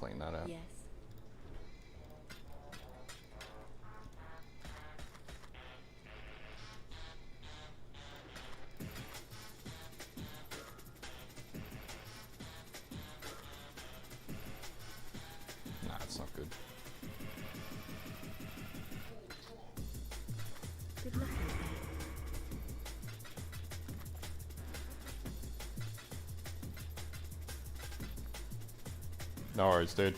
clean that out. Yes. Nah, it's not good. Good luck. No worries, dude.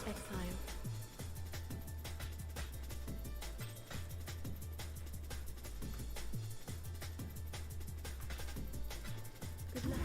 Exile. Good luck.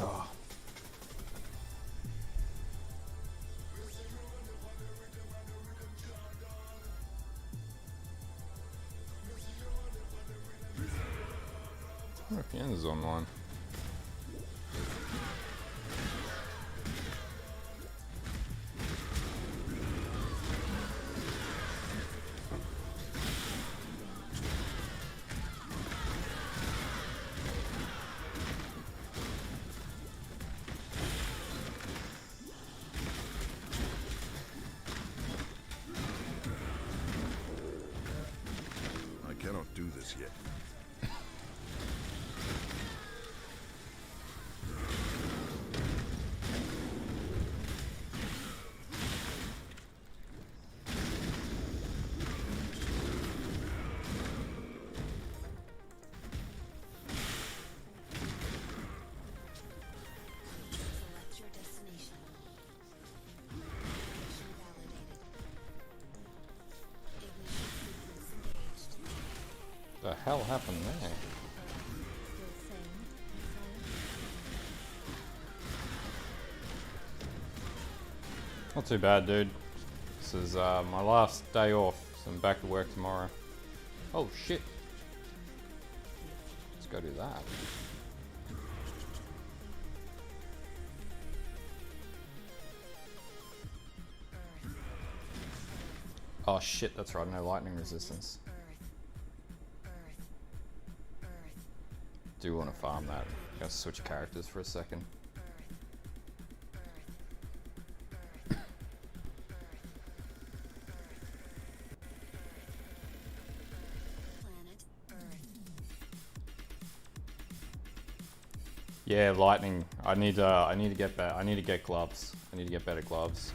Oh. I wonder if Jens is online. I cannot do this yet. Select your destination. Location validated. Ignition sequence engaged. The hell happened there? Still sane. Not too bad, dude. This is my last day off, so I'm back to work tomorrow. Oh shit. Let's go do that. Oh shit, that's right, no lightning resistance. Do want to farm that. Gonna switch characters for a second. Planet Earth. Yeah, lightning. I need to get better. I need to get gloves. I need to get better gloves.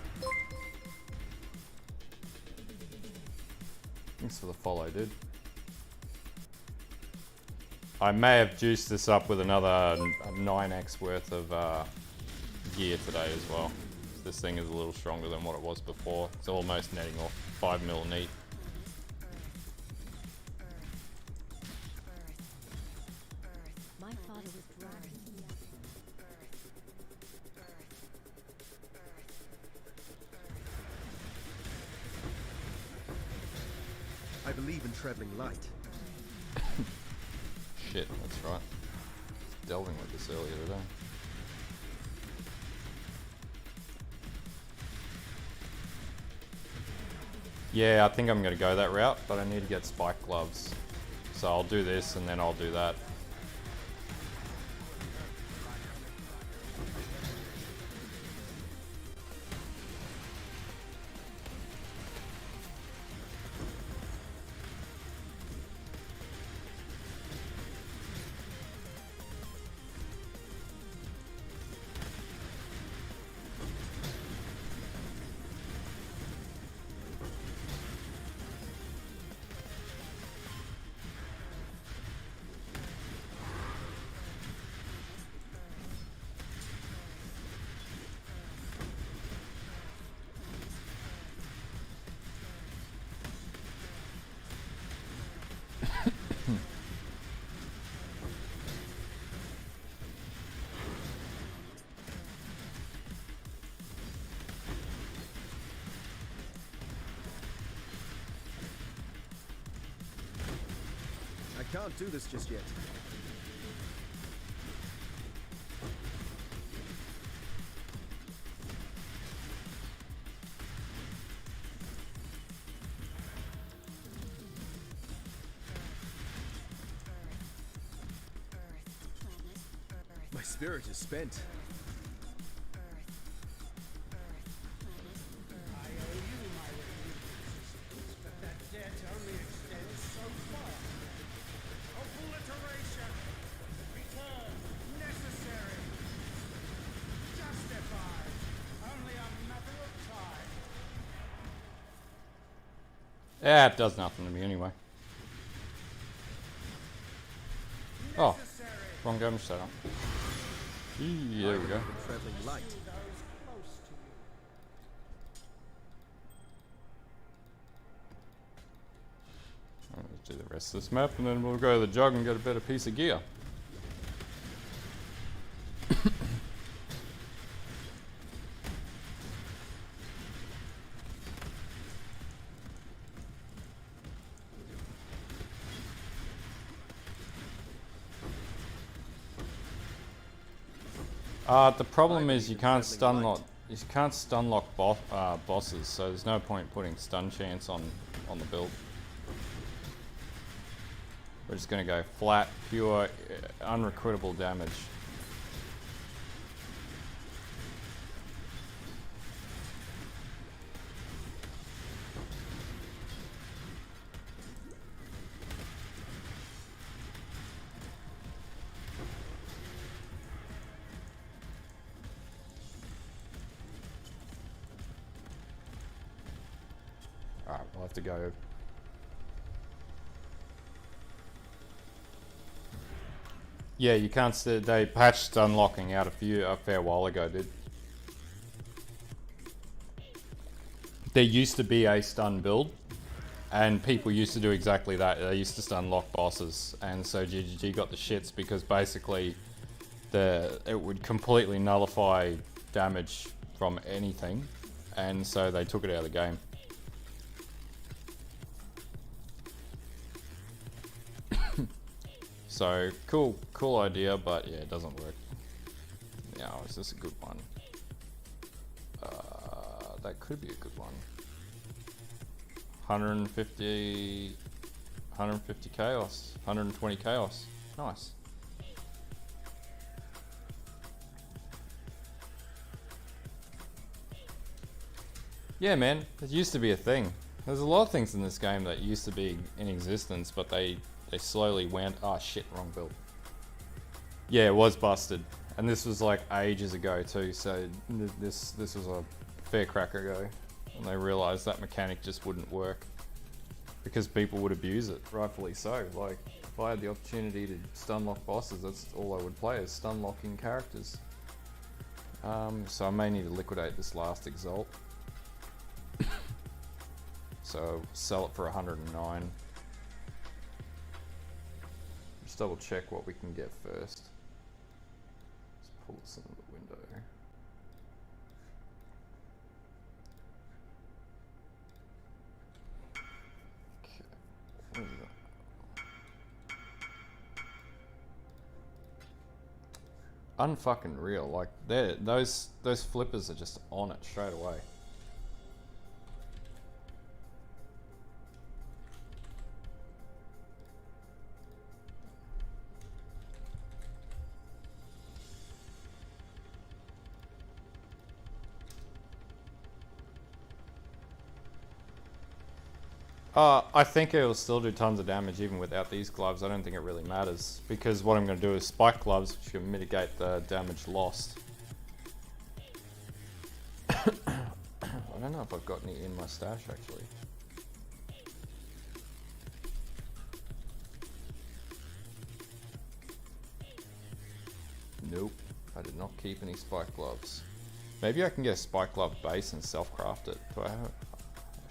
Thanks for the follow, dude. I may have juiced this up with another 9x worth of gear today as well. This thing is a little stronger than what it was before. It's almost netting off 5 mil neat. My father was drawn. I believe in traveling light. Shit, that's right. Delving with this earlier today. Yeah, I think I'm gonna go that route, but I need to get spike gloves. So I'll do this and then I'll do that. can't do this just yet. My spirit is spent. I owe you my resistance, but that debt only extends so far. Obliteration! Return! Necessary! Justified! Only a matter of time. Yeah, it does nothing to me anyway. Oh, Necessary! wrong damage setup. There we go. Traveling light. Those close to you. Let's do the rest of this map and then we'll go to the Jugg and get a better piece of gear. The problem is you can't stun lock. You can't stun lock bosses, so there's no point putting stun chance on the build. We're just gonna go flat, pure, unrequittable damage. Alright, we'll have to go. Yeah, you can't. They patched unlocking out a fair while ago, dude. There used to be a stun build, and people used to do exactly that. They used to stun lock bosses, and so GGG got the shits because basically it would completely nullify damage from anything, and so they took it out of the game. So cool idea, but yeah, it doesn't work. Yeah, is this a good one? That could be a good one. 150 chaos, 120 chaos. Nice. Yeah, man, it used to be a thing. There's a lot of things in this game that used to be in existence, but they slowly went, oh shit, wrong build. Yeah, it was busted. And this was like ages ago too, so this was a fair crack ago. And they realized that mechanic just wouldn't work. Because people would abuse it, rightfully so. Like, if I had the opportunity to stun lock bosses, that's all I would play, is stun locking characters. So I may need to liquidate this last Exalt. So sell it for 109. Just double check what we can get first. Let's pull this into the window. Okay. What is that? Unfucking real. Like those flippers are just on it straight away. I think it will still do tons of damage even without these gloves. I don't think it really matters because what I'm going to do is spike gloves, which can mitigate the damage lost. I don't know if I've got any in my stash actually. Nope, I did not keep any spike gloves. Maybe I can get a spike glove base and self-craft it. Do I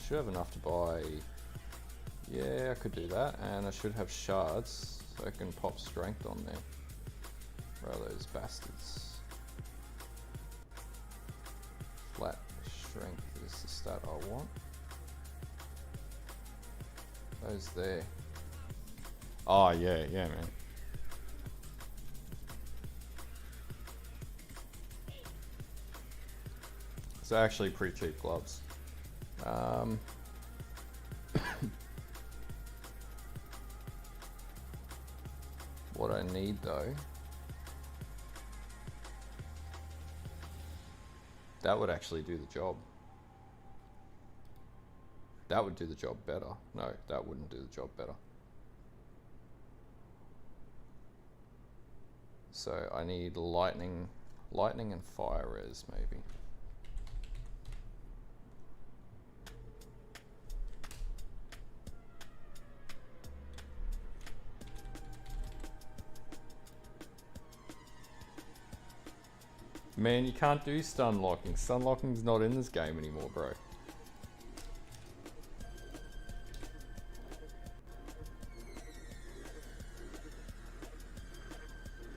should have enough to buy. Yeah, I could do that, and I should have shards, so I can pop strength on there. Where are those bastards? Flat strength is the stat I want. Those there. Oh yeah, yeah, man. It's actually pretty cheap gloves. What I need though, that would actually do the job. That would do the job better. No, that wouldn't do the job better. So I need lightning and fire res maybe. Man, you can't do stun locking. Stun locking's not in this game anymore, bro.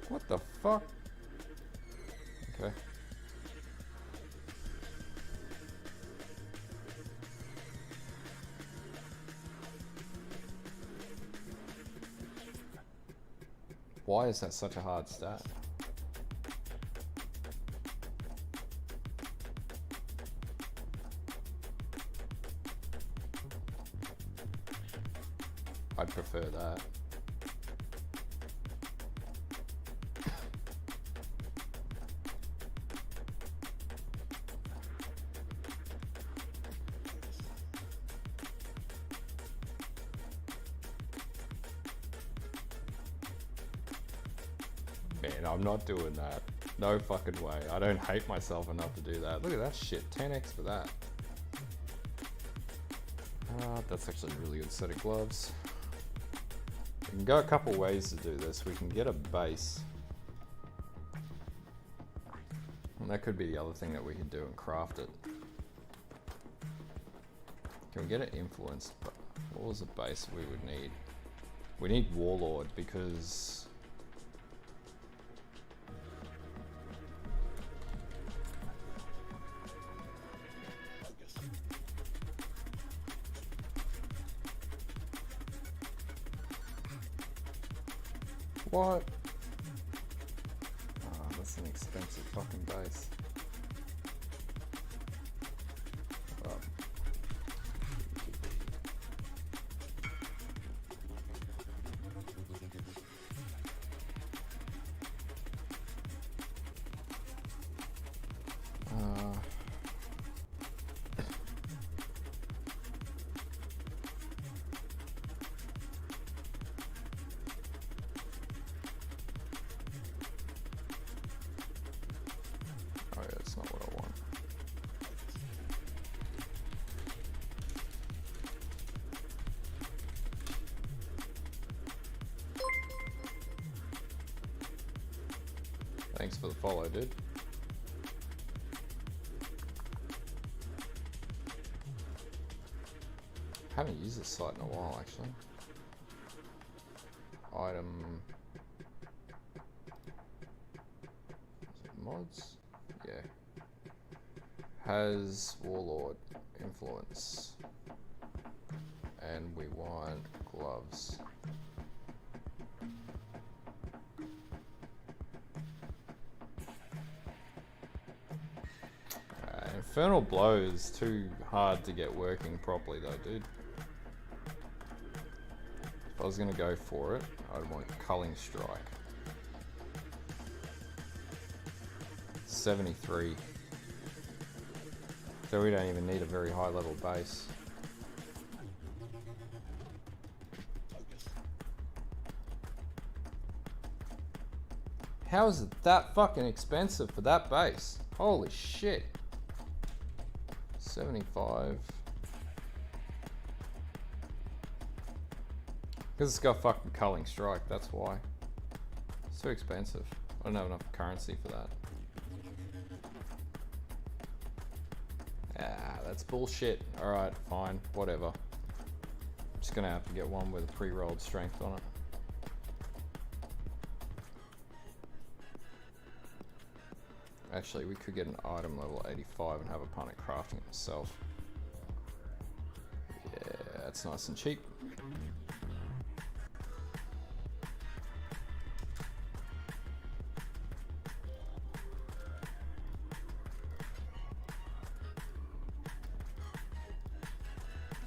What the fuck? Okay. Why is that such a hard stat? I'd prefer that. Man, I'm not doing that. No fucking way. I don't hate myself enough to do that. Look at that shit. 10x for that. That's actually a really good set of gloves. We can go a couple ways to do this. We can get a base. And that could be the other thing that we could do and craft it. Can we get it influenced? What was the base we would need? We need Warlord because... What? Oh, that's an expensive fucking base. Oh. Oh yeah, that's not what I want. Thanks for the follow, dude. Haven't used this site in a while, actually. Item... Is it mods? Yeah. Has Warlord influence. And we want gloves. Infernal Blow is too hard to get working properly though, dude. If I was gonna go for it, I'd want Culling Strike. 73. So we don't even need a very high level base. How is it that fucking expensive for that base? Holy shit. 75. Because it's got fucking Culling Strike, that's why. It's too expensive. I don't have enough currency for that. Ah, that's bullshit. Alright, fine, whatever. I'm just gonna have to get one with a pre-rolled strength on it. Actually, we could get an item level 85 and have a punt at crafting it myself. Yeah, that's nice and cheap.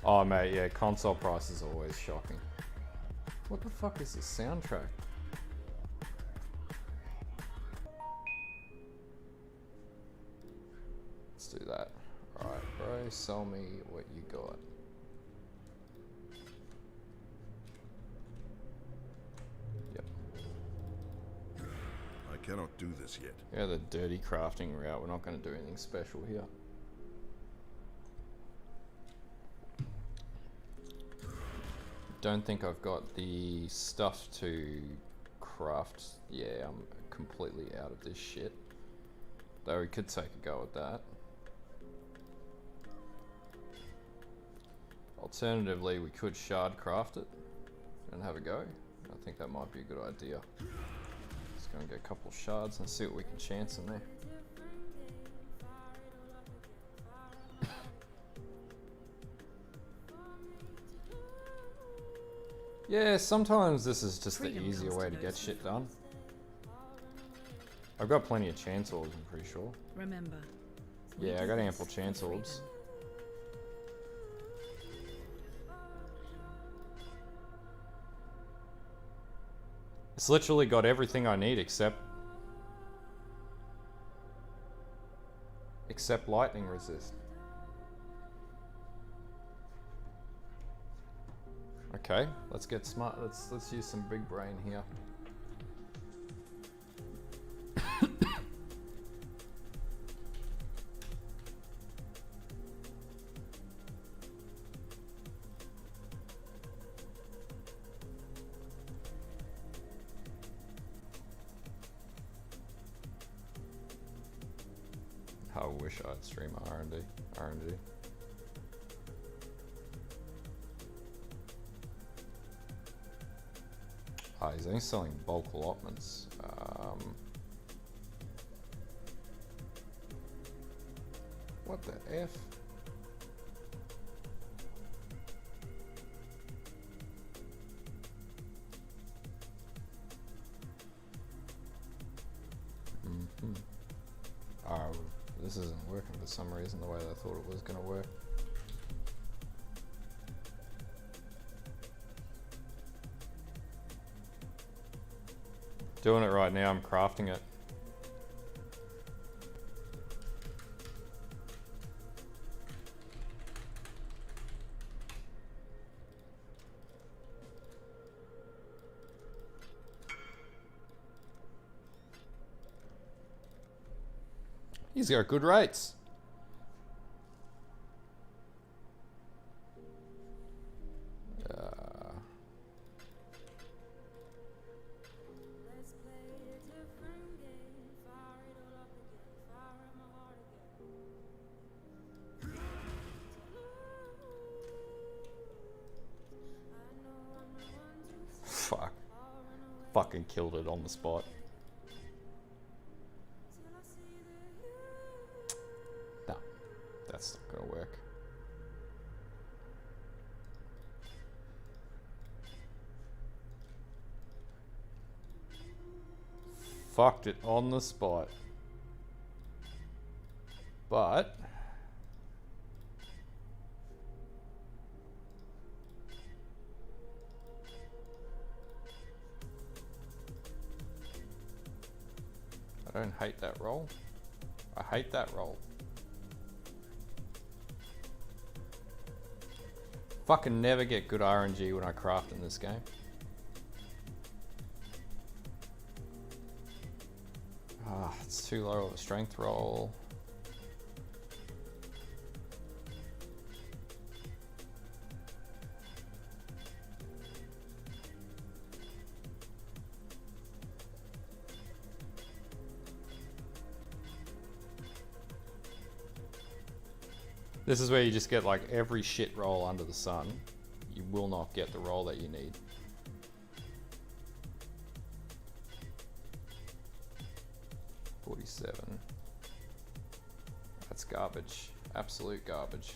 Oh mate, yeah, console prices are always shocking. What the fuck is this soundtrack? Let's do that. Alright, bro, sell me what you got. Yep. I cannot do this yet. Yeah, the dirty crafting route. We're not going to do anything special here. Don't think I've got the stuff to craft. Yeah, I'm completely out of this shit. Though we could take a go at that. Alternatively, we could shard craft it and have a go. I think that might be a good idea. Let's go and get a couple of shards and see what we can chance in there. Yeah, sometimes this is just the easier way to get shit done. I've got plenty of chance orbs, I'm pretty sure. Remember. Yeah, I got ample chance orbs. It's literally got everything I need except lightning resist. Okay, let's get smart. Let's use some big brain here. I wish I'd stream R&D. Ah, he's only selling bulk allotments. What the F? Oh, this isn't working for some reason the way I thought it was going to work. Doing it right now, I'm crafting it. He's got good rates. Fuck. Fucking killed it on the spot. No, that's not gonna work. Fucked it on the spot. But I don't hate that roll. I hate that roll. Fucking never get good RNG when I craft in this game. Ah, it's too low of a strength roll. This is where you just get like every shit roll under the sun. You will not get the roll that you need. $47. That's garbage. Absolute garbage.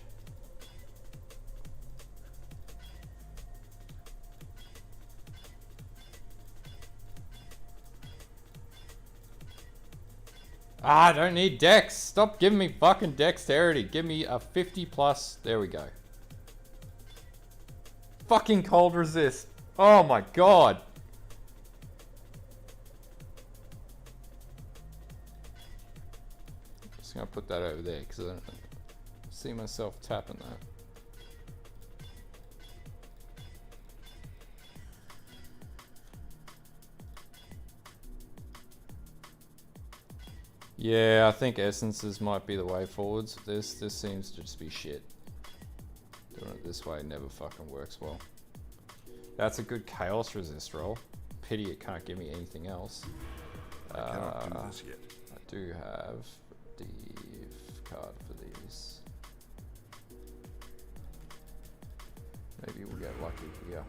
Ah, I don't need dex. Stop giving me fucking dexterity. Give me a 50 plus. There we go. Fucking cold resist. Oh my god. Just gonna put that over there because I don't see myself tapping that. Yeah, I think essences might be the way forwards. This seems to just be shit. Doing it this way never fucking works well. That's a good chaos resist roll. Pity it can't give me anything else. I cannot do this yet. I do have a div card for these. Maybe we'll get lucky here.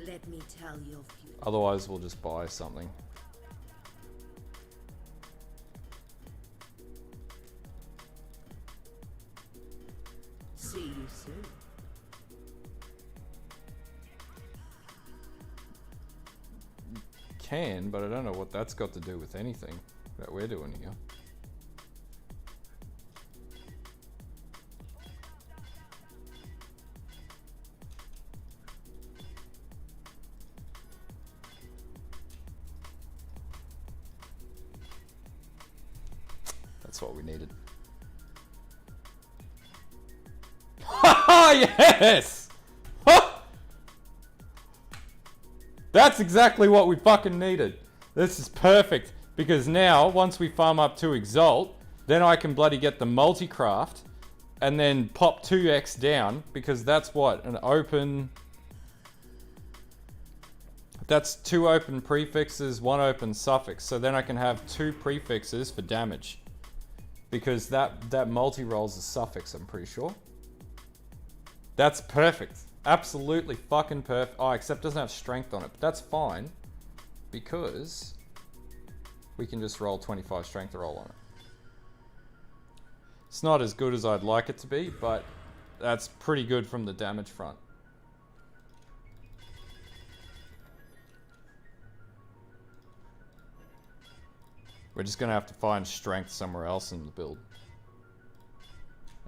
Let me tell your future. Otherwise, we'll just buy something. See you soon. Can, but I don't know what that's got to do with anything that we're doing here. That's what we needed. Yes! That's exactly what we fucking needed. This is perfect because now once we farm up to Exalt, then I can bloody get the multi-craft and then pop 2x down because that's what? An open... That's 2 open prefixes, 1 open suffix. So then I can have 2 prefixes for damage because that multi-rolls a suffix, I'm pretty sure. That's perfect. Absolutely fucking perfect. Oh, except it doesn't have strength on it. But that's fine because we can just roll 25 strength to roll on it. It's not as good as I'd like it to be, but that's pretty good from the damage front. We're just gonna have to find strength somewhere else in the build.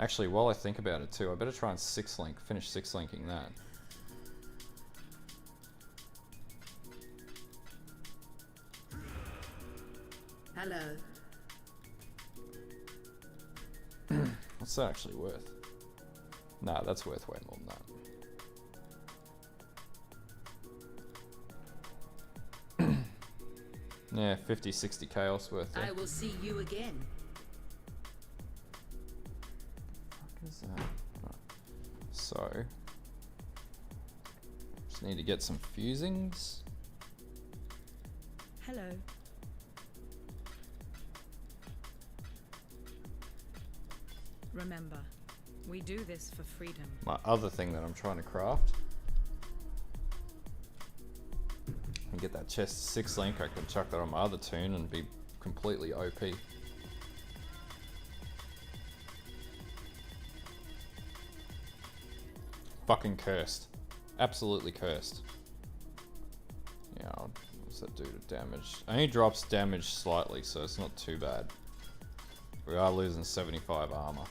Actually, while I think about it too, I better try and finish 6-linking that. Hello. What's that actually worth? Nah, that's worth way more than that. Yeah, 50, 60 chaos worth there. I will see you again. What is that? Right. So, just need to get some fusings. Hello. Remember, we do this for freedom. My other thing that I'm trying to craft. And get that chest 6 link, I can chuck that on my other tune and be completely OP. Fucking cursed. Absolutely cursed. Yeah, what's that do to damage? Only drops damage slightly, so it's not too bad. We are losing 75 armor.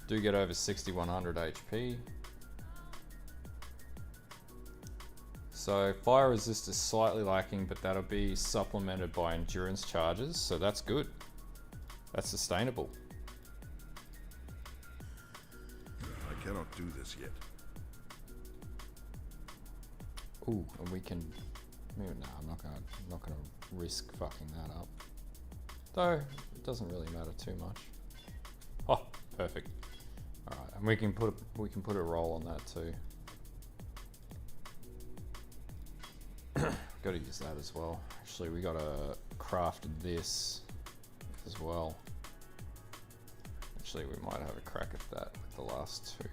Do get over 6100 HP. So fire resist is slightly lacking, but that'll be supplemented by endurance charges, so that's good. That's sustainable. I cannot do this yet. Ooh, and we can. No, I'm not gonna risk fucking that up. Though it doesn't really matter too much. Oh, perfect. All right, and we can put a roll on that too. Got to use that as well. Actually, we got to craft this as well. Actually, we might have a crack at that with the last 2.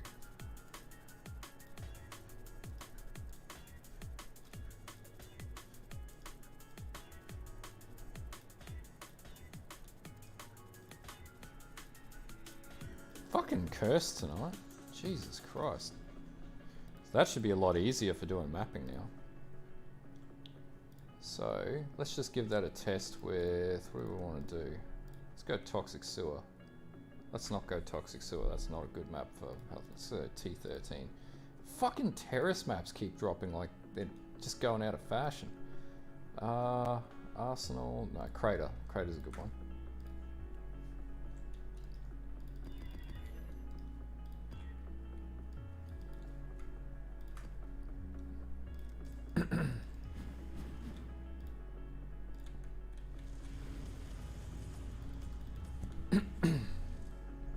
Fucking cursed tonight. Jesus Christ. That should be a lot easier for doing mapping now. So, let's just give that a test with, what do we want to do? Let's go Toxic Sewer. Let's not go Toxic Sewer, that's not a good map for health. Let's go T13. fucking terrace maps keep dropping like they're just going out of fashion. Arsenal, no, Crater. Crater's a good one.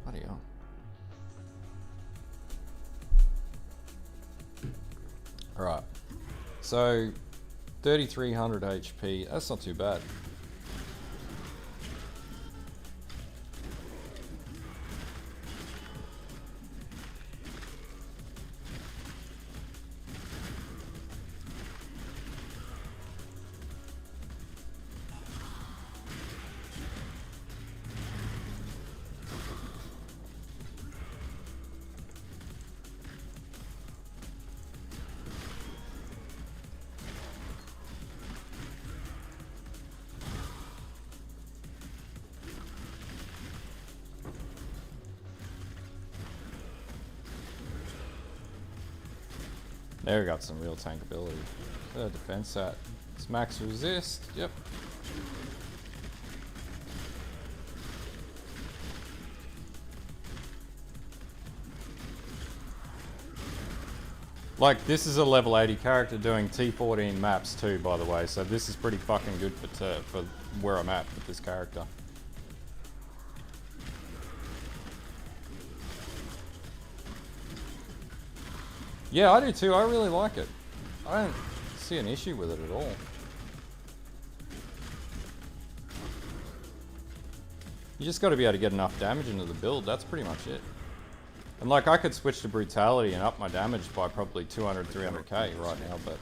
Bloody hell. Alright. So 3,300 HP. That's not too bad. There we got some real tank ability. Defense set. It's max resist. Yep. Like, this is a level 80 character doing T14 maps too, by the way, so this is pretty fucking good for where I'm at with this character. Yeah, I do too. I really like it. I don't see an issue with it at all. You just got to be able to get enough damage into the build. That's pretty much it. And like, I could switch to brutality and up my damage by probably 200, 300k right now, but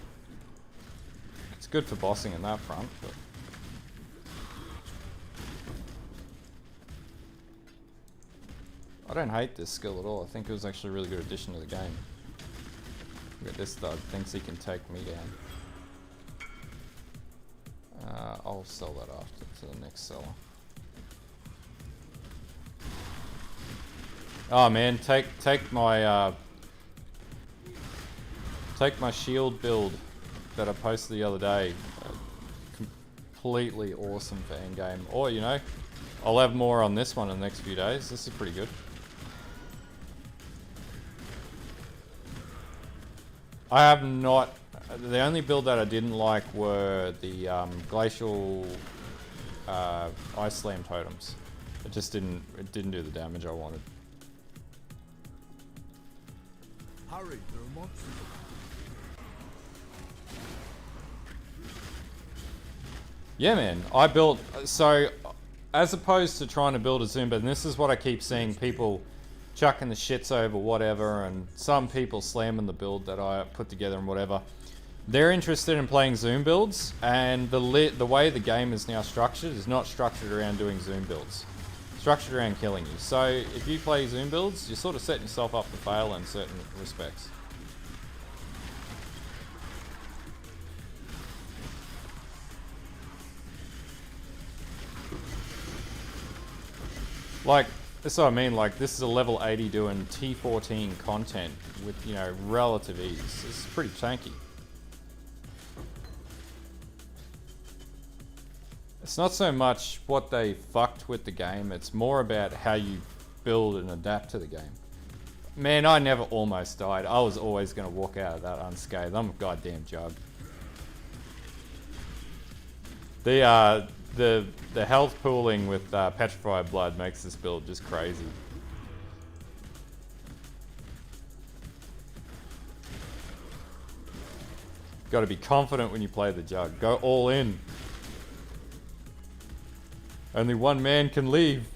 it's good for bossing in that front. But I don't hate this skill at all. I think it was actually a really good addition to the game. Look at this thug, thinks he can take me down. I'll sell that after to the next seller. Oh man, take my shield build that I posted the other day. Completely awesome for endgame. Or you know, I'll have more on this one in the next few days. This is pretty good. I have not. The only build that I didn't like were the glacial ice slam totems. It just didn't. It didn't do the damage I wanted. Hurry, there are monsters. Yeah, man. I built so as opposed to trying to build a Zumba, and this is what I keep seeing people chucking the shits over whatever, and some people slamming the build that I put together and whatever. They're interested in playing Zoom builds, and the way the game is now structured is not structured around doing Zoom builds. It's structured around killing you. So if you play Zoom builds, you're sort of setting yourself up to fail in certain respects. Like, that's what I mean, like, this is a level 80 doing T14 content with, you know, relative ease. This is pretty tanky. It's not so much what they fucked with the game, it's more about how you build and adapt to the game. Man, I never almost died. I was always going to walk out of that unscathed. I'm a goddamn Jugg. The health pooling with petrified blood makes this build just crazy. Got to be confident when you play the Jugg. Go all in. Only one man can leave.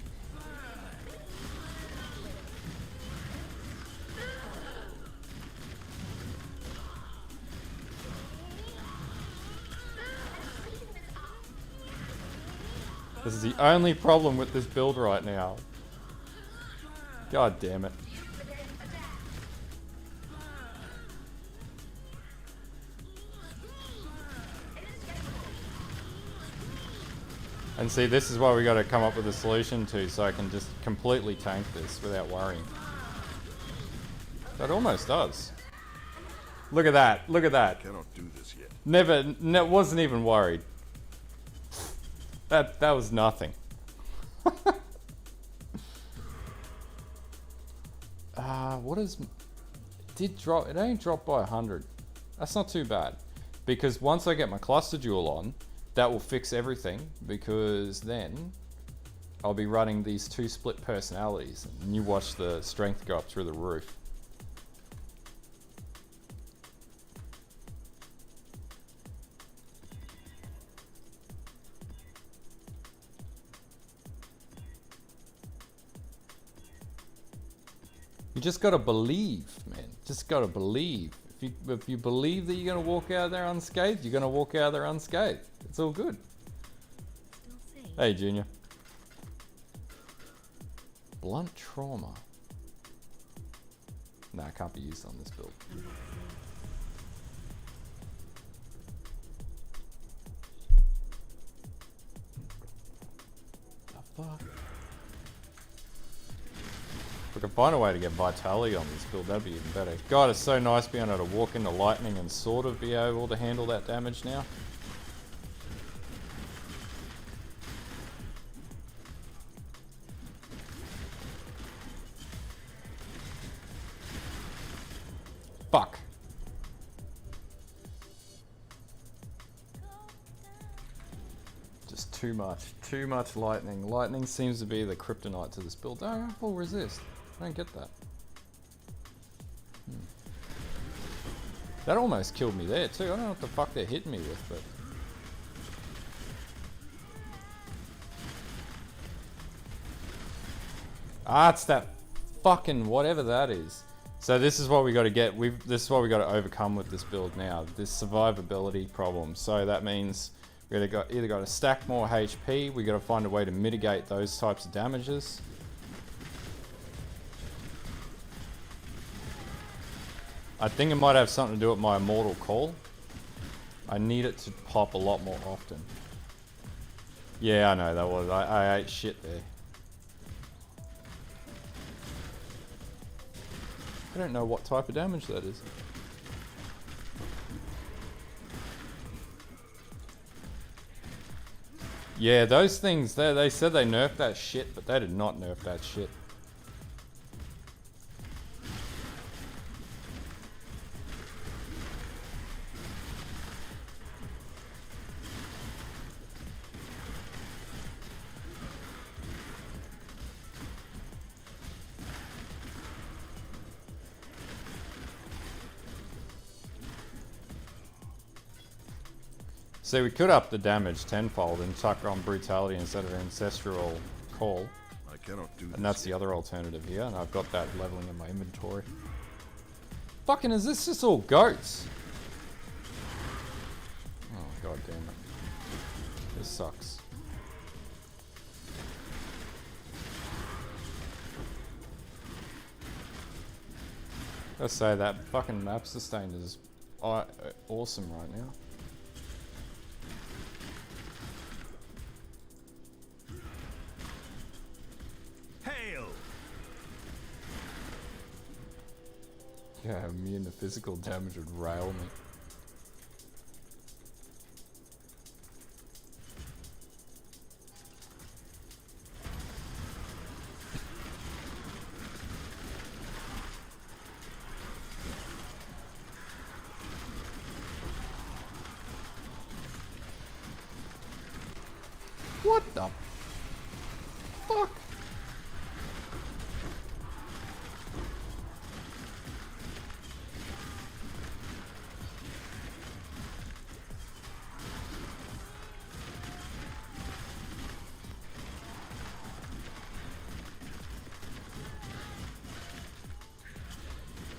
This is the only problem with this build right now. God damn it. And see, this is why we got to come up with a solution to, so I can just completely tank this without worrying. That almost does. Look at that. Look at that. I cannot do this yet. Wasn't even worried. That was nothing. What is... Did drop... It only dropped by 100. That's not too bad. Because once I get my cluster jewel on, that will fix everything. Because then I'll be running these 2 split personalities. And you watch the strength go up through the roof. You just gotta believe, man. Just gotta believe. If you believe that you're gonna walk out of there unscathed, you're gonna walk out of there unscathed. It's all good. Still safe. Hey, Junior. Blunt trauma. Nah, it can't be used on this build. The fuck? If we can find a way to get vitality on this build, that'd be even better. God, it's so nice being able to walk into lightning and sort of be able to handle that damage now. Fuck. Just too much lightning. Lightning seems to be the kryptonite to this build. Oh, full resist. I don't get that. That almost killed me there too. I don't know what the fuck they're hitting me with, but... it's that fucking whatever that is. So this is what we got to get. This is what we got to overcome with this build now. This survivability problem. So that means we either got to stack more HP. We got to find a way to mitigate those types of damages. I think it might have something to do with my immortal call. I need it to pop a lot more often. Yeah, I know that was. I ate shit there. I don't know what type of damage that is. Yeah, those things, they said they nerfed that shit, but they did not nerf that shit. So we could up the damage tenfold and tuck on brutality instead of ancestral call. I cannot do this. And that's the other alternative here, and I've got that leveling in my inventory. Fucking is this just all goats? Oh god damn it. This sucks. Let's say that fucking map sustain is awesome right now. Yeah, immune to physical damage would rail me. What the fuck?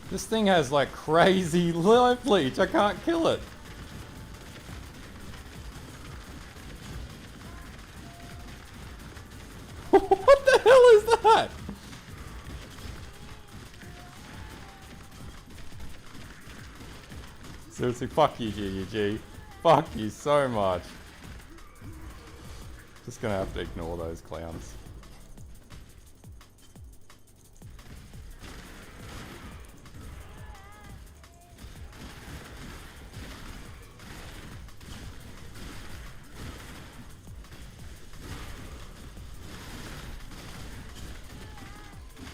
This thing has like crazy life leech. I can't kill it. What the hell is that? Seriously, fuck you, GUG. Fuck you so much. Just gonna have to ignore those clowns.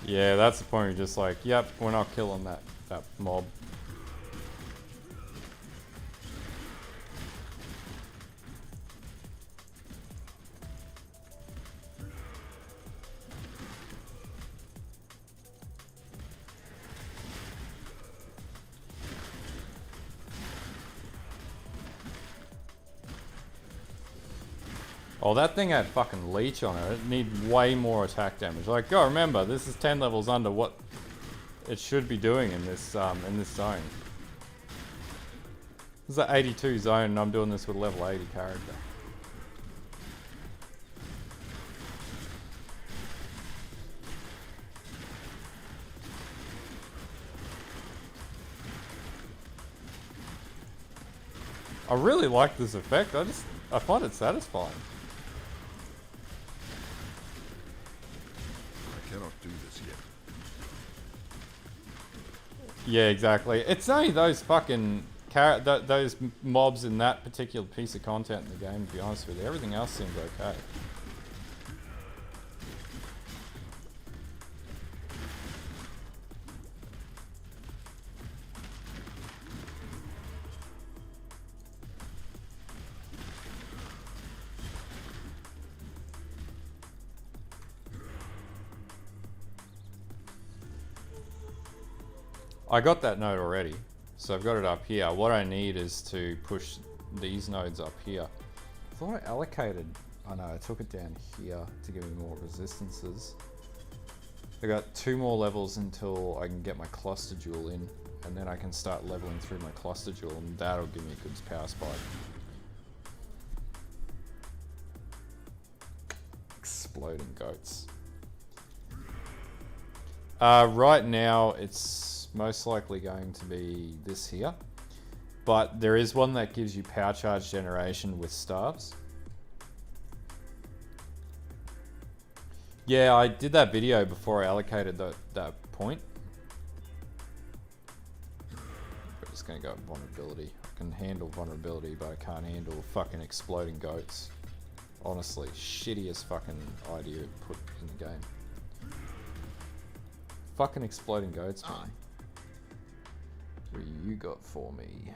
Yeah, that's the point. You're just like, yep, we're not killing that mob. Oh, that thing had fucking leech on it. It needed way more attack damage. Like, go remember, this is 10 levels under what it should be doing in this zone. This is an 82 zone, and I'm doing this with a level 80 character. I really like this effect. I find it satisfying. I cannot do this yet. Yeah, exactly. It's only those fucking those mobs in that particular piece of content in the game, to be honest with you. Everything else seems okay. I got that node already, so I've got it up here. What I need is to push these nodes up here. I thought I allocated, oh no, I took it down here to give me more resistances. I got 2 more levels until I can get my cluster jewel in, and then I can start leveling through my cluster jewel, and that'll give me a good power spike. Exploding goats. Right now it's most likely going to be this here, but there is one that gives you power charge generation with staves. Yeah, I did that video before I allocated that point. We're just gonna go with vulnerability. I can handle vulnerability, but I can't handle fucking exploding goats. Honestly, shittiest fucking idea to put in the game. Fucking exploding goats, man. What you got for me?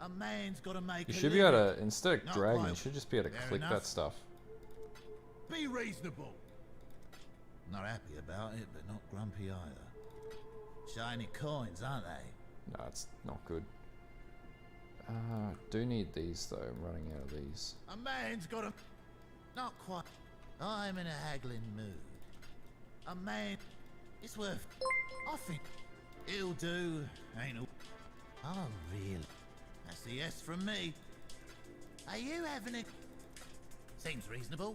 A man's got to make. You should be able to, instead of dragging, you should just be able to click that stuff. Be reasonable. Not happy about it, but not grumpy either. Shiny coins, aren't they? No, it's not good. Do need these though. I'm running out of these. A man's got to. Not quite. I'm in a haggling mood. A man. It's worth. I think it'll do. Ain't it? Oh, really? That's a yes from me. Are you having a? Seems reasonable.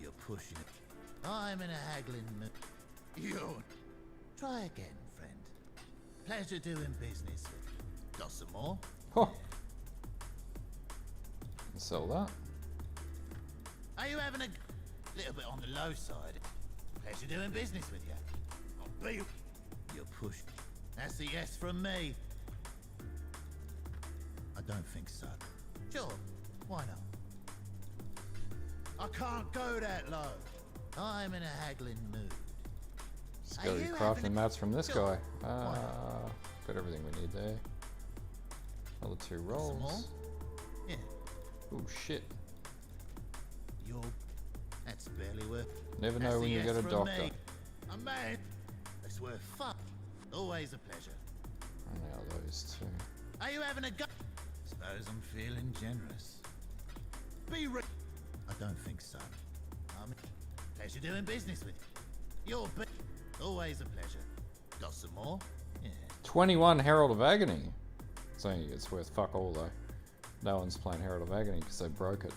You're pushing it. I'm in a haggling mood. You. Try again, friend. Pleasure doing business. Got some more? Huh. Sell that. Are you having a little bit on the low side? Pleasure doing business with you. I'll be. You're pushed. That's a yes from me. I don't think so. Sure, why not? I can't go that low. I'm in a haggling mood. Just got your crafting mats from this guy. Got everything we need there. Another 2 rolls. Yeah. Oh shit. That's barely worth. Never know when you get a doctor. A man. That's worth fuck. Always a pleasure. And now those 2. Are you having a go? Suppose I'm feeling generous. Be re. I don't think so. Pleasure doing business with you. You're always a pleasure. Got some more? Yeah. 21 Herald of Agony. It's worth fuck all though. No one's playing Herald of Agony because they broke it.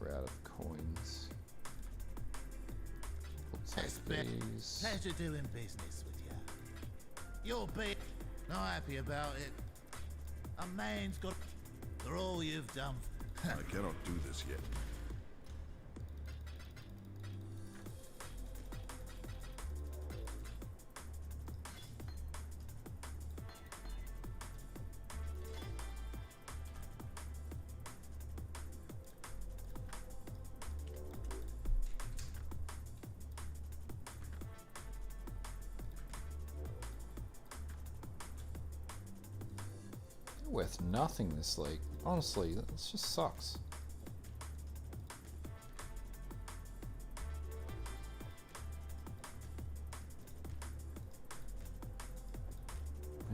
We're out of coins. We'll take these. Pleasure doing business with you. You're not happy about it. A man's got for all you've done. I cannot do this yet. Worth nothing this league. Honestly, it just sucks.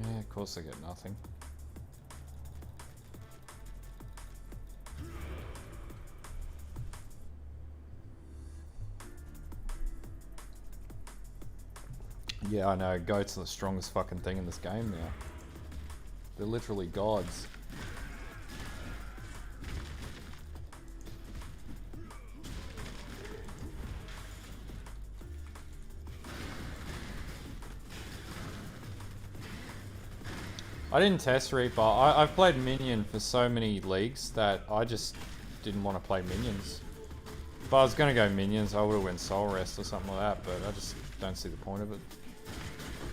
Yeah, of course I get nothing. Yeah, I know. Goats are the strongest fucking thing in this game now. They're literally gods. I didn't test Reaper. I've played Minion for so many leagues that I just didn't want to play Minions. If I was going to go Minions, I would have went Soul Rest or something like that, but I just don't see the point of it.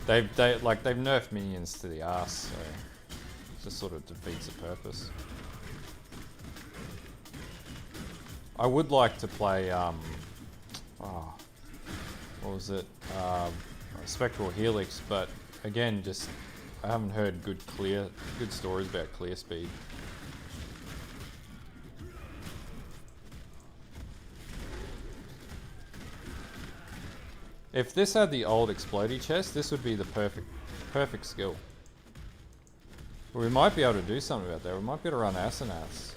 They've nerfed Minions to the arse, so it just sort of defeats the purpose. I would like to play, what was it? Spectral Helix, but again, just I haven't heard good stories about clear speed. If this had the old explodey chest, this would be the perfect skill. But we might be able to do something about that. We might be able to run Asenaths.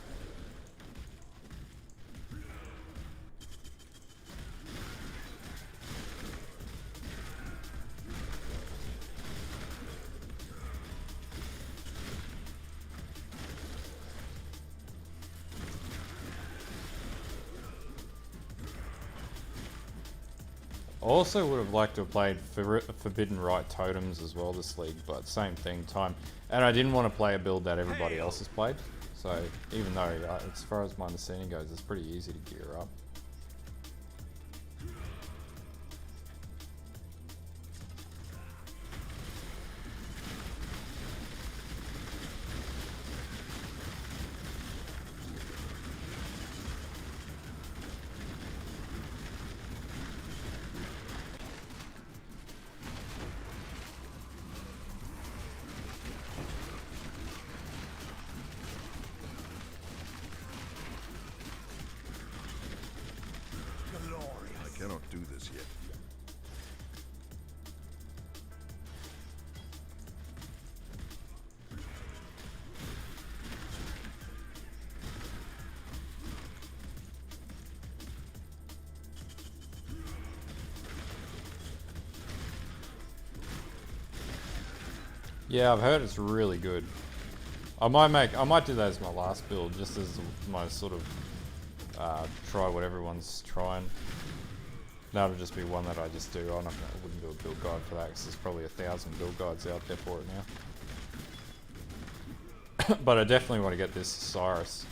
Also would have liked to have played Forbidden Right Totems as well this league, but same thing, time. And I didn't want to play a build that everybody else has played. So even though, as far as my understanding goes, it's pretty easy to gear up. I cannot do this yet. Yeah, I've heard it's really good. I might do that as my last build, just as my sort of try what everyone's trying. That'll just be one that I just do. I wouldn't do a build guide for that because there's probably 1,000 build guides out there for it now. But I definitely want to get this Cyrus.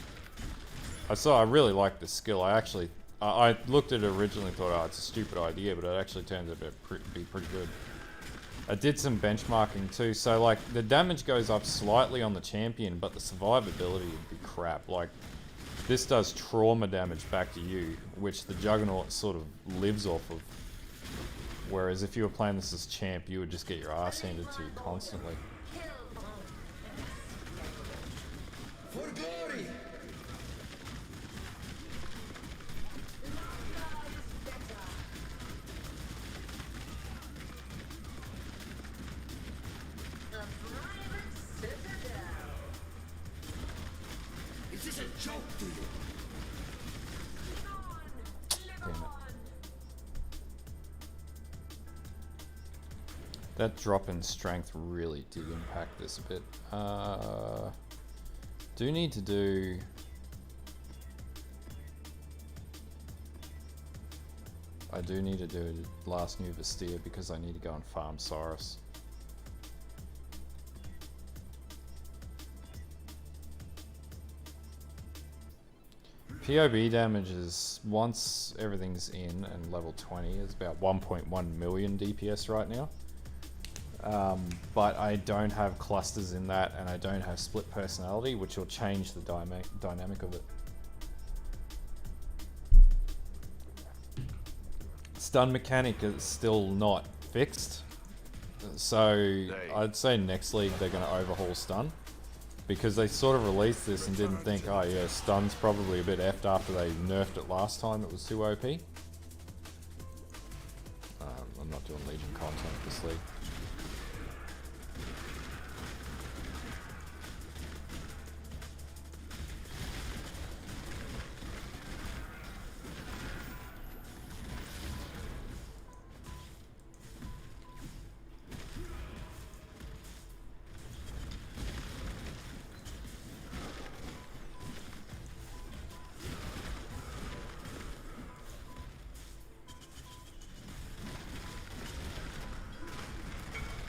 I really like this skill. I looked at it originally and thought, oh, it's a stupid idea, but it actually turns out to be pretty good. I did some benchmarking too, so like the damage goes up slightly on the champion, but the survivability would be crap. Like this does trauma damage back to you, which the Juggernaut sort of lives off of. Whereas if you were playing this as champ, you would just get your ass handed to you constantly. For glory! Is this a joke to you? Damn it. That drop in strength really did impact this a bit. Do need to do... I do need to do last new Vestia because I need to go and farm Cyrus. POB damage is, once everything's in and level 20, is about 1.1 million DPS right now. But I don't have clusters in that, and I don't have split personality, which will change the dynamic of it. Stun mechanic is still not fixed, so I'd say next league they're going to overhaul stun. because they sort of released this and didn't think, oh yeah, stun's probably a bit effed after they nerfed it last time. It was too OP. I'm not doing Legion content this league.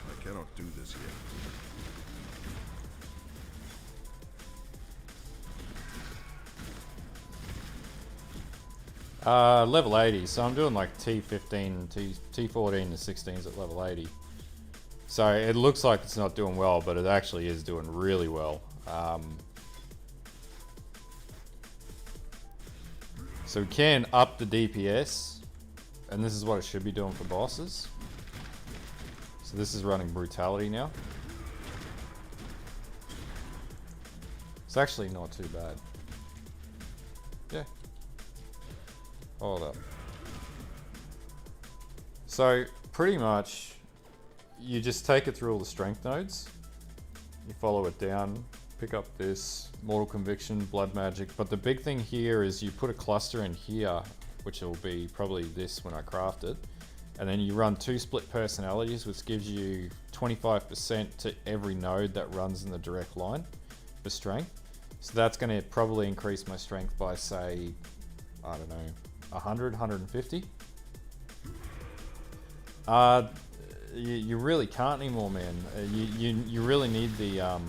I cannot do this yet. Level 80, so I'm doing like T15, T14 to 16s at level 80. So it looks like it's not doing well, but it actually is doing really well. So we can up the DPS, and this is what it should be doing for bosses. So this is running Brutality now. It's actually not too bad. Yeah. Hold up. So pretty much you just take it through all the strength nodes. You follow it down, pick up this Mortal Conviction, Blood Magic, but the big thing here is you put a cluster in here, which will be probably this when I craft it, and then you run 2 split personalities, which gives you 25% to every node that runs in the direct line for strength. So that's going to probably increase my strength by, say, I don't know, 100, 150. You really can't anymore, man. You really need the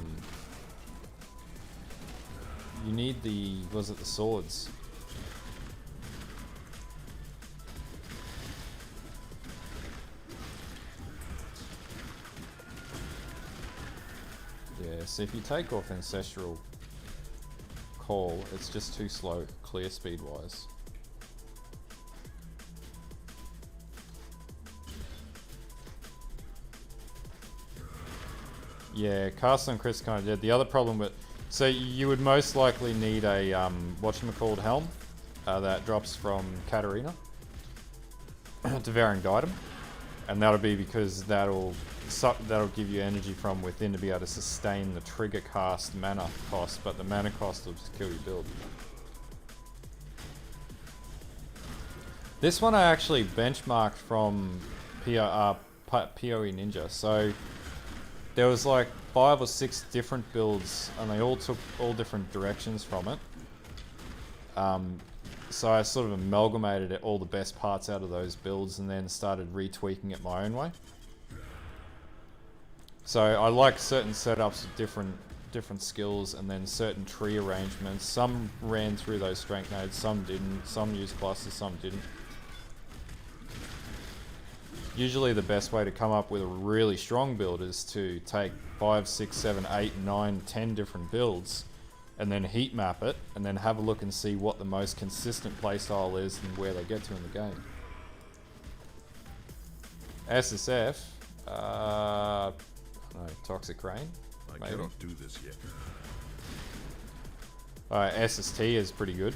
you need the, was it the swords? Yeah, so if you take off Ancestral Call, it's just too slow, clear speed wise. Yeah, Castle and Chris kind of did. The other problem with, so you would most likely need a whatchamacalled helm that drops from Katarina to Varying Item, and that'll be because that'll give you energy from within to be able to sustain the trigger cast mana cost, but the mana cost will just kill your build. This one I actually benchmarked from poe.ninja, so there was like 5 or 6 different builds and they all took all different directions from it. So I sort of amalgamated all the best parts out of those builds and then started retweaking it my own way. So I like certain setups with different skills and then certain tree arrangements. Some ran through those strength nodes, some didn't. Some used clusters, some didn't. Usually the best way to come up with a really strong build is to take 5, 6, 7, 8, 9, 10 different builds and then heat map it and then have a look and see what the most consistent playstyle is and where they get to in the game. SSF, no, Toxic Rain. I cannot do this yet. SST is pretty good.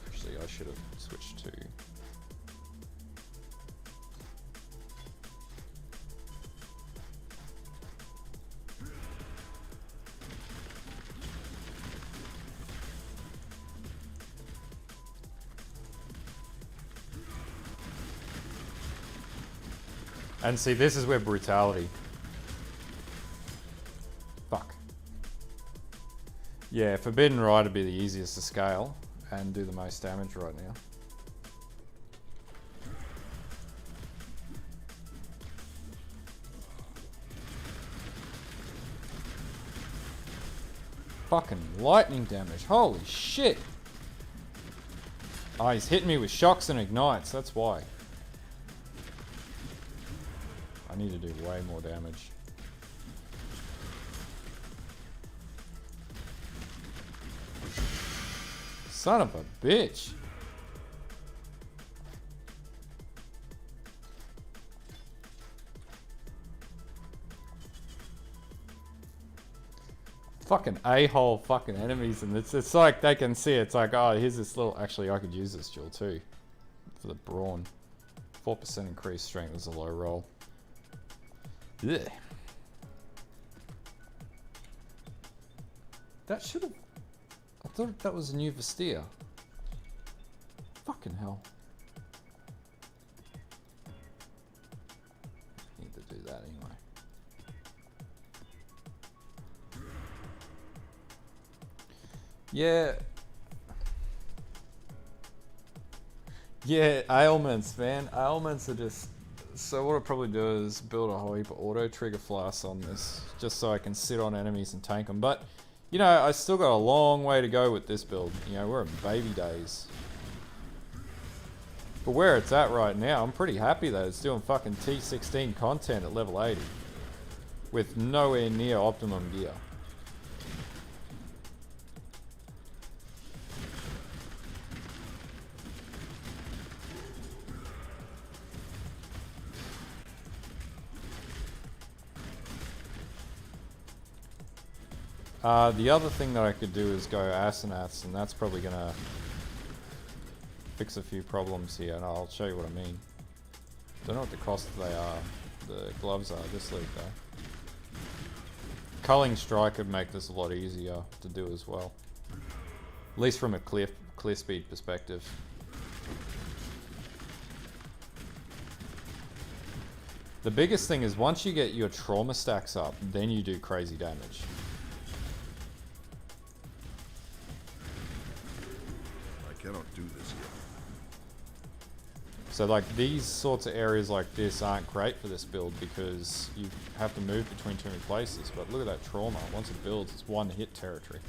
Actually, I should have switched to... And see, this is where Brutality. Fuck. Yeah, Forbidden Ride would be the easiest to scale and do the most damage right now. Fucking lightning damage, holy shit! Oh, he's hitting me with shocks and ignites, that's why. I need to do way more damage. Son of a bitch. fucking a-hole fucking enemies, and it's like they can see it. It's like, oh, here's this little. Actually, I could use this jewel too for the brawn. 4% increased strength is a low roll. Yeah. That should have. I thought that was a new Vestia. Fucking hell. Need to do that anyway. Yeah. Yeah, ailments, man. Ailments are just... So what I'll probably do is build a whole heap of auto trigger flasks on this, just so I can sit on enemies and tank them. But, you know, I still got a long way to go with this build. You know, we're in baby days. But where it's at right now, I'm pretty happy that it's doing fucking T16 content at level 80. With nowhere near optimum gear. The other thing that I could do is go Asenaths, and that's probably gonna fix a few problems here, and I'll show you what I mean. Don't know what the cost they are, the gloves are this league though. Culling Strike would make this a lot easier to do as well. At least from a clear speed perspective. The biggest thing is once you get your trauma stacks up, then you do crazy damage. Cannot do this yet. So like these sorts of areas like this aren't great for this build because you have to move between too many places, but look at that trauma. Once it builds, it's one hit territory.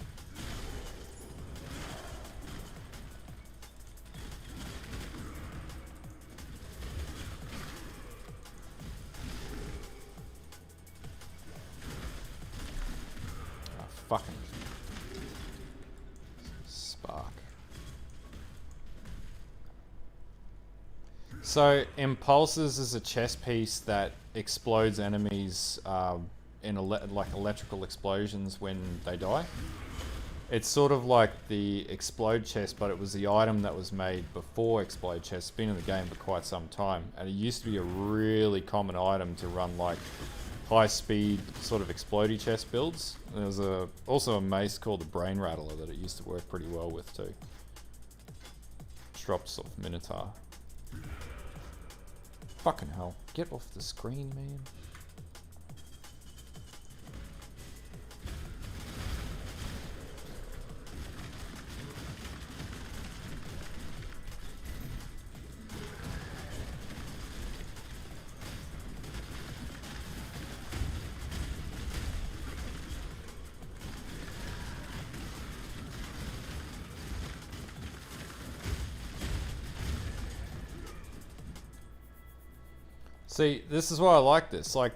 Oh, fucking spark. So, Impulses is a chess piece that explodes enemies in like electrical explosions when they die. It's sort of like the Explode chest, but it was the item that was made before Explode chest. It's been in the game for quite some time, and it used to be a really common item to run like high-speed sort of explodey chest builds. And there was also a mace called the Brain Rattler that it used to work pretty well with too. Drops off Minotaur. Fucking hell. Get off the screen, man. See, this is why I like this. Like,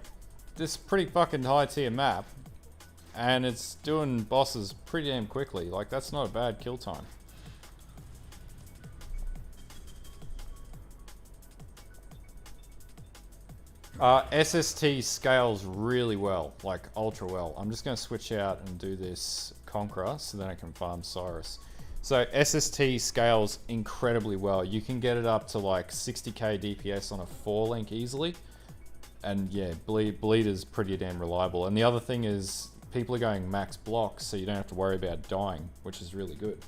this pretty fucking high tier map, and it's doing bosses pretty damn quickly. Like, that's not a bad kill time. SST scales really well, like ultra well. I'm just going to switch out and do this Conqueror so then I can farm Cyrus. So SST scales incredibly well. You can get it up to like 60k DPS on a 4-link easily. And yeah, bleed is pretty damn reliable. And the other thing is people are going max blocks, so you don't have to worry about dying, which is really good.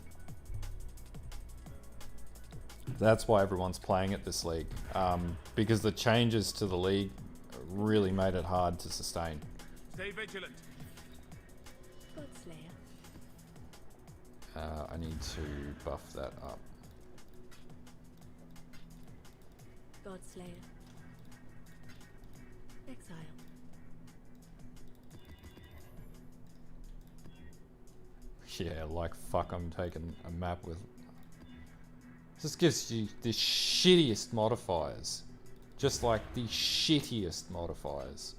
That's why everyone's playing at this league. Because the changes to the league really made it hard to sustain. Stay vigilant. Godslayer. I need to buff that up. Godslayer. Exile. Yeah, like fuck, I'm taking a map with... This gives you the shittiest modifiers. Just like the shittiest modifiers.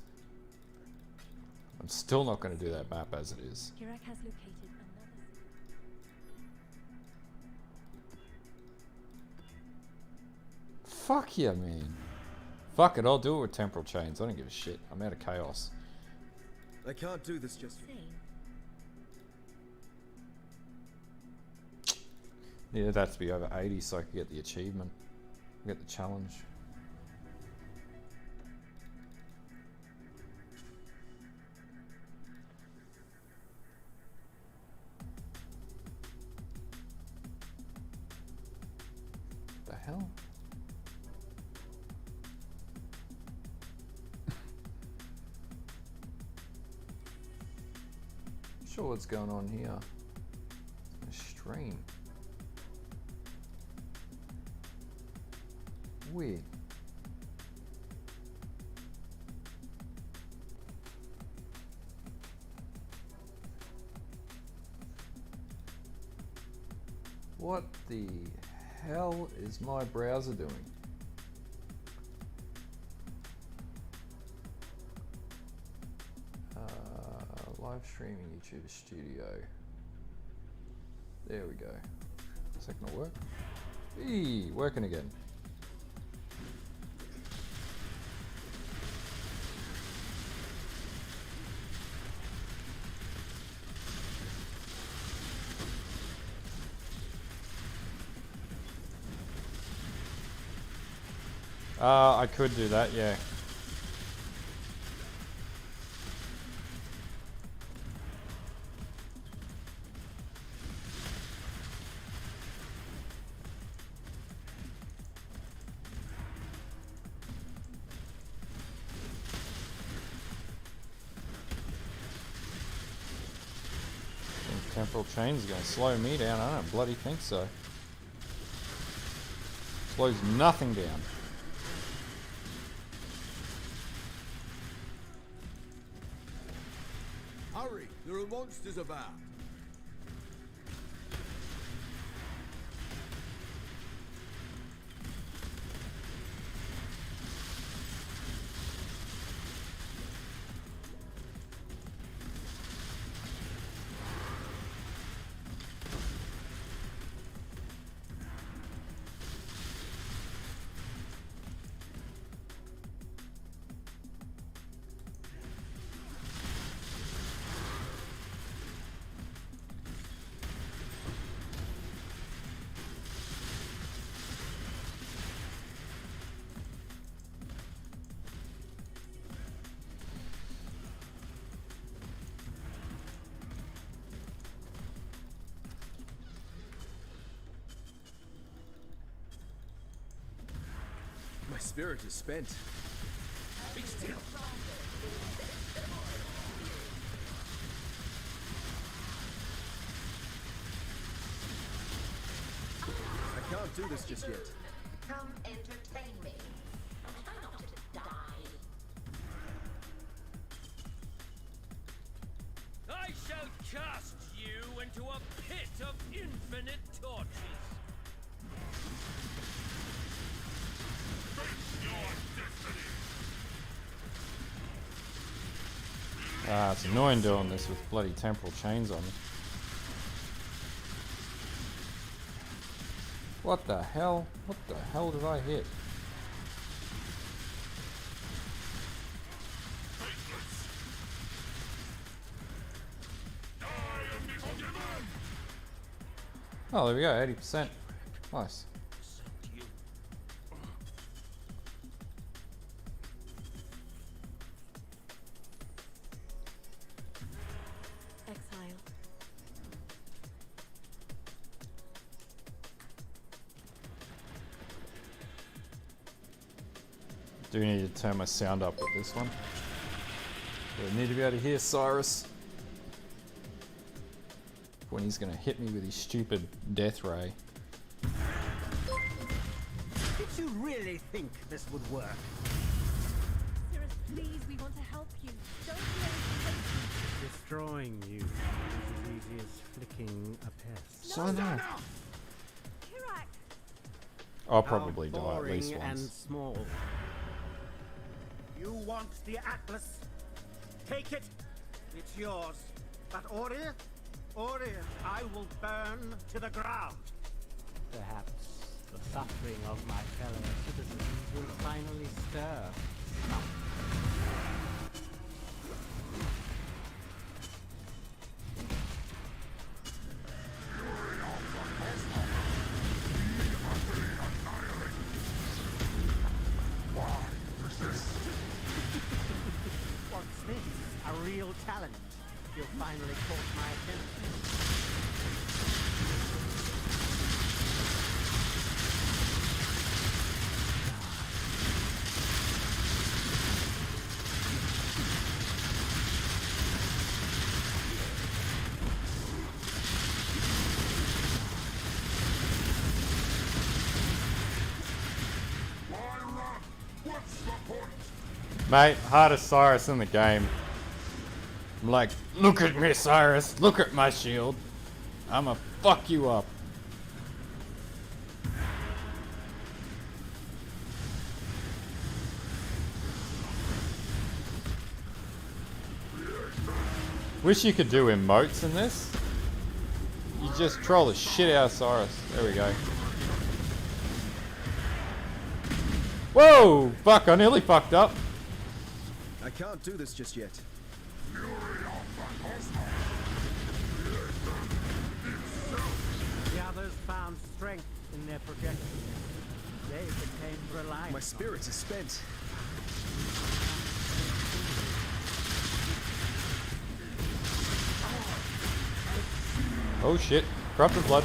I'm still not going to do that map as it is. Kirak has located another. Fuck yeah, man. Fuck it, I'll do it with temporal chains. I don't give a shit. I'm out of chaos. I can't do this just yet. Same. Yeah, it'd have to be over 80 so I could get the achievement. Get the challenge. The hell? Sure what's going on here. A stream. Weird. What the hell is my browser doing? Live streaming YouTube Studio. There we go. Is that gonna work? Eee, working again. I could do that, yeah. Temporal chains are going to slow me down. I don't bloody think so. Slows nothing down. Hurry, there are monsters about. My spirit is spent. Be still. I can't do this just yet. Come entertain me. Try not to die. I shall cast you into a pit of infinite torches. Ah, it's annoying doing this with bloody temporal chains on me. What the hell? What the hell did I hit? Oh, there we go, 80%. Nice. Exile. Do need to turn my sound up with this one. I need to be able to hear Cyrus when he's gonna hit me with his stupid death ray. Did you really think this would work? Cirrus, please, we want to help you. Don't do anything. Destroying you is as easy as flicking a pest. So no. Kirak! I'll probably die How at least boring and once. small. You want the Atlas? Take it. It's yours. But Orient, I will burn to the ground. Perhaps the suffering of my fellow citizens will finally stir. you finally caught my attention. Mate, hardest Cyrus in the game. I'm like, look at me, Cyrus. Look at my shield. I'ma fuck you up. Wish you could do emotes in this. You just troll the shit out of Cyrus. There we go. Whoa! Fuck, I nearly fucked up. I can't do this just yet. The others found strength in their projections. They became reliant. My spirit is spent. Oh shit. Corrupted blood.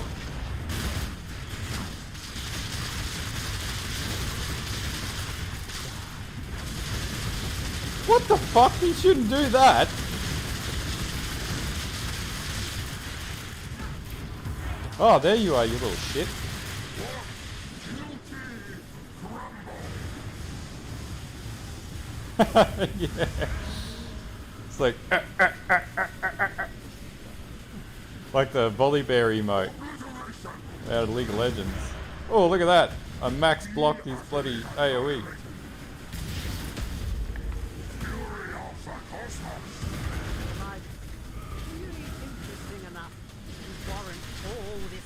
What the fuck? You shouldn't do that. Oh, there you are, you little shit. Yeah. It's like like the volley bear emote out of League of Legends. Oh, look at that. I max blocked his bloody AoE. Interesting enough to warrant all this.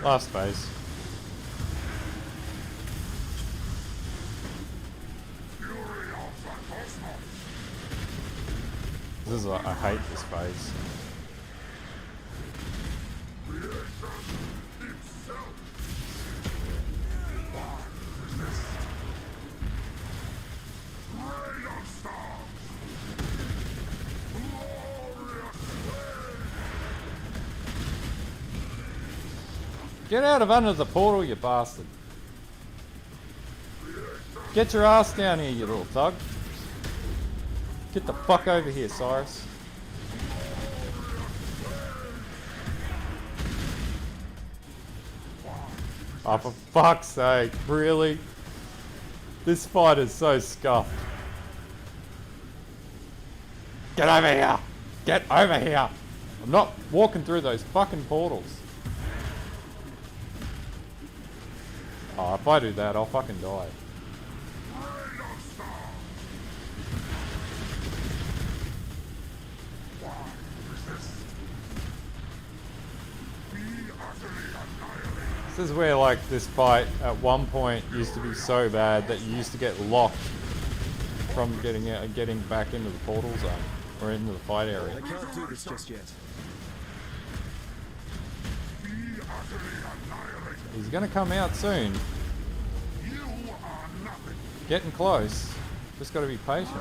Last phase. This is I hate this phase. Get out of under the portal, you bastard. Get your ass down here, you little thug. Get the fuck over here, Cyrus. Oh, for fuck's sake, really? This fight is so scuffed. Get over here! Get over here! I'm not walking through those fucking portals. Oh, if I do that, I'll fucking die. This is where, like, this fight at one point used to be so bad that you used to get locked from getting out and getting back into the portal zone or into the fight area. I can't do this just yet. He's gonna come out soon. Getting close. Just gotta be patient.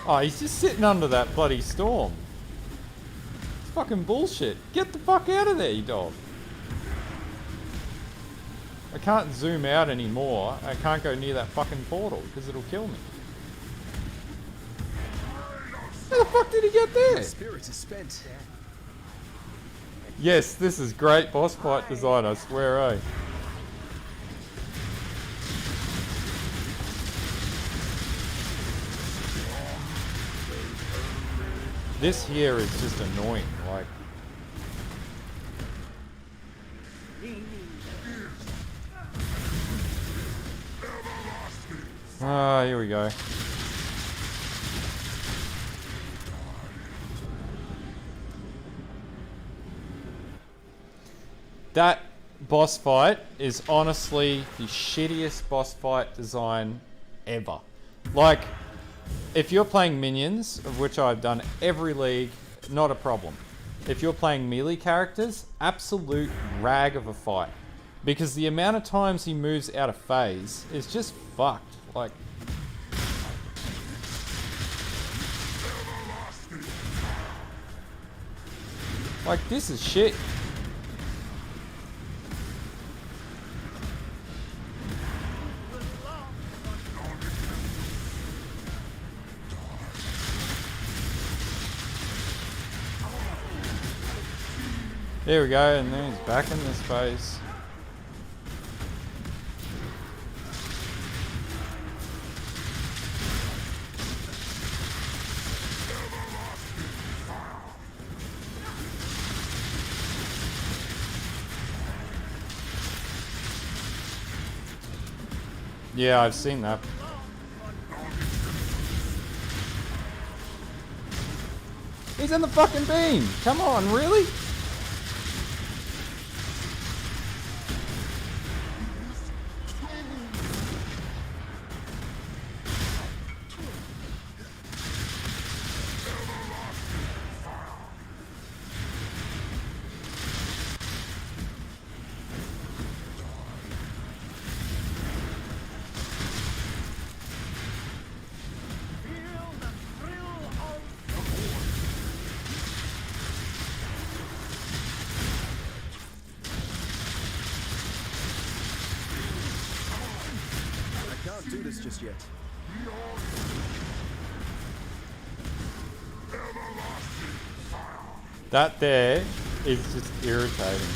Oh, he's just sitting under that bloody storm. It's fucking bullshit. Get the fuck out of there, you dog. I can't zoom out anymore. I can't go near that fucking portal because it'll kill me. How the fuck did he get there? My spirit is spent. Yes, this is great boss fight design, I swear, eh? This here is just annoying, like... Ah, here we go. That boss fight is honestly the shittiest boss fight design ever. Like, if you're playing minions, of which I've done every league, not a problem. If you're playing melee characters, absolute rag of a fight. Because the amount of times he moves out of phase is just fucked. Like this is shit. There we go, and then he's back in this phase. Yeah, I've seen that. He's in the fucking beam! Come on, really? Can't do this just yet. That there is just irritating.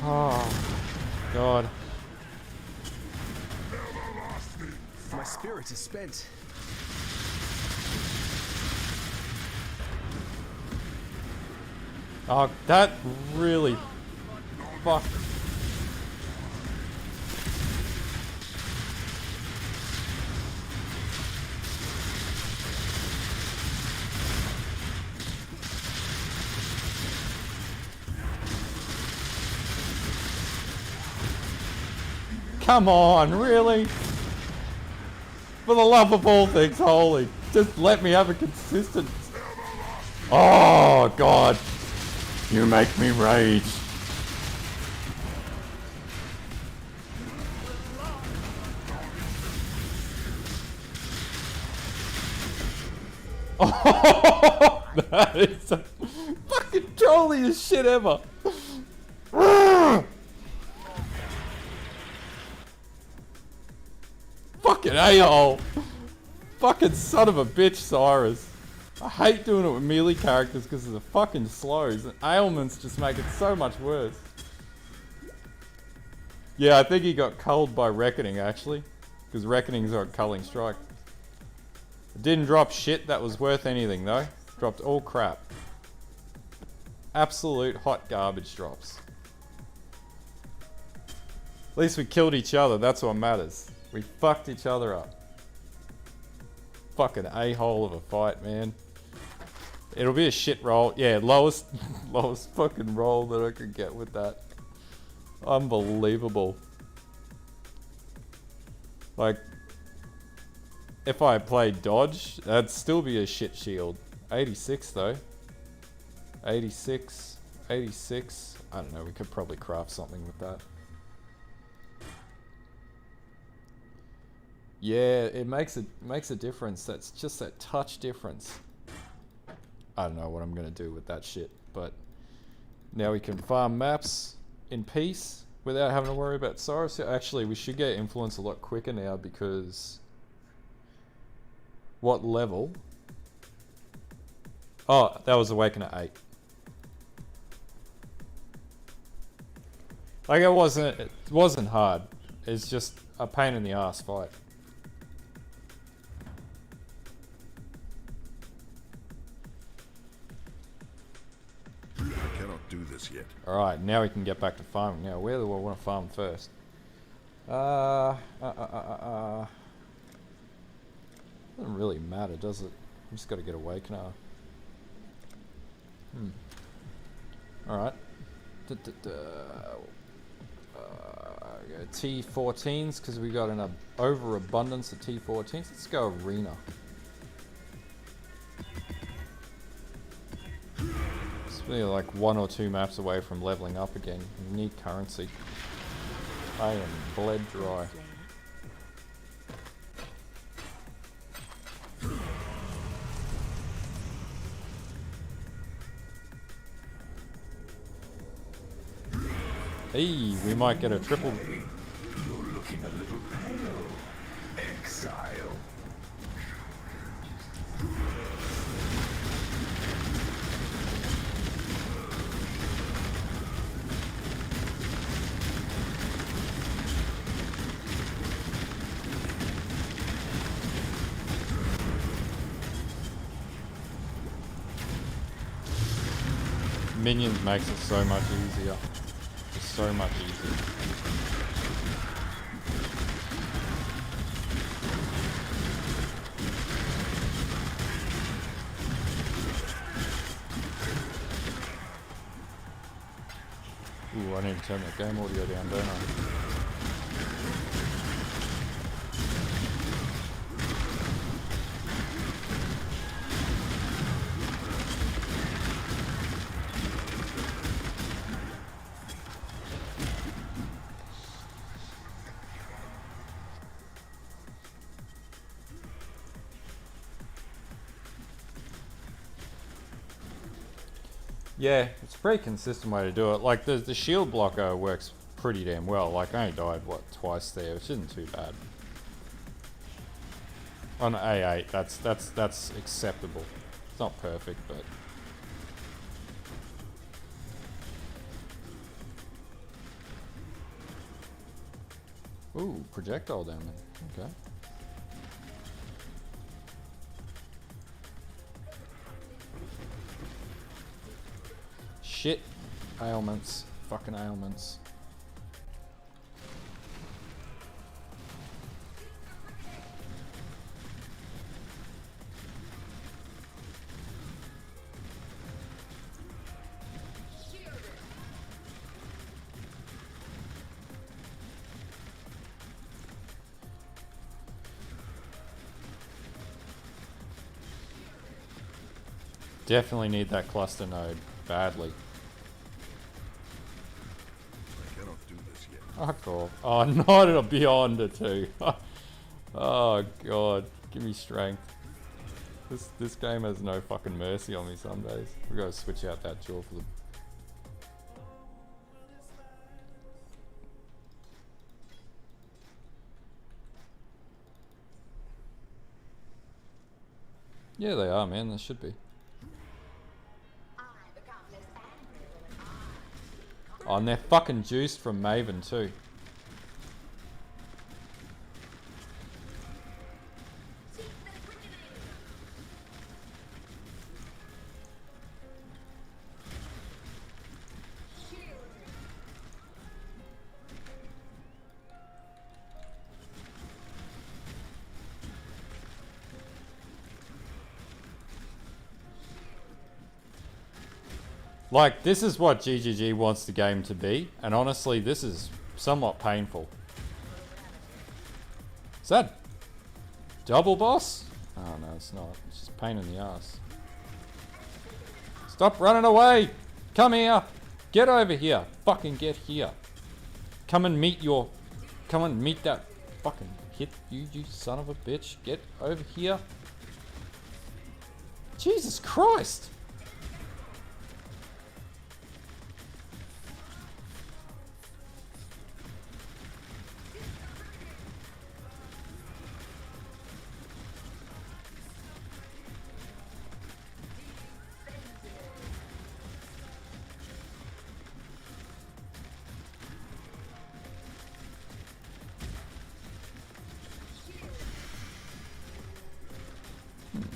Oh, God. My spirit is spent. Oh, that really fucked. Come on, really? For the love of all things holy, just let me have a consistent... Oh, God. You make me rage. Oh, that is the fucking trolliest shit ever. Fucking a-hole. Fucking son of a bitch, Cyrus. I hate doing it with melee characters because of the fucking slows, and ailments just make it so much worse. Yeah, I think he got culled by Reckoning, actually. Because Reckoning's on culling strike. It didn't drop shit that was worth anything, though. Dropped all crap. Absolute hot garbage drops. At least we killed each other, that's what matters. We fucked each other up. Fucking a-hole of a fight, man. It'll be a shit roll. Yeah, lowest fucking roll that I could get with that. Unbelievable. Like, if I played dodge, that'd still be a shit shield. 86 though. 86. 86. I don't know, we could probably craft something with that. Yeah, it makes a difference. That's just that touch difference. I don't know what I'm gonna do with that shit, but now we can farm maps in peace without having to worry about Cyrus. Actually, we should get influence a lot quicker now because what level? Oh, that was Awaken at 8. Like it wasn't hard. It's just a pain in the ass fight. I cannot do this yet. Alright, now we can get back to farming. Now, where do I want to farm first? Doesn't really matter, does it? I'm just got to get Awakener. Alright. T14s, because we got an overabundance of T14s. Let's go Arena. It's really like 1 or 2 maps away from leveling up again. We need currency. I am bled dry. Hey, we might get a triple. You're looking a little pale, exile. Minions makes it so much easier. It's so much easier. Ooh, I need to turn that game audio down, don't I? Yeah, it's a pretty consistent way to do it. Like the shield blocker works pretty damn well. Like I only died what, twice there, which isn't too bad. On A8, that's acceptable. It's not perfect, but ooh, projectile damage. Okay. Shit. Ailments. Fucking ailments. Definitely need that cluster node badly. I cannot do this yet. Fuck off. Oh, not a beyond it too. Oh god, give me strength. This game has no fucking mercy on me some days. We gotta switch out that jaw for the. Yeah, they are, man. They should be. Oh, and they're fucking juiced from Maven too. Like, this is what GGG wants the game to be, and honestly, this is somewhat painful. Is that double boss? Oh no, it's not. It's just pain in the ass. Stop running away! Come here! Get over here! Fucking get here! Come and meet your... Come and meet that... Fucking hit you, you son of a bitch. Get over here. Jesus Christ!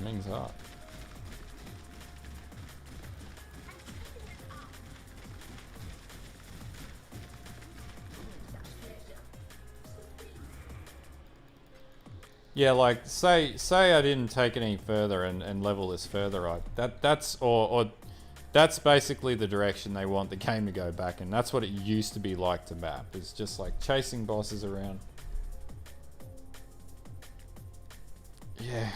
running's hard. Yeah, like say I didn't take it any further and level this further, right? That's basically the direction they want the game to go back in. That's what it used to be like to map. It's just like chasing bosses around. Yeah,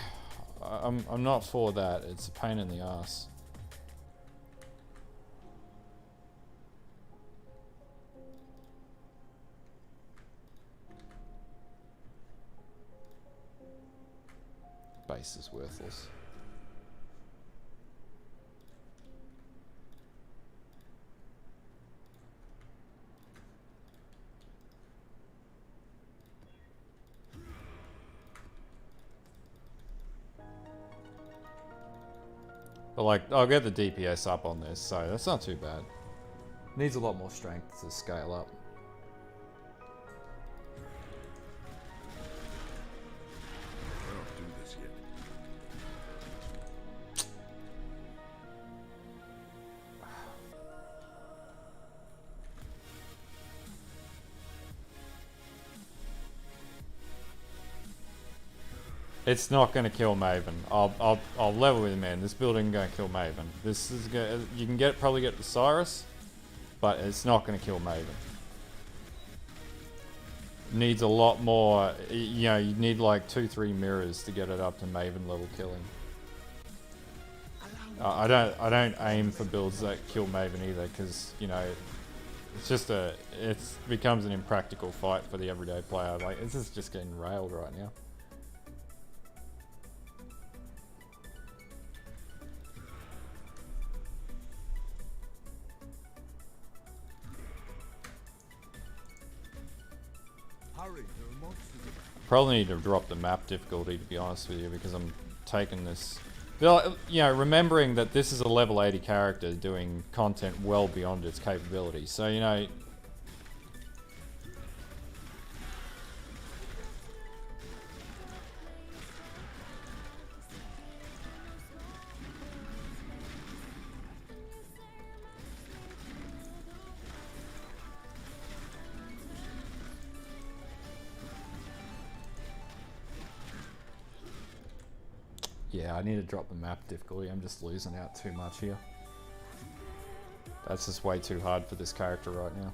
I'm not for that. It's a pain in the ass. Base is worthless. But like, I'll get the DPS up on this, so that's not too bad. Needs a lot more strength to scale up. Cannot do this yet. It's not going to kill Maven. I'll level with him, man. This building is going to kill Maven. This is gonna, you can probably get the Cyrus, but it's not going to kill Maven. Needs a lot more. You know, you need like 2-3 mirrors to get it up to Maven level killing. I don't aim for builds that kill Maven either, because you know, it's just it becomes an impractical fight for the everyday player. Like, this is just getting railed right now. Hurry, there are monsters about. Probably need to drop the map difficulty, to be honest with you, because I'm taking this. You know, remembering that this is a level 80 character doing content well beyond its capabilities. So, you know. Yeah, I need to drop the map difficulty. I'm just losing out too much here. That's just way too hard for this character right now.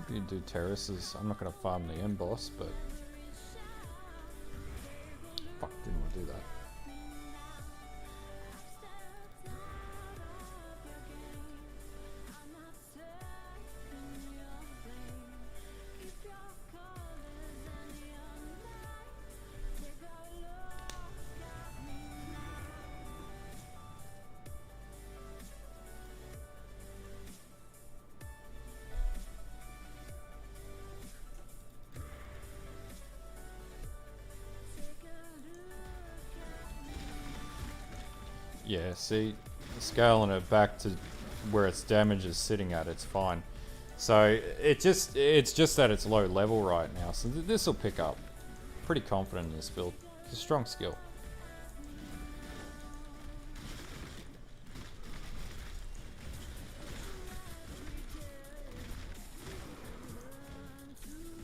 You can do terraces. I'm not going to farm the end boss, but... Fuck, didn't want to do that. Yeah, see, scaling it back to where its damage is sitting at, it's fine. So it's just that it's low level right now. So this will pick up. Pretty confident in this build. It's a strong skill.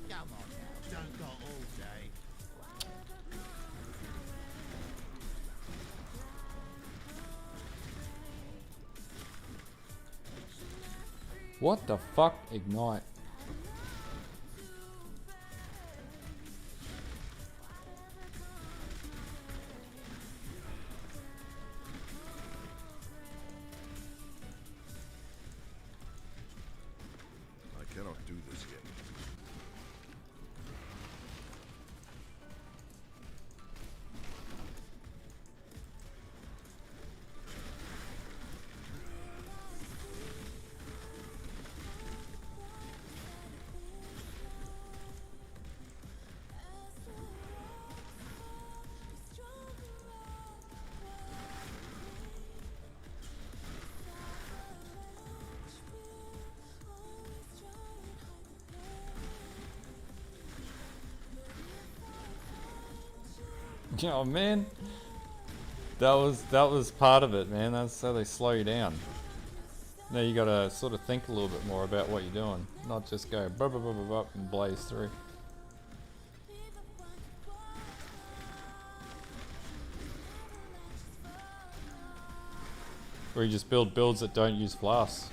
Come on now, don't go all day. What the fuck? Ignite. I cannot do this yet. Oh man, that was part of it, man. That's how they slow you down. Now you gotta sort of think a little bit more about what you're doing, not just go blah blah blah blah blah and blaze through. Or you just build builds that don't use flasks.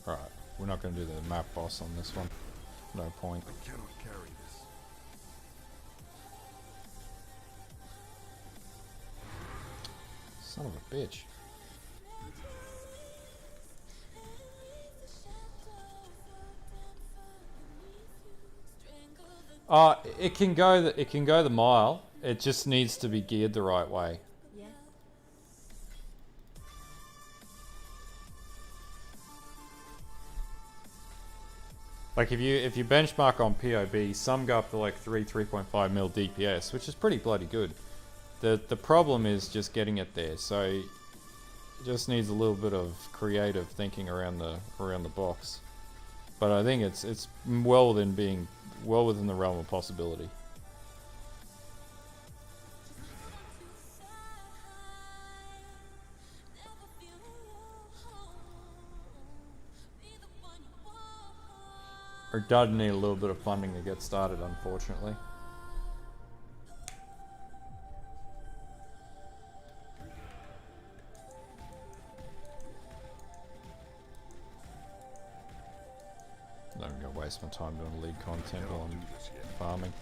Alright, we're not going to do the map boss on this one. No point. I cannot carry this. Son of a bitch. It can go the mile. It just needs to be geared the right way. Like if you benchmark on POB, some go up to like 3.5 mil DPS, which is pretty bloody good. The problem is just getting it there. So it just needs a little bit of creative thinking around the box. But I think it's well within the realm of possibility. Or does need a little bit of funding to get started, unfortunately. Not even gonna waste my time doing league content while I'm farming.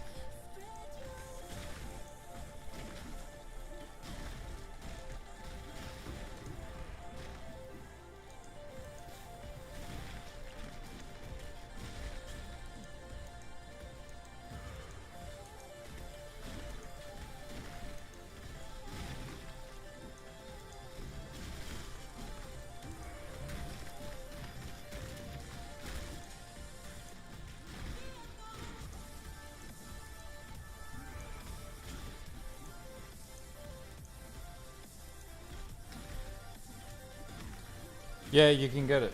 Yeah, you can get it.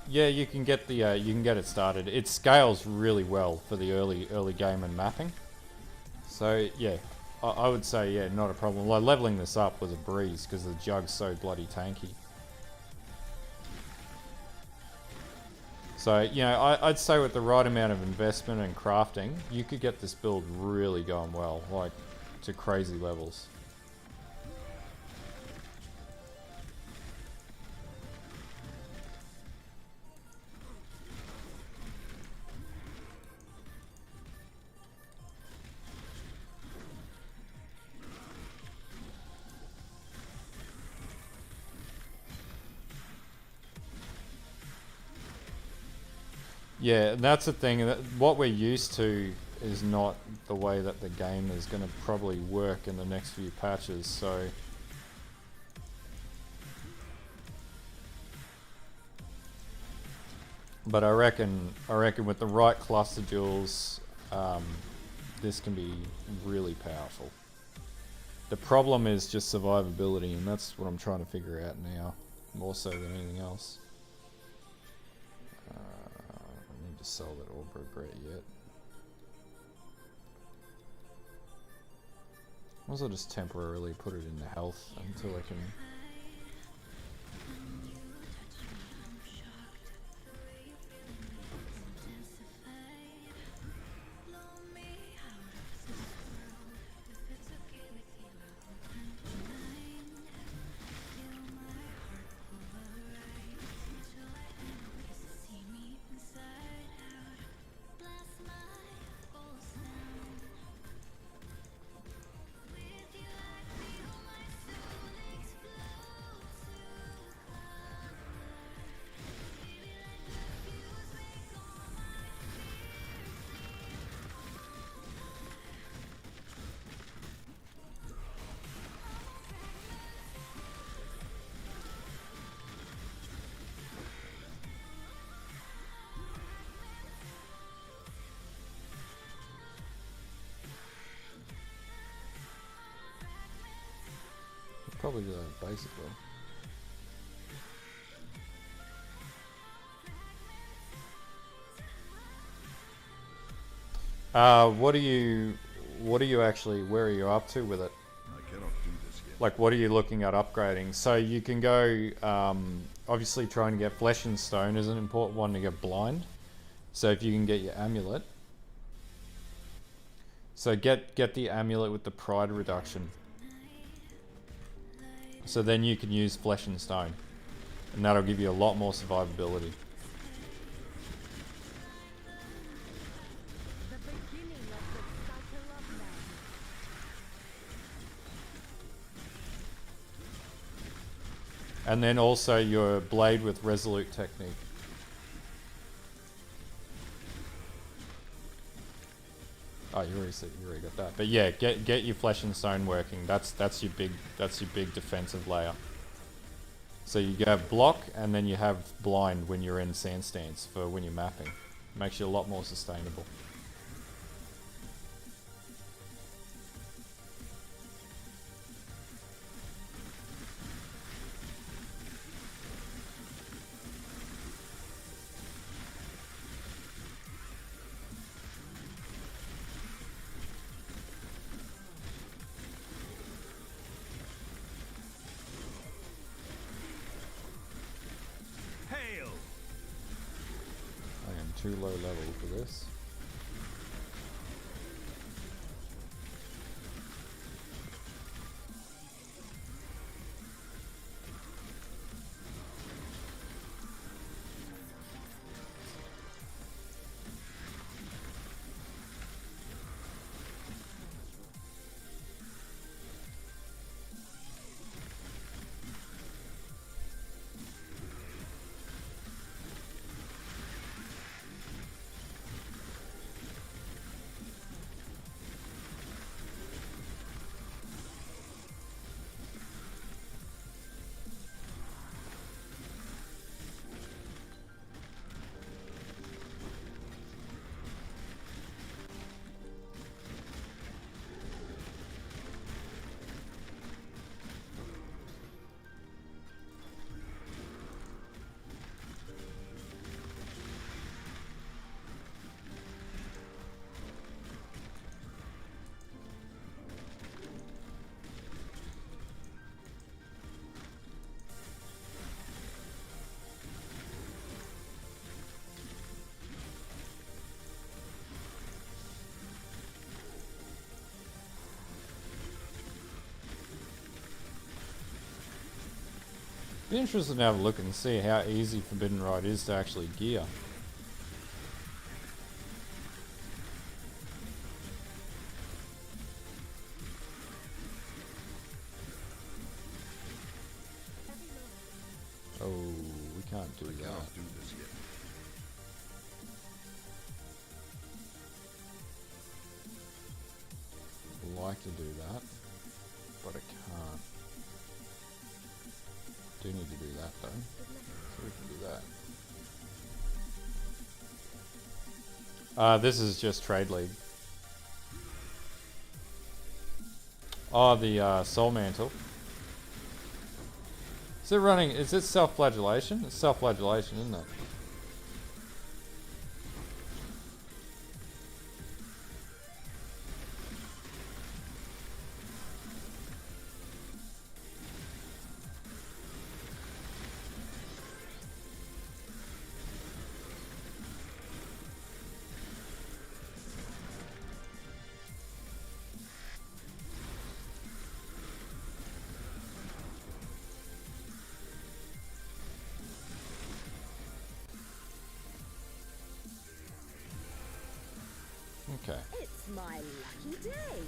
Yeah, you can get the you can get it started. It scales really well for the early game and mapping. So yeah, I would say yeah, not a problem. Like leveling this up was a breeze because the Jugg's so bloody tanky. So you know, I'd say with the right amount of investment and crafting, you could get this build really going well, like to crazy levels. Yeah, and that's the thing. That what we're used to is not the way that the game is going to probably work in the next few patches. So, but I reckon with the right cluster jewels, this can be really powerful. The problem is just survivability, and that's what I'm trying to figure out now, more so than anything else. Sell that Orber Gray yet. Also just temporarily put it into health until I can. probably do that basically. What are you actually, where are you up to with it? I cannot do this yet. Like, what are you looking at upgrading? So you can go, obviously trying to get flesh and stone is an important one to get blind. So if you can get your amulet. So get the amulet with the pride reduction. So then you can use flesh and stone. And that'll give you a lot more survivability. The beginning of the cycle of man. And then also your blade with resolute technique. Oh, you already got that. But yeah, get your flesh and stone working. That's your big defensive layer. So you have block and then you have blind when you're in sand stance for when you're mapping. Makes you a lot more sustainable. Hail! I am too low level for this. Be interested to have a look and see how easy Forbidden Ride is to actually gear. Oh, we can't do that. Cannot do this yet. I'd like to do that, but I can't. Do need to do that though, so we can do that. This is just Trade League. Oh, the Soul Mantle. Is it running? Is it self-flagellation? It's self-flagellation, isn't it? Okay. It's my lucky day.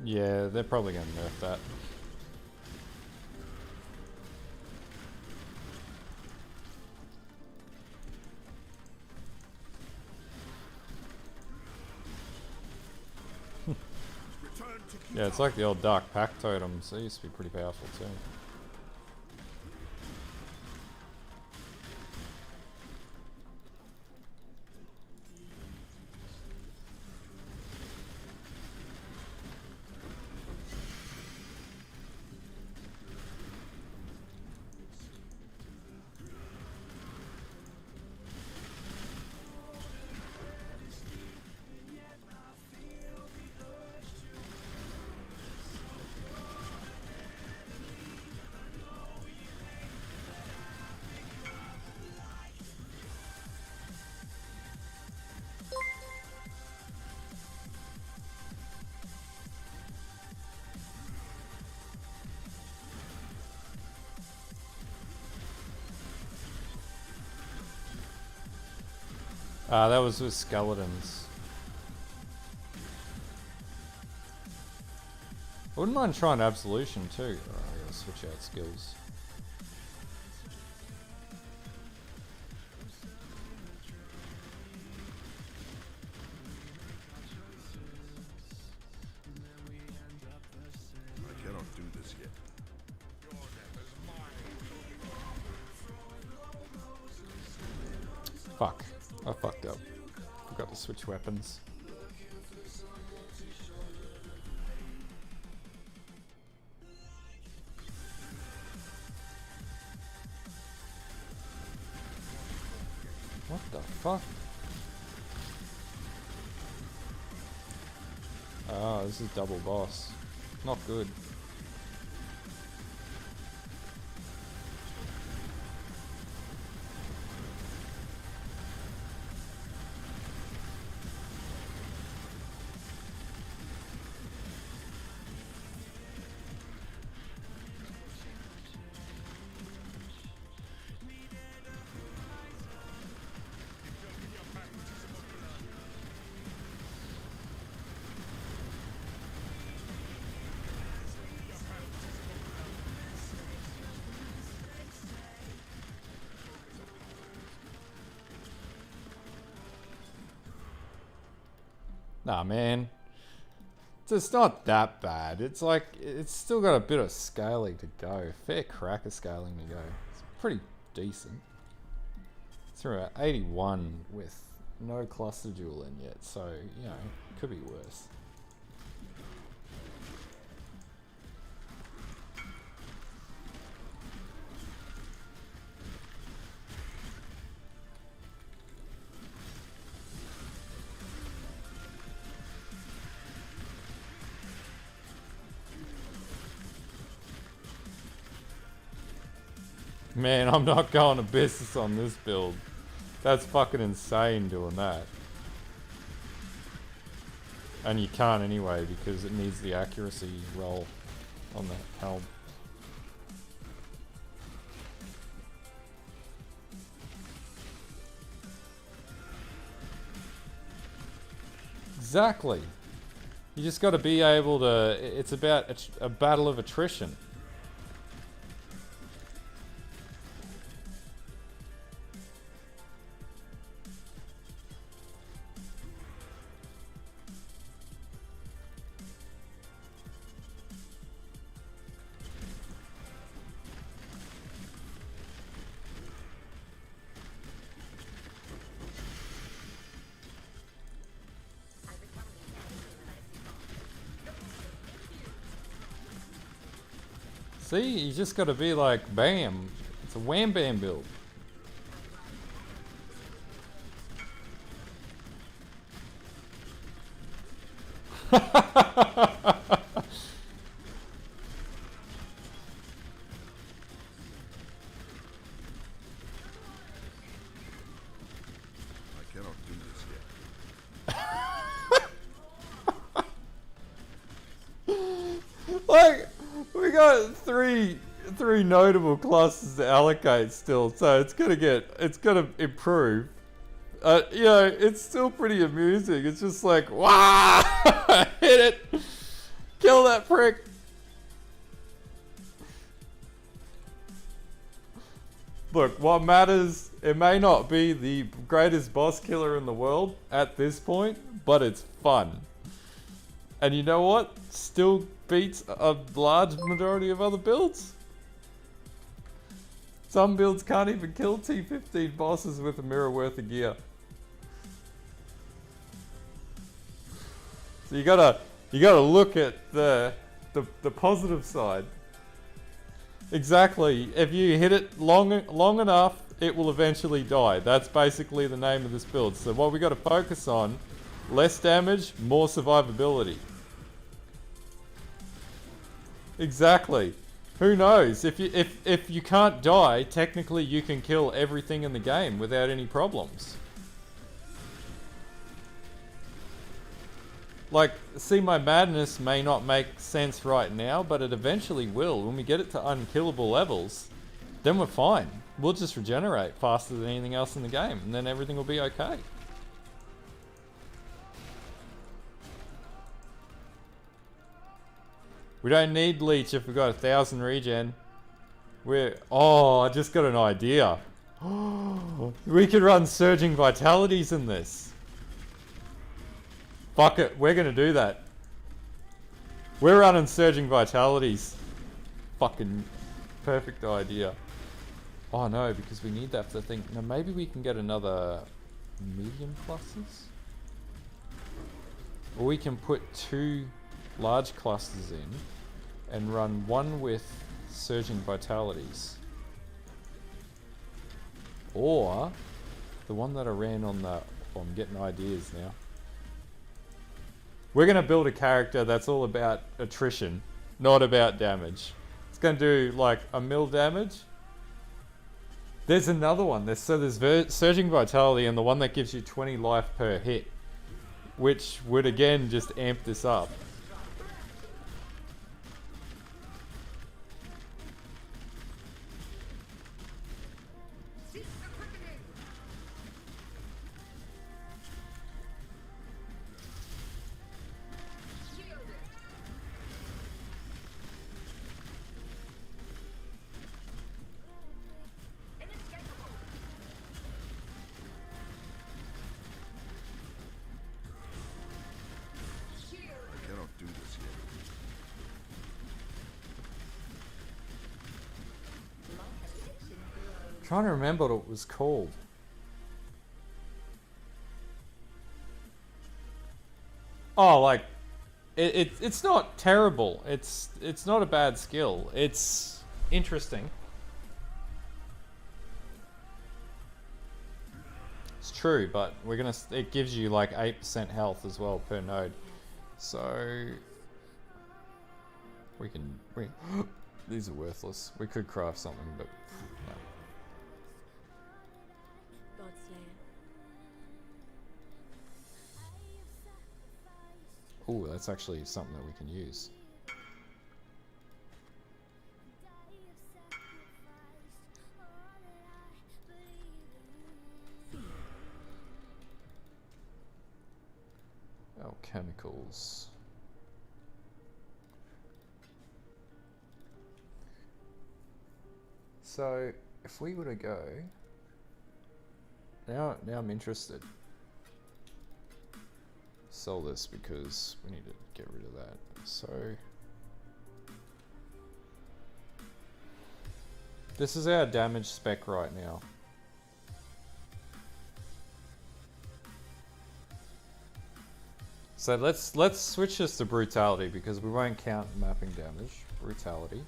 Yeah, they're probably going to nerf that. Yeah, it's like the old Dark Pack totems. They used to be pretty powerful too. That was with skeletons. I wouldn't mind trying Absolution too. I gotta switch out skills. I cannot do this yet. Fuck. I fucked up. Forgot to switch weapons. What the fuck? Ah, this is double boss. Not good. Nah, man. It's not that bad. It's like, it's still got a bit of scaling to go. Fair crack of scaling to go. It's pretty decent. It's around 81 with no cluster jewel in yet, so, you know, could be worse. Man, I'm not going to business on this build. That's fucking insane doing that. And you can't anyway because it needs the accuracy roll on that helm. Exactly. You just got to be able to... It's about a battle of attrition. See, you just gotta be like, bam. It's a wham bam build. Like, we got three notable classes to allocate still, so it's gonna improve. You know, it's still pretty amusing. It's just like, wow, hit it, kill that prick. Look, what matters, it may not be the greatest boss killer in the world at this point, but it's fun. And you know what? Still beats a large majority of other builds. Some builds can't even kill T15 bosses with a mirror worth of gear. So you gotta look at the positive side. Exactly. If you hit it long enough, it will eventually die. That's basically the name of this build. So what we got to focus on: less damage, more survivability. Exactly. Who knows? If you can't die, technically you can kill everything in the game without any problems. Like, see, my madness may not make sense right now, but it eventually will. When we get it to unkillable levels, then we're fine. We'll just regenerate faster than anything else in the game, and then everything will be okay. We don't need leech if we've got 1,000 regen. Oh, I just got an idea. We could run surging vitalities in this. Fuck it, we're gonna do that. We're running surging vitalities. Fucking perfect idea. Oh no, because we need that for the thing. Now maybe we can get another medium clusters? Or we can put 2 large clusters in and run one with surging vitalities. Or the one that I ran on the... Oh, I'm getting ideas now. We're going to build a character that's all about attrition, not about damage. It's going to do like a mil damage. There's another one. There's Surging Vitality and the one that gives you 20 life per hit, which would again just amp this up. Trying to remember what it was called. Oh, like it's not terrible. It's not a bad skill. It's interesting. It's true, but we're gonna. It gives you like 8% health as well per node, so we can. These are worthless. We could craft something, but no. Ooh, that's actually something that we can use. Alchemicals. So, if we were to go... Now I'm interested. Sell this because we need to get rid of that. So this is our damage spec right now. So let's switch this to brutality because we won't count mapping damage. Brutality.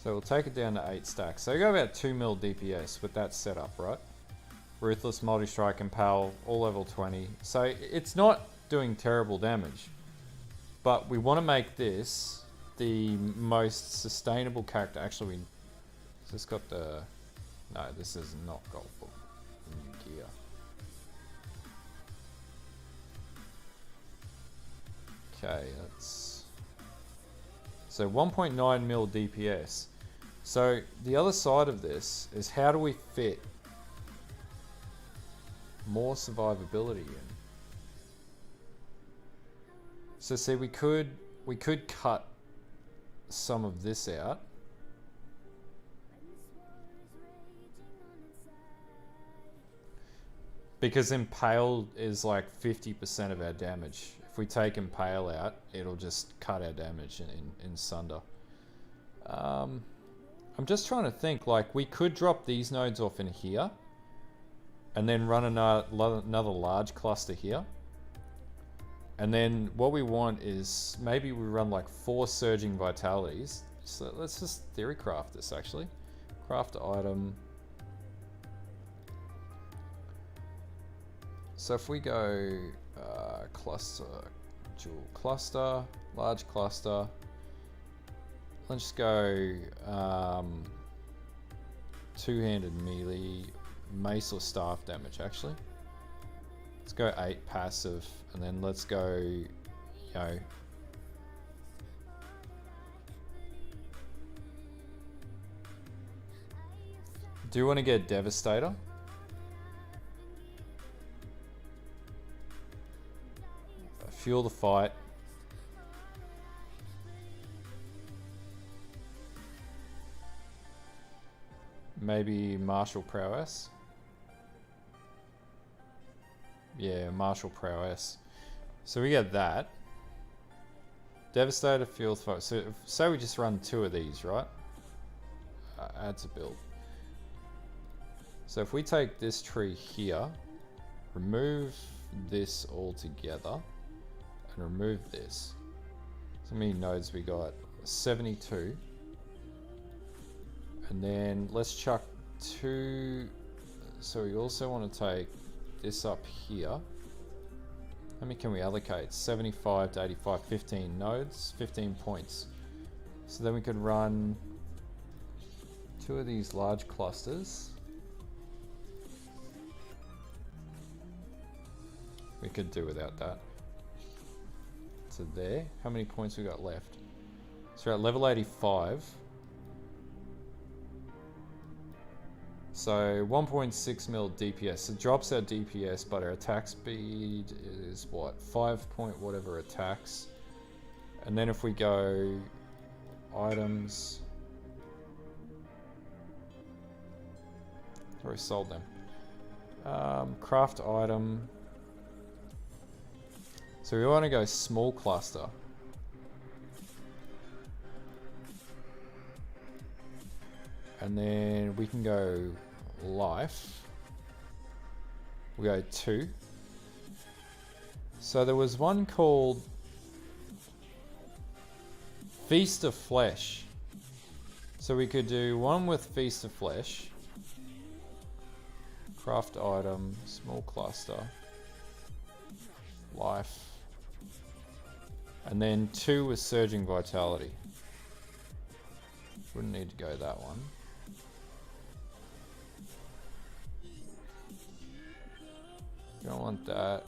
So we'll take it down to 8 stacks. So we got about 2 mil DPS with that setup, right? Ruthless, multi-strike, impale, all level 20. So it's not doing terrible damage. But we want to make this the most sustainable character. Actually, has this got the... No, this is not gold book. New gear. Okay, that's... So 1.9 mil DPS. So the other side of this is how do we fit more survivability in? So see, we could cut some of this out. Because Impale is like 50% of our damage. If we take Impale out, it'll just cut our damage in Sunder. I'm just trying to think, like, we could drop these nodes off in here. And then run another large cluster here. And then what we want is, maybe we run like 4 Surging Vitalities. So let's just theory craft this actually. Craft item. So if we go cluster, dual cluster, large cluster. Let's just go two-handed melee, mace or staff damage actually. Let's go 8 passive, and then let's go, you know, do you want to get Devastator? Fuel the fight. Maybe martial prowess. Yeah, martial prowess. So we get that. Devastator, fuel the fight. So say we just run 2 of these, right? Add to build. So if we take this tree here, remove this all together, and remove this. So how many nodes we got? 72. And then let's chuck 2. So we also want to take this up here. How many can we allocate? 75 to 85, 15 nodes, 15 points. So then we could run 2 of these large clusters. We could do without that. So there, how many points we got left? So we're at level 85. So 1.6 mil DPS. It drops our DPS, but our attack speed is what? 5 point whatever attacks. And then if we go items, already sold them. Craft item. So we want to go small cluster. And then we can go life. We go 2. So there was one called Feast of Flesh. So we could do one with Feast of Flesh. Craft item, small cluster, life. And then 2 with Surging Vitality. Wouldn't need to go that one. Don't want that.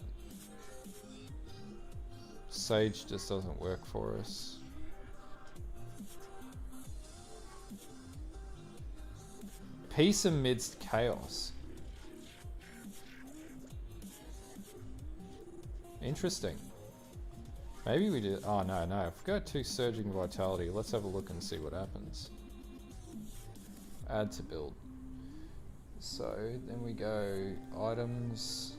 Sage just doesn't work for us. Peace amidst chaos. Interesting. Maybe we did. Oh no, no. If we go 2 Surging Vitality, let's have a look and see what happens. Add to build. So then we go items.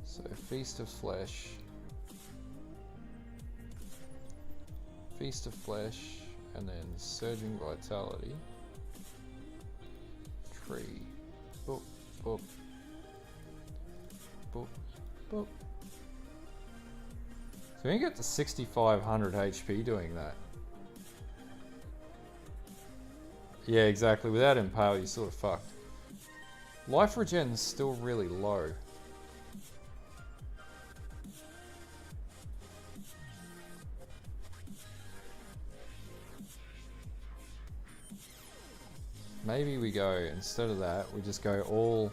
So Feast of Flesh. Feast of Flesh, and then Surging Vitality. Tree. Boop, boop. Boop, boop. So we can get to 6,500 HP doing that. Yeah, exactly. Without Impale, you're sort of fucked. Life regen is still really low. Maybe we go, instead of that, we just go all...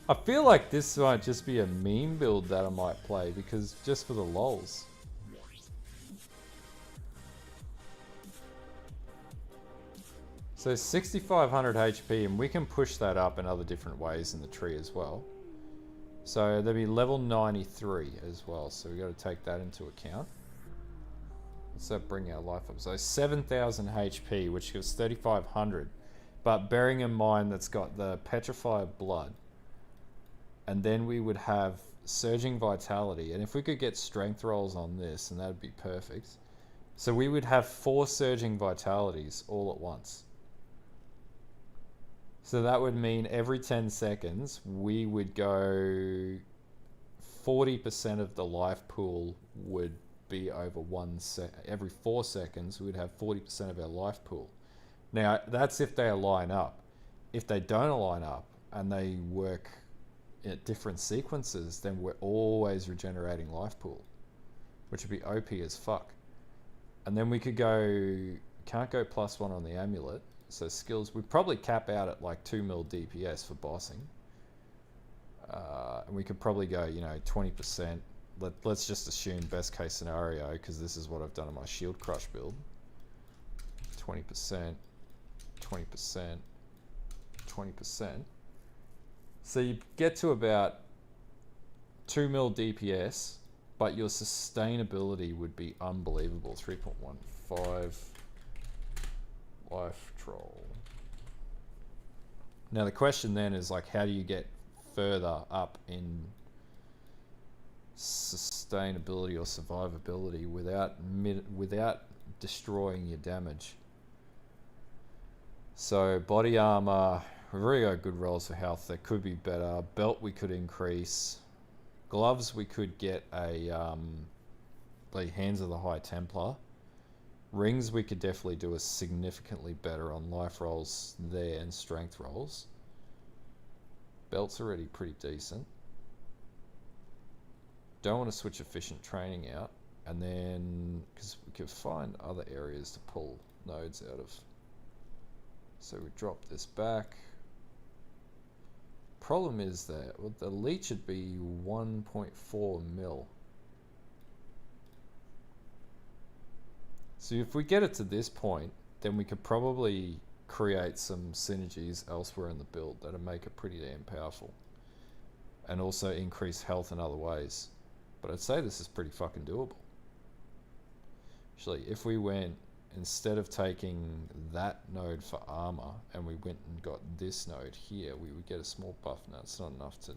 I feel like this might just be a meme build that I might play, because just for the lols. So 6,500 HP, and we can push that up in other different ways in the tree as well. So there'll be level 93 as well, so we got to take that into account. What's that bring our life up? So 7,000 HP, which gives 3,500. But bearing in mind that's got the petrified blood. And then we would have surging vitality. And if we could get strength rolls on this, and that'd be perfect. So we would have 4 surging vitalities all at once. So that would mean every 10 seconds, we would go 40% of the life pool would be over every 4 seconds, we would have 40% of our life pool. Now, that's if they align up. If they don't align up and they work at different sequences, then we're always regenerating life pool, which would be OP as fuck. And then we could go, can't go +1 on the amulet. So skills, we'd probably cap out at like 2 mil DPS for bossing. And we could probably go, you know, 20%. Let's just assume best case scenario, because this is what I've done in my shield crush build. 20%, 20%, 20%. So you get to about 2 mil DPS, but your sustainability would be unbelievable. 3.15 life troll. Now the question then is like, how do you get further up in sustainability or survivability without destroying your damage? So body armor, we've already got good rolls for health. That could be better. Belt we could increase. Gloves we could get a like Hands of the High Templar. Rings we could definitely do a significantly better on life rolls there and strength rolls. Belt's already pretty decent. Don't want to switch efficient training out, and then because we could find other areas to pull nodes out of. So we drop this back. Problem is that the leech would be 1.4 mil. So if we get it to this point, then we could probably create some synergies elsewhere in the build that'll make it pretty damn powerful. And also increase health in other ways. But I'd say this is pretty fucking doable. Actually, if we went, instead of taking that node for armor, and we went and got this node here, we would get a small buff. Now it's not enough to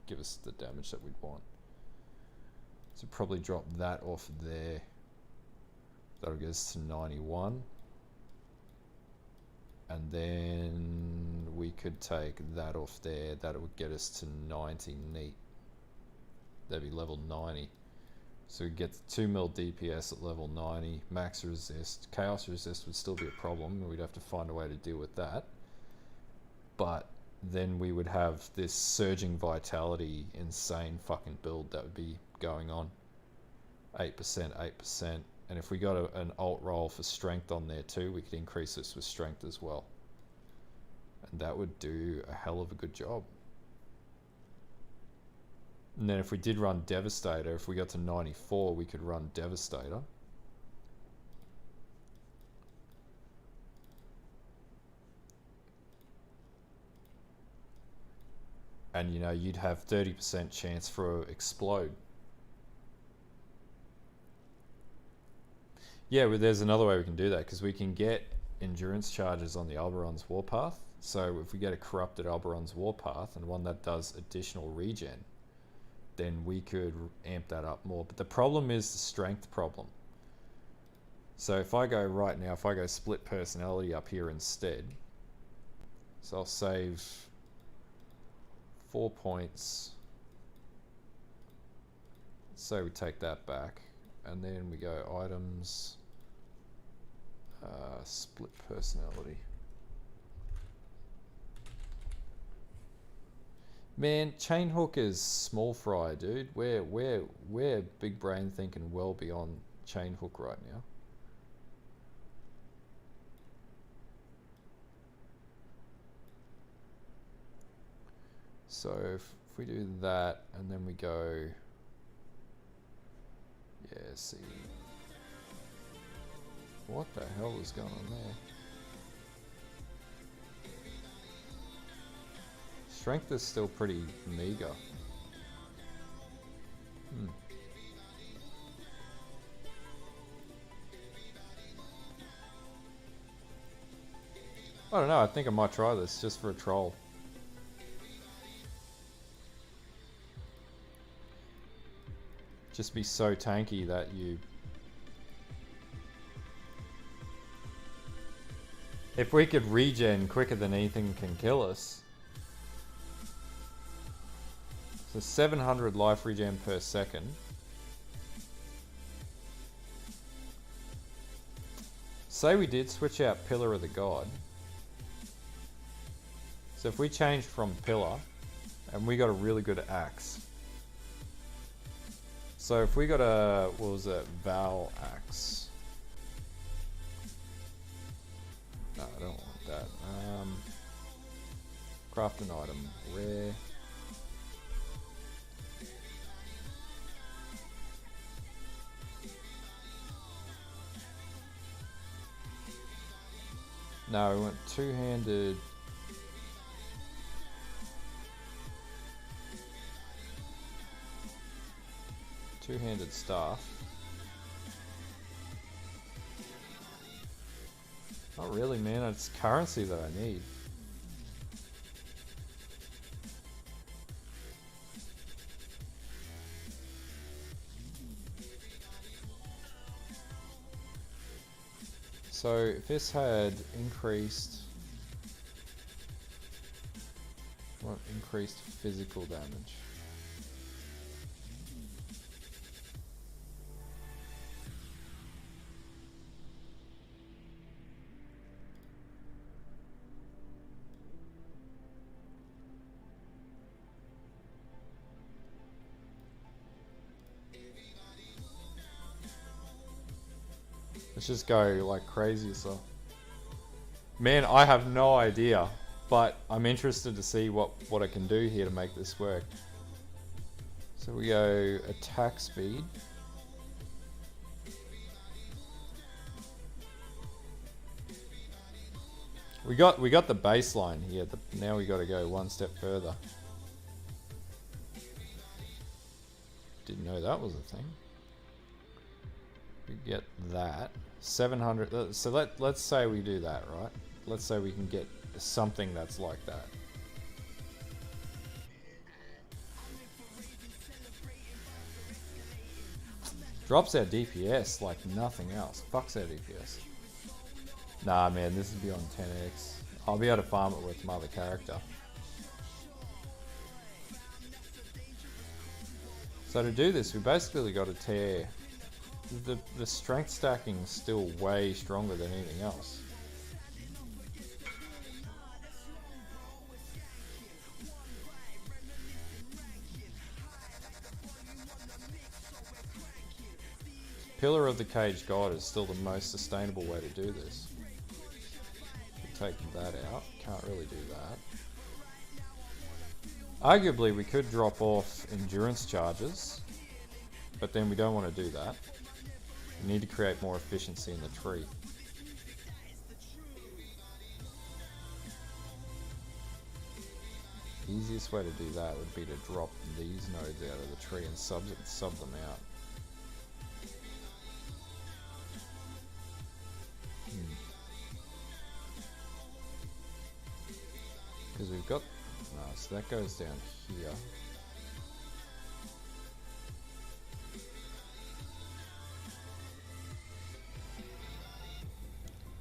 give us the damage that we'd want. So probably drop that off there. That'll get us to 91. And then we could take that off there. That would get us to 90 neat. That'd be level 90. So we get 2 mil DPS at level 90. Max resist. Chaos resist would still be a problem. We'd have to find a way to deal with that. But then we would have this surging vitality, insane fucking build that would be going on. 8%, 8%. And if we got an alt roll for strength on there too, we could increase this with strength as well. And that would do a hell of a good job. And then if we did run Devastator, if we got to 94, we could run Devastator. And you know, you'd have 30% chance for Explode. Yeah, well, there's another way we can do that, because we can get endurance charges on the Alberon's Warpath. So if we get a corrupted Alberon's Warpath, and one that does additional regen, then we could amp that up more. But the problem is the strength problem. So if I go right now, if I go split personality up here instead, so I'll save 4 points. So we take that back, and then we go items, split personality. Man, chain hook is small fry, dude. We're big brain thinking well beyond chain hook right now. So if we do that, and then we go, yeah, see, what the hell is going on there? Strength is still pretty meager. I don't know, I think I might try this just for a troll. Just be so tanky that you... If we could regen quicker than anything can kill us. So 700 life regen per second. Say we did switch out Pillar of the God. So if we changed from Pillar and we got a really good axe. So if we got a, what was it, Val axe. No, I don't want that. Craft an item, rare. No, we went two-handed. Two-handed staff. Not really, man. It's currency that I need. So if this had increased, what increased physical damage? Let's just go like crazy. So, man, I have no idea, but I'm interested to see what I can do here to make this work. So we go attack speed. We got the baseline here. Now we got to go one step further. Didn't know that was a thing. We get that 700. So let's say we do that, right? Let's say we can get something that's like that. Drops our DPS like nothing else. Fucks our DPS. Nah, man, this is beyond 10x. I'll be able to farm it with my other character. So to do this, we basically got to tear. The strength stacking is still way stronger than anything else. Pillar of the Cage God is still the most sustainable way to do this. Take that out, can't really do that. Arguably we could drop off endurance charges, but then we don't want to do that. We need to create more efficiency in the tree. Easiest way to do that would be to drop these nodes out of the tree and sub them out. Because we've got, so that goes down here.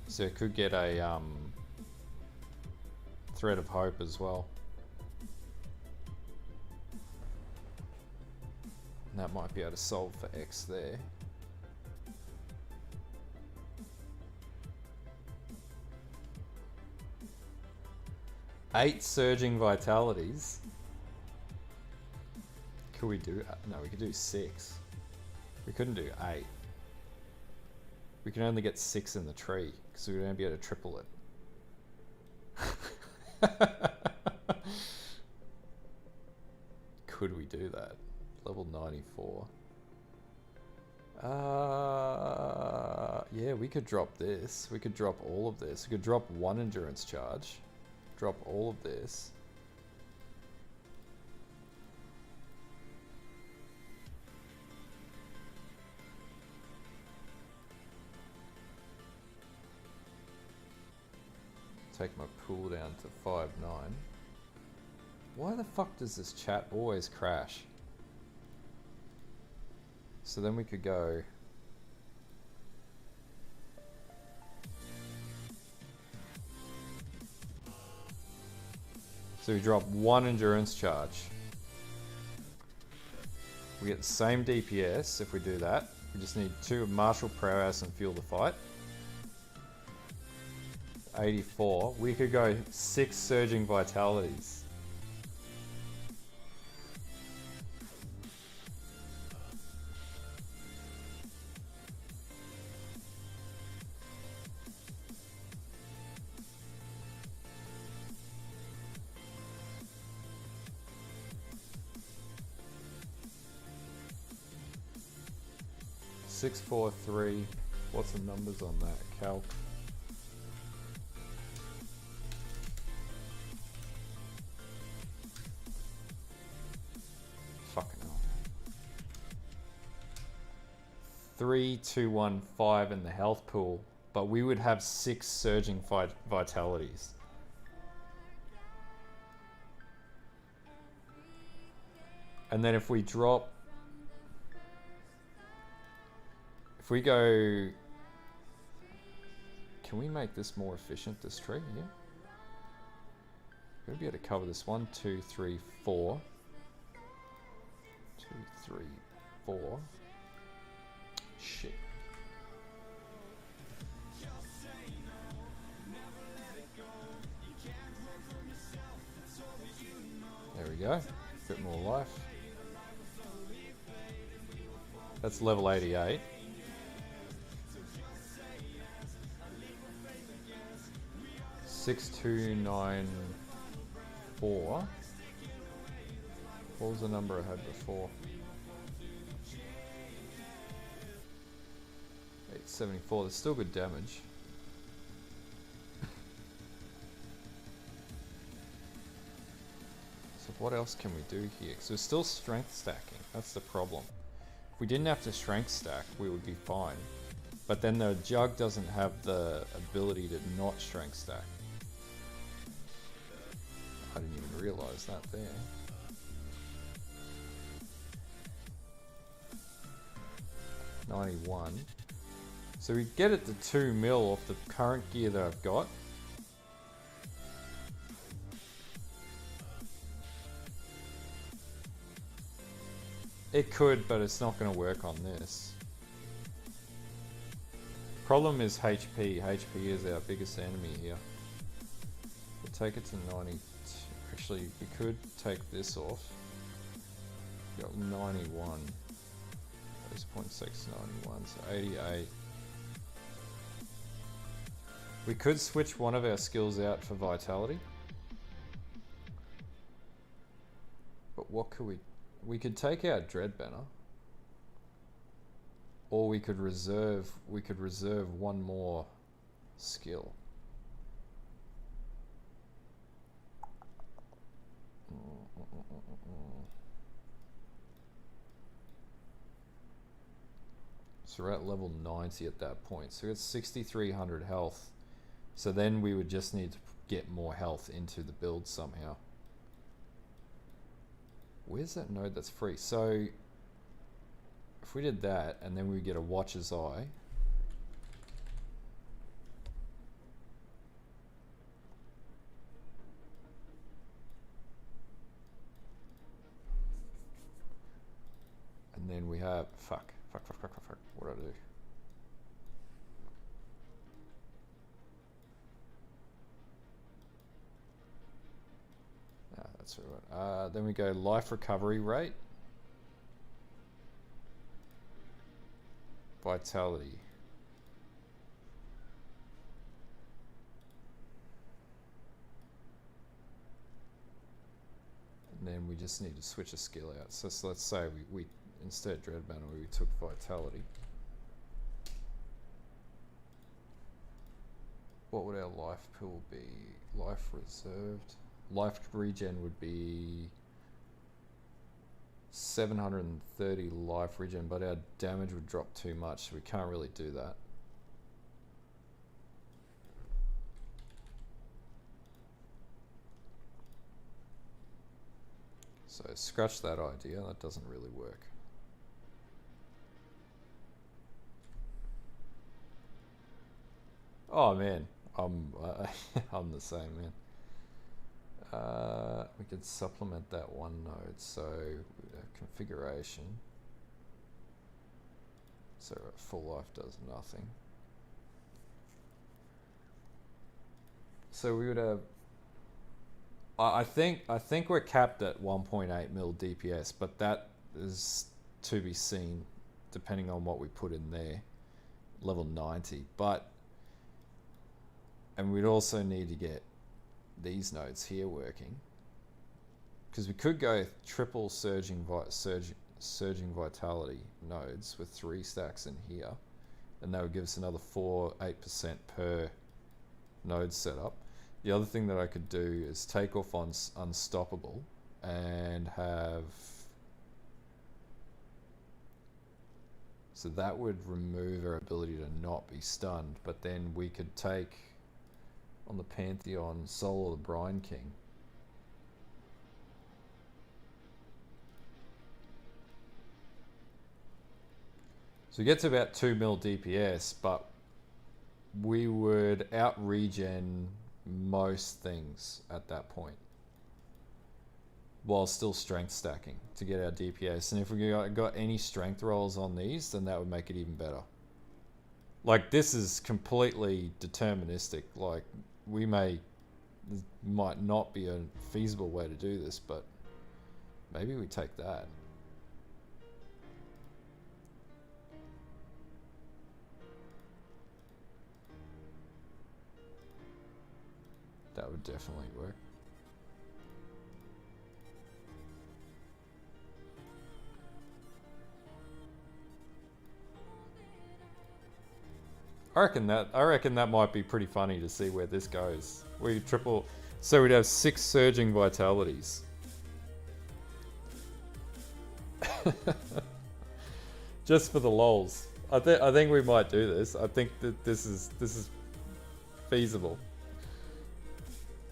So it could get a thread of hope as well. And that might be able to solve for X there. Eight surging vitalities. Could we do? No, we could do 6. We couldn't do 8. We can only get 6 in the tree because we would only be able to triple it. Could we do that? Level 94. Yeah, we could drop this. We could drop all of this. We could drop 1 endurance charge. Drop all of this. take my pool down to 5.9. Why the fuck does this chat always crash? So then we could go... So we drop 1 endurance charge. We get the same DPS if we do that. We just need 2 martial prowess and fuel the fight. 84. We could go 6 surging vitalities. Six, 4, 3. What's the numbers on that? Calc. Fucking hell. 3, 2, 1, 5 in the health pool, but we would have 6 surging vitalities. And then if we drop... If we go... Can we make this more efficient, this tree here? We're going to be able to cover this. 1, 2, 3, 4. 2, 3, 4. Shit. There we go. Bit more life. That's level 88. 6294. What was the number I had before? 874. There's still good damage. So what else can we do here? Because we're still strength stacking. That's the problem. If we didn't have to strength stack, we would be fine. But then the Jugg doesn't have the ability to not strength stack. I didn't even realize that there. $91. So we get it to 2 mil off the current gear that I've got. It could, but it's not going to work on this. Problem is HP. HP is our biggest enemy here. We'll take it to 92. Actually, we could take this off. We got 91. That's 0.6, 91, so 88. We could switch one of our skills out for vitality. But what could we... We could take out Dread Banner. Or we could reserve one more skill. So we're at level 90 at that point. So it's 6,300 health. So then we would just need to get more health into the build somehow. Where's that node that's free? So if we did that and then we get a Watcher's Eye. And then we have, fuck. What do I do? Ah, that's right. Then we go life recovery rate. Vitality. And then we just need to switch a skill out. So let's say we instead of Dread Banner, we took Vitality. What would our life pool be? Life reserved. Life regen would be 730 life regen, but our damage would drop too much, so we can't really do that. So scratch that idea, that doesn't really work. Oh man, I'm I'm the same, man. We could supplement that one node, so configuration. So full life does nothing. So we would have. I think we're capped at 1.8 mil DPS, but that is to be seen, depending on what we put in there. Level 90, and we'd also need to get these nodes here working, because we could go triple surging vitality nodes with 3 stacks in here, and that would give us another 8% per node setup. The other thing that I could do is take off on unstoppable and have, so that would remove our ability to not be stunned, but then we could take on the Pantheon Soul of the Brine King. So we get to about 2 mil DPS, but we would out regen most things at that point, while still strength stacking to get our DPS. And if we got any strength rolls on these, then that would make it even better. Like, this is completely deterministic. Like, might not be a feasible way to do this, but maybe we take that. That would definitely work. I reckon that might be pretty funny to see where this goes. We triple, so we'd have 6 surging vitalities. Just for the lols. I think we might do this. I think that this is feasible.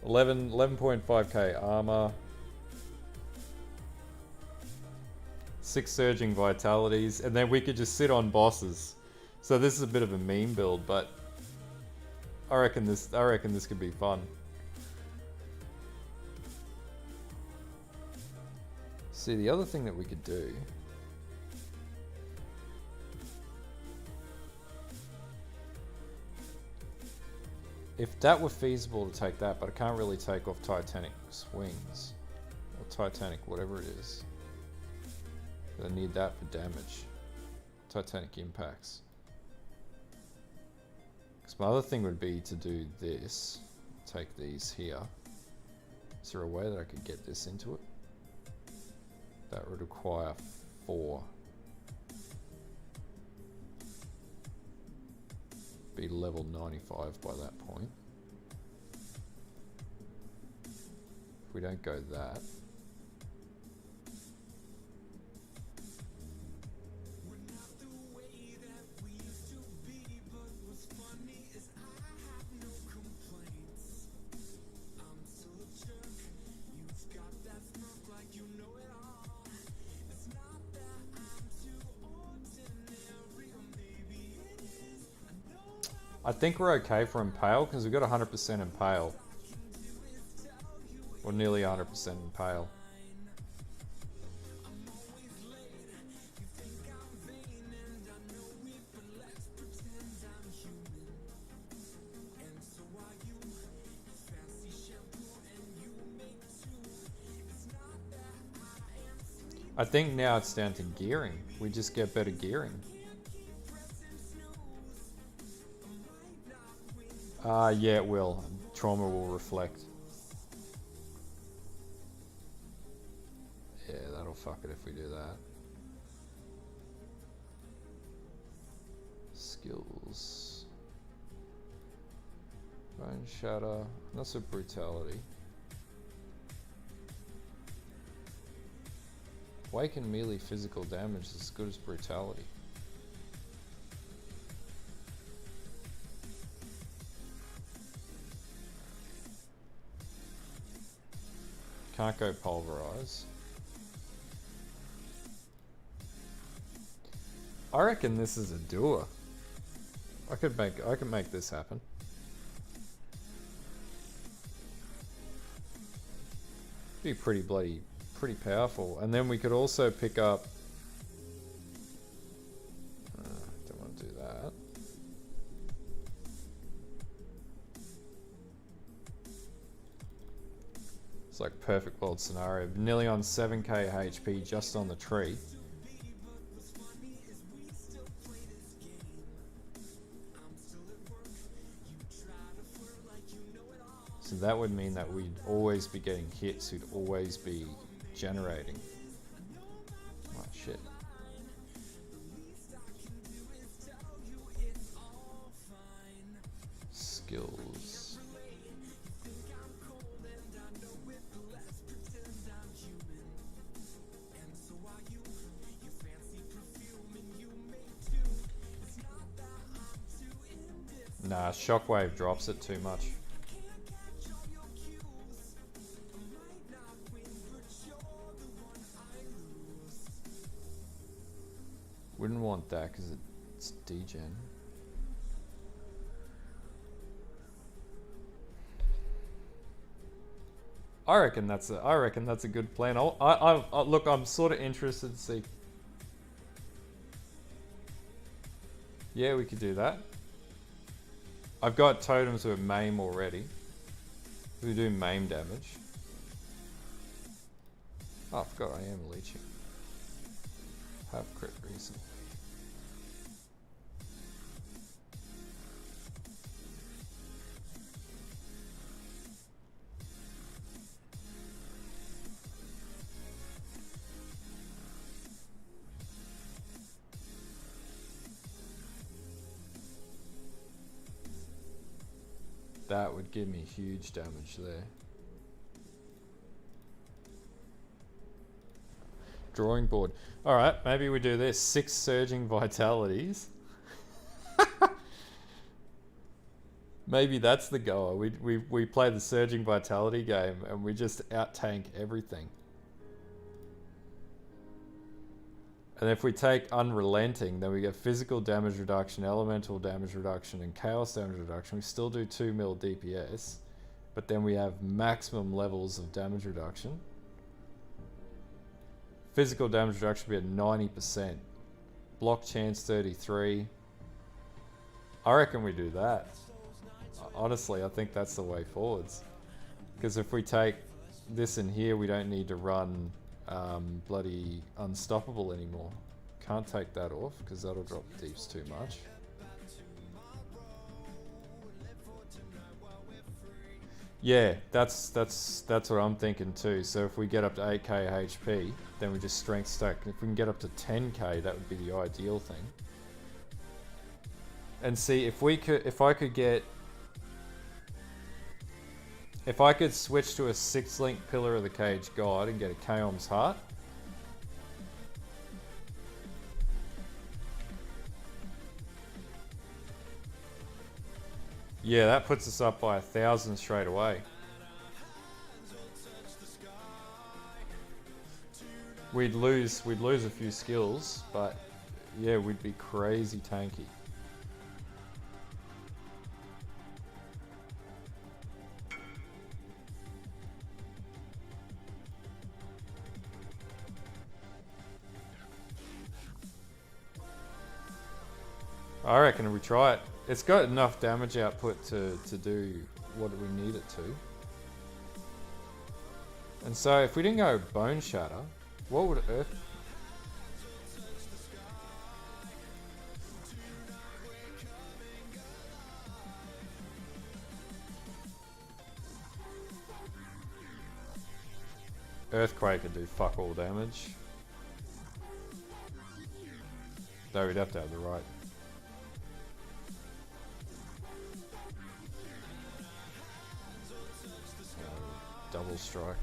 11.5k armor. 6 surging vitalities, and then we could just sit on bosses. So this is a bit of a meme build, but I reckon this could be fun. See, the other thing that we could do, if that were feasible to take that, but I can't really take off Titanic Swings or Titanic whatever it is. I need that for damage. Titanic Impacts. My other thing would be to do this. Take these here. Is there a way that I could get this into it? That would require 4. Be level 95 by that point. If we don't go that. I think we're okay for Impale, because we've got 100% Impale. Or nearly 100% Impale. I think now it's down to gearing. We just get better gearing. Yeah, it will. Trauma will reflect. Yeah, that'll fuck it if we do that. Skills. Boneshatter. That's a brutality. Awaken melee physical damage is as good as brutality. Can't go pulverize. I reckon this is a doer. I could make this happen. Be pretty powerful. And then we could also pick up. Don't want to do that. It's like perfect world scenario. Nearly on 7k HP just on the tree. So that would mean that we'd always be getting hits, we'd always be generating. Oh shit. Skills. Nah, shockwave drops it too much. Wouldn't want that because it's degen. I reckon that's a good plan. Look, I'm sort of interested to see. Yeah, we could do that. I've got totems with maim already. We do maim damage. Oh, I forgot I am leeching. Have crit recently. That would give me huge damage there. Drawing board. Alright, maybe we do this. 6 surging vitalities. Maybe that's the goal. We play the surging vitality game and we just out-tank everything. And if we take unrelenting, then we get physical damage reduction, elemental damage reduction, and chaos damage reduction. We still do 2 mil DPS, but then we have maximum levels of damage reduction. Physical damage reduction will be at 90%. Block chance 33. I reckon we do that. Honestly, I think that's the way forwards. Because if we take this in here, we don't need to run bloody unstoppable anymore. Can't take that off because that'll drop deeps too much. Yeah, that's what I'm thinking too. So if we get up to 8k HP, then we just strength stack. If we can get up to 10k, that would be the ideal thing. And see if I could switch to a 6-link Pillar of the Cage God and get a Chaom's Heart. Yeah, that puts us up by 1,000 straight away. We'd lose a few skills, but yeah, we'd be crazy tanky. I reckon we try it. It's got enough damage output to do what we need it to. And so if we didn't go Boneshatter, what would Earth... Earthquake would do fuck all damage. Though we'd have to have the right... double strike.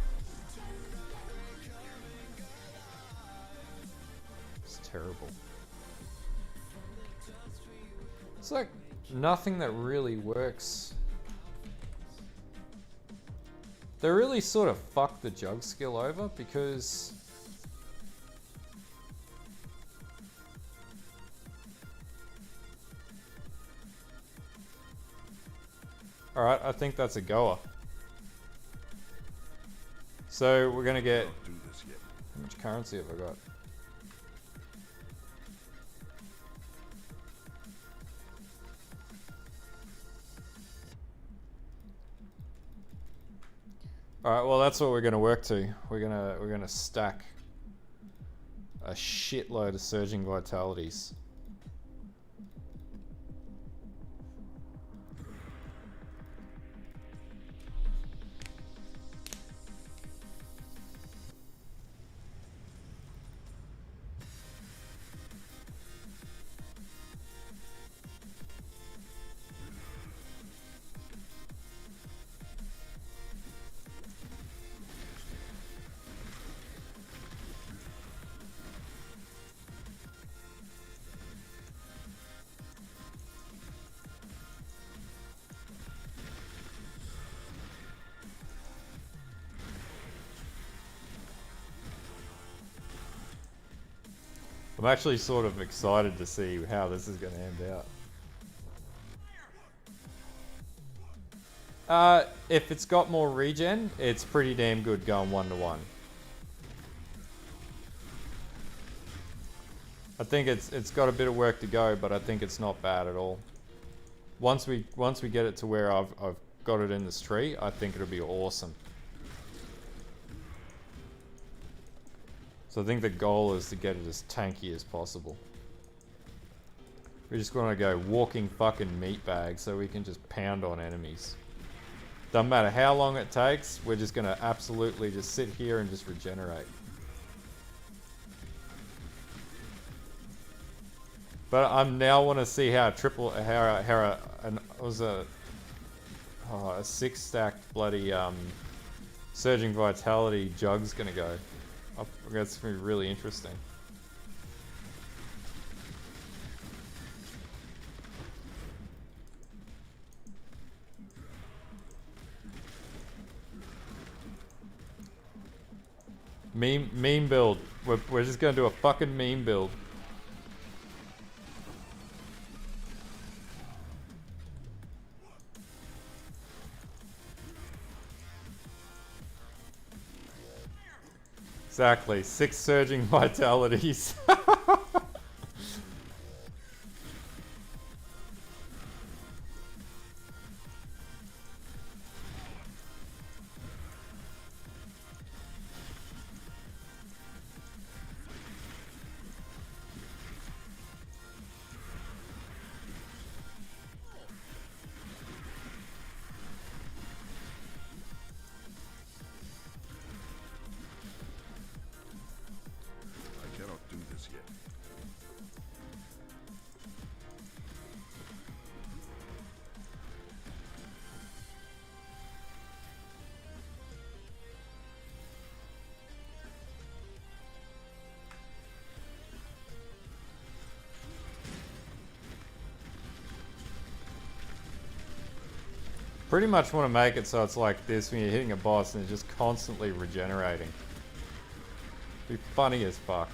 It's terrible. It's like nothing that really works. They really sort of fucked the Jugg skill over because Alright, I think that's a goer. So we're gonna get... Cannot do this yet. How much currency have I got? Alright, well that's what we're gonna work to. We're gonna stack a shitload of surging vitalities. I'm actually sort of excited to see how this is going to end out. If it's got more regen, it's pretty damn good going 1-to-1. I think it's got a bit of work to go, but I think it's not bad at all. Once we get it to where I've got it in this tree, I think it'll be awesome. So I think the goal is to get it as tanky as possible. We just want to go walking fucking meat bag so we can just pound on enemies. Doesn't matter how long it takes, we're just going to absolutely just sit here and just regenerate. But I now want to see how a 6-stacked bloody surging vitality Jugg's going to go. That's going to be really interesting. Meme build. We're just going to do a fucking meme build. Exactly, 6 surging vitalities. Pretty much want to make it so it's like this when you're hitting a boss and it's just constantly regenerating. Be funny as fuck.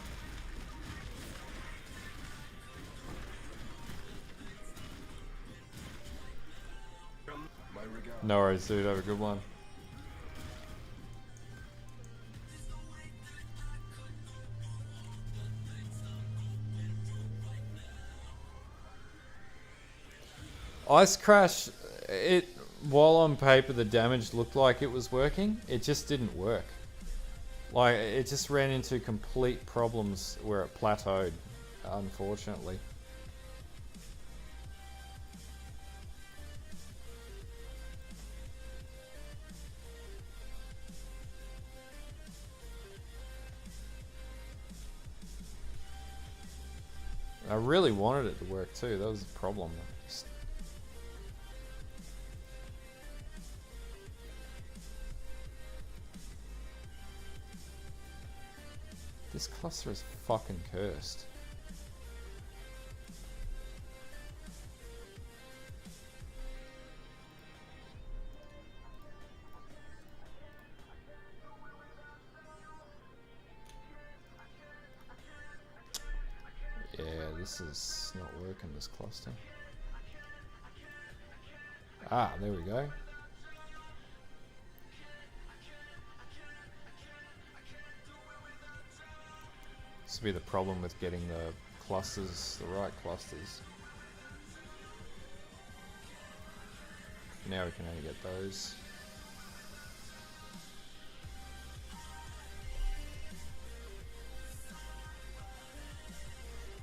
No worries, dude. Have a good one. Ice Crash, while on paper the damage looked like it was working, it just didn't work. Like, it just ran into complete problems where it plateaued, unfortunately. I really wanted it to work too, that was the problem. This cluster is fucking cursed. Yeah, this is not working, this cluster. Ah, there we go. This will be the problem with getting the clusters, the right clusters. Now we can only get those.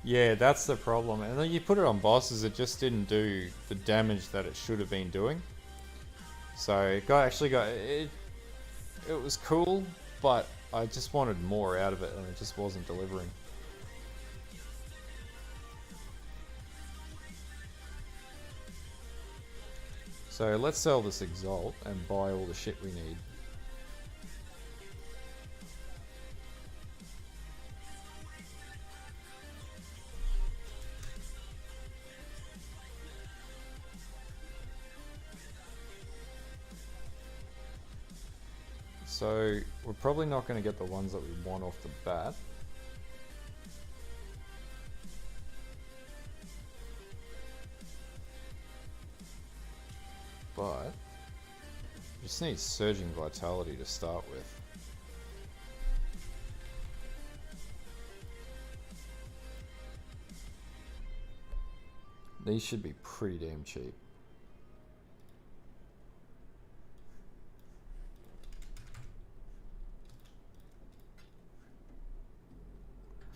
Yeah, that's the problem. And then you put it on bosses, it just didn't do the damage that it should have been doing. So it was cool, but I just wanted more out of it and it just wasn't delivering. So let's sell this Exalt and buy all the shit we need. So we're probably not going to get the ones that we want off the bat. But we just need Surging Vitality to start with. These should be pretty damn cheap.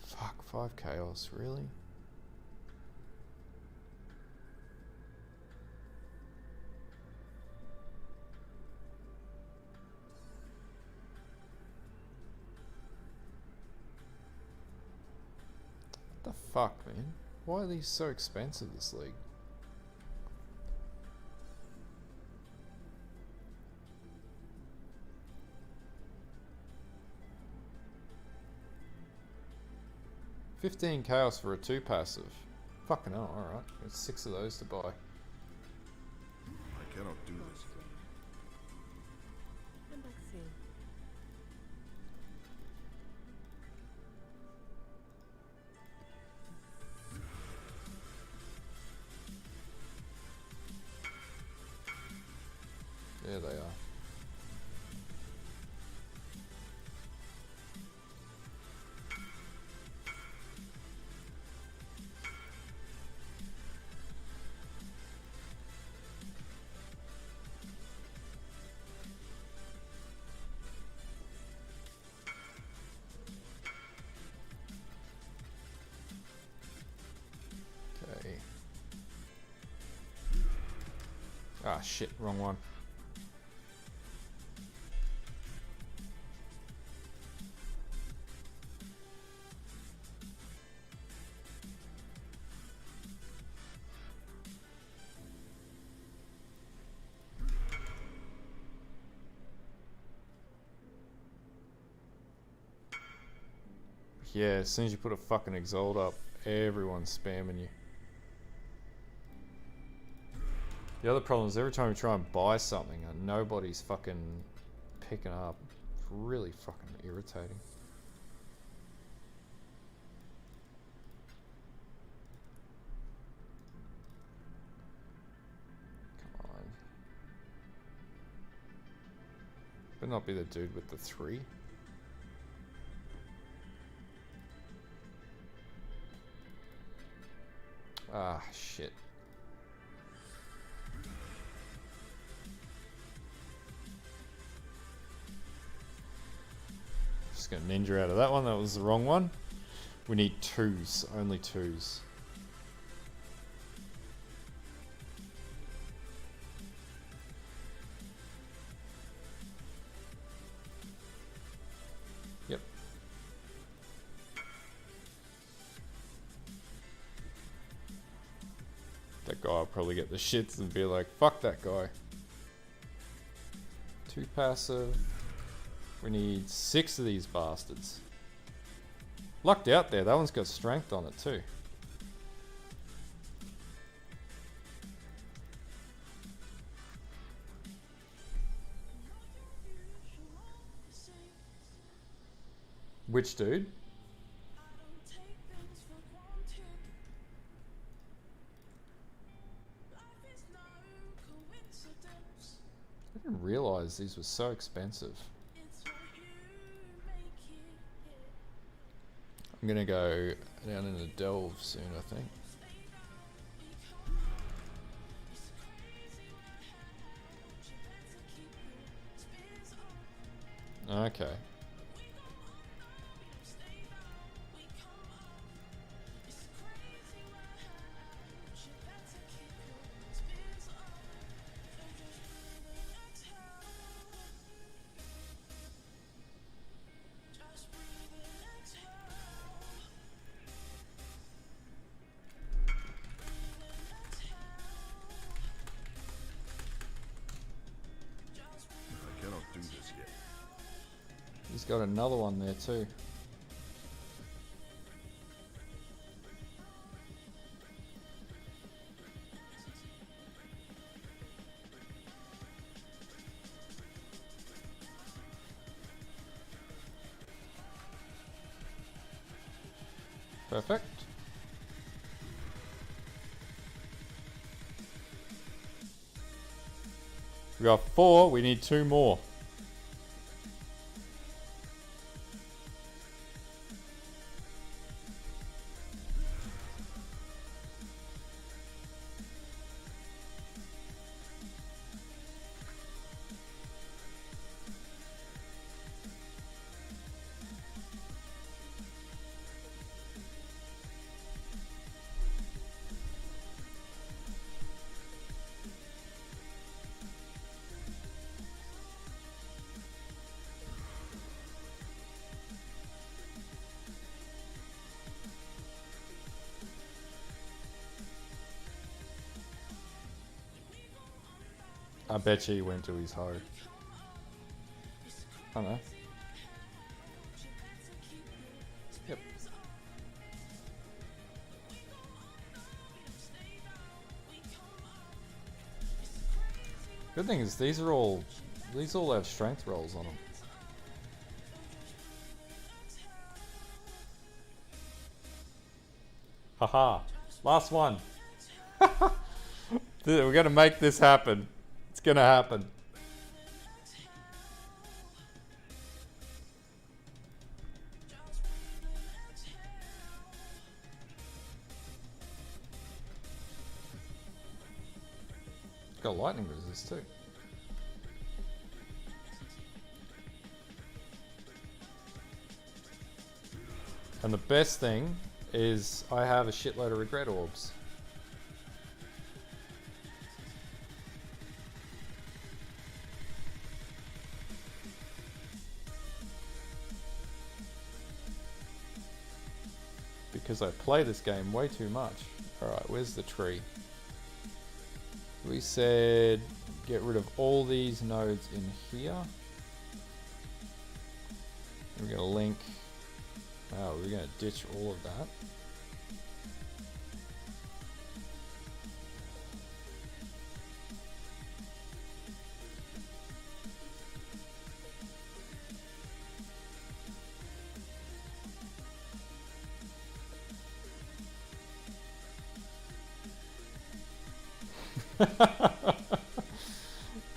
Fuck, 5 chaos, really? What the fuck, man? Why are these so expensive, this league? $15 chaos for a 2 passive. Fucking hell, alright. Got 6 of those to buy. I cannot do this yet. Come back soon. There they are. Okay. Ah, shit, wrong one. Yeah, as soon as you put a fucking Exalt up, everyone's spamming you. The other problem is every time you try and buy something, nobody's fucking picking up. It's really fucking irritating. Come on. Better not be the dude with the 3. Ah, shit. Just gonna ninja out of that one. That was the wrong one. We need 2s, only 2s. Yep. That guy will probably get the shits and be like, fuck that guy. 2 passive. We need 6 of these bastards. Lucked out there. That one's got strength on it too. Which dude? didn't realize these were so expensive. I'm gonna go down in the delve soon, I think. Okay. I cannot do this yet. He's got another one there too. Perfect. We got 4, we need 2 more. I bet you he went to his hoe. I don't know. Yep. Good thing is these all have strength rolls on them. Haha. Last one. We're gonna make this happen. It's gonna happen. Got lightning resist too. And the best thing is I have a shitload of regret orbs. Because I play this game way too much. Alright, where's the tree? We said get rid of all these nodes in here. We're going to link. Oh, we're going to ditch all of that.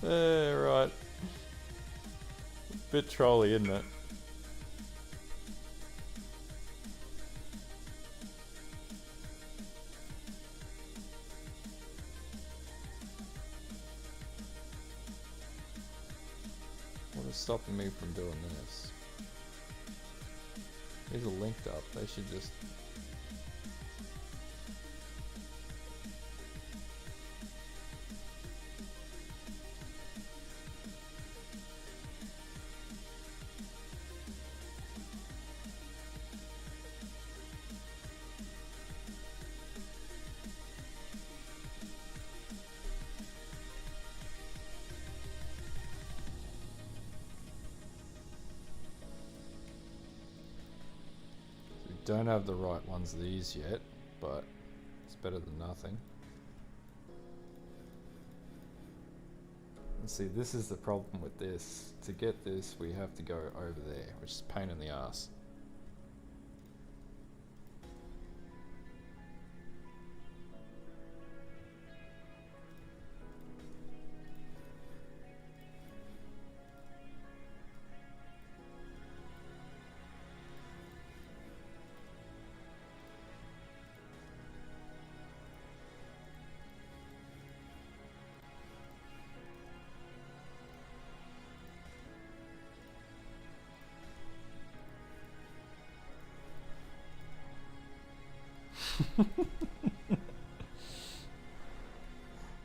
Right. Bit trolly, isn't it? What is stopping me from doing this? These are linked up. They should just... Don't have the right ones of these yet, but it's better than nothing. And see, this is the problem with this. To get this, we have to go over there, which is a pain in the ass.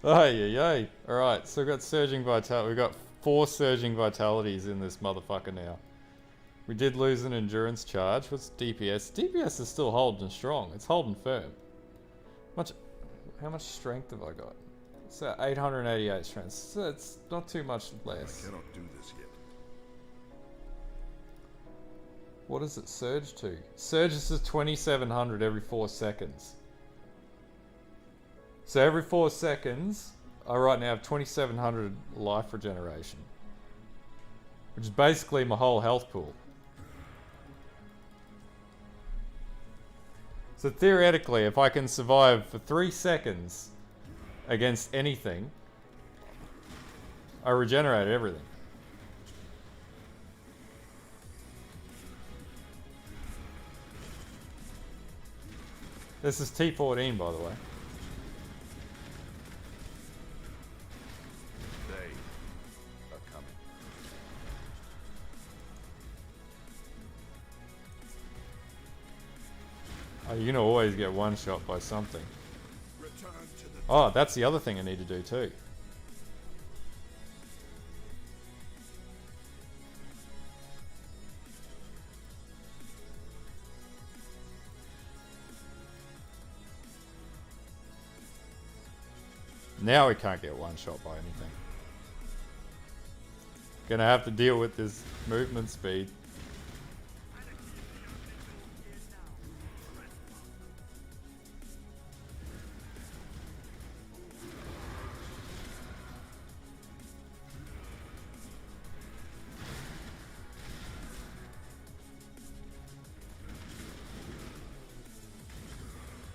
Ay. Alright, so we've got surging vitality. We've got 4 surging vitalities in this motherfucker now. We did lose an endurance charge. What's DPS? DPS is still holding strong. It's holding firm. How much strength have I got? It's 888 strength. So it's not too much less. I cannot do this yet. What does it surge to? Surges to 2700 every 4 seconds. So every 4 seconds, I right now have 2700 life regeneration. Which is basically my whole health pool. So theoretically, if I can survive for 3 seconds against anything, I regenerate everything. This is T14, by the way. They are coming. Oh, you're gonna always get one shot by something. Oh, that's the other thing I need to do too. Now we can't get one shot by anything. Gonna have to deal with this movement speed.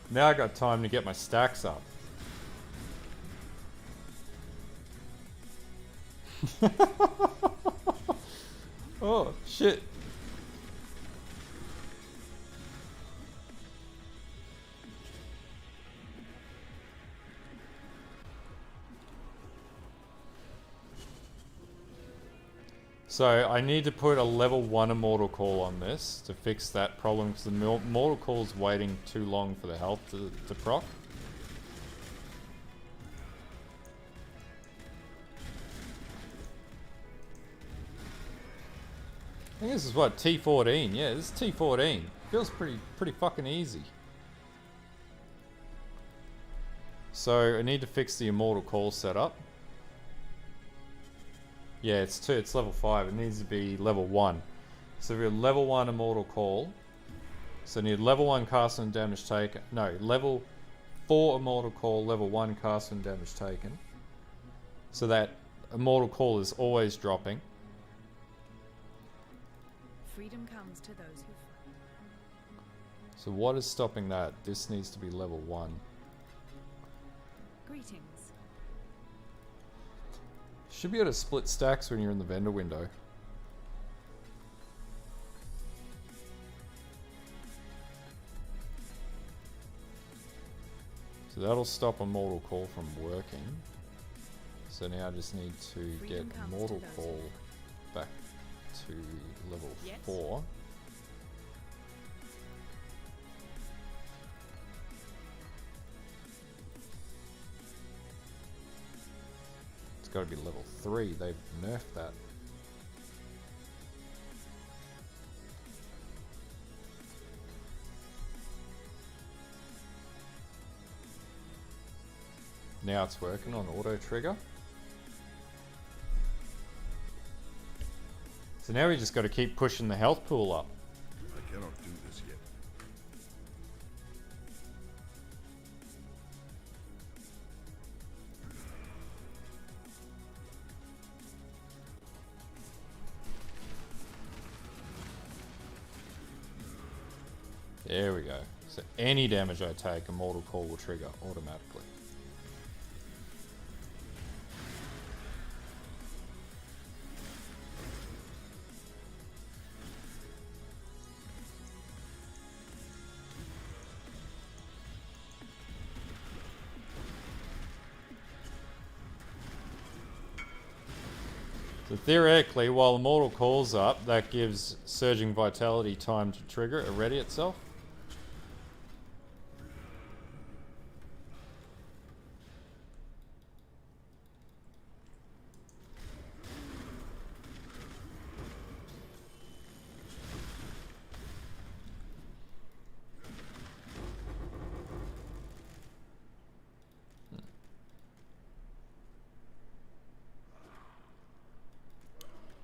Now I got time to get my stacks up. Oh, shit. So I need to put a level 1 Immortal Call on this to fix that problem because the Immortal Call's waiting too long for the health to proc. I think this is what, T14? Yeah, this is T14. Feels pretty fucking easy. So I need to fix the Immortal Call setup. Yeah, it's level 5. It needs to be level 1. So we have level 1 Immortal Call. So I need level 1 cast and damage taken. No, level 4 Immortal Call, level 1 cast and damage taken. So that Immortal Call is always dropping. Freedom comes to those who fight. So what is stopping that? This needs to be level 1. Greetings. Should be able to split stacks when you're in the vendor window. So that'll stop Immortal Call from working. So now I just need to get Immortal Call back to level 4. It's got to be level 3. They've nerfed that. Now it's working on auto trigger. So now we just got to keep pushing the health pool up. I cannot do this yet. There we go. So any damage I take, Immortal Call will trigger automatically. So theoretically, while Immortal Call's up, that gives Surging Vitality time to trigger it, ready itself.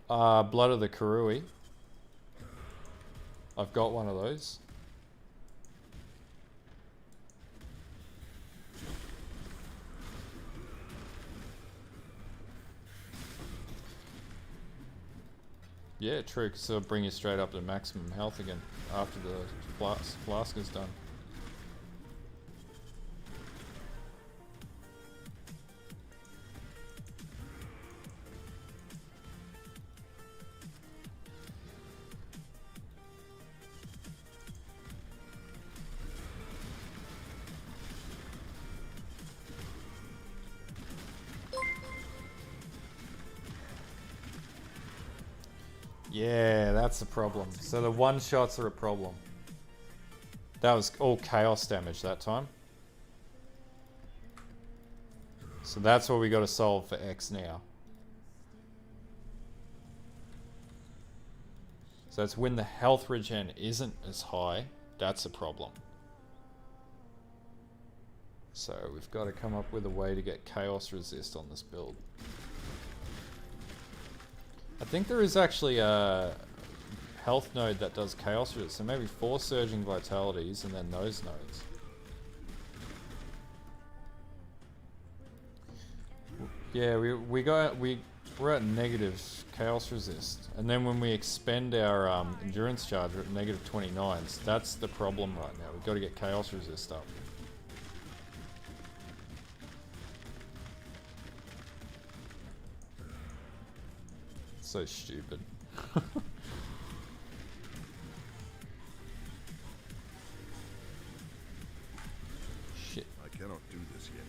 Blood of the Karui. I've got one of those. Yeah, true, because it'll bring you straight up to maximum health again after the flask is done. Yeah, that's the problem. So the one shots are a problem. That was all chaos damage that time. So that's what we got to solve for X now. So it's when the health regen isn't as high, that's a problem. So we've got to come up with a way to get chaos resist on this build. I think there is actually a health node that does chaos resist, so maybe 4 surging vitalities and then those nodes. Yeah, we're at negative chaos resist, and then when we expend our endurance charge, we're at negative 29s. That's the problem right now. We've got to get chaos resist up. So stupid. Shit. I cannot do this yet.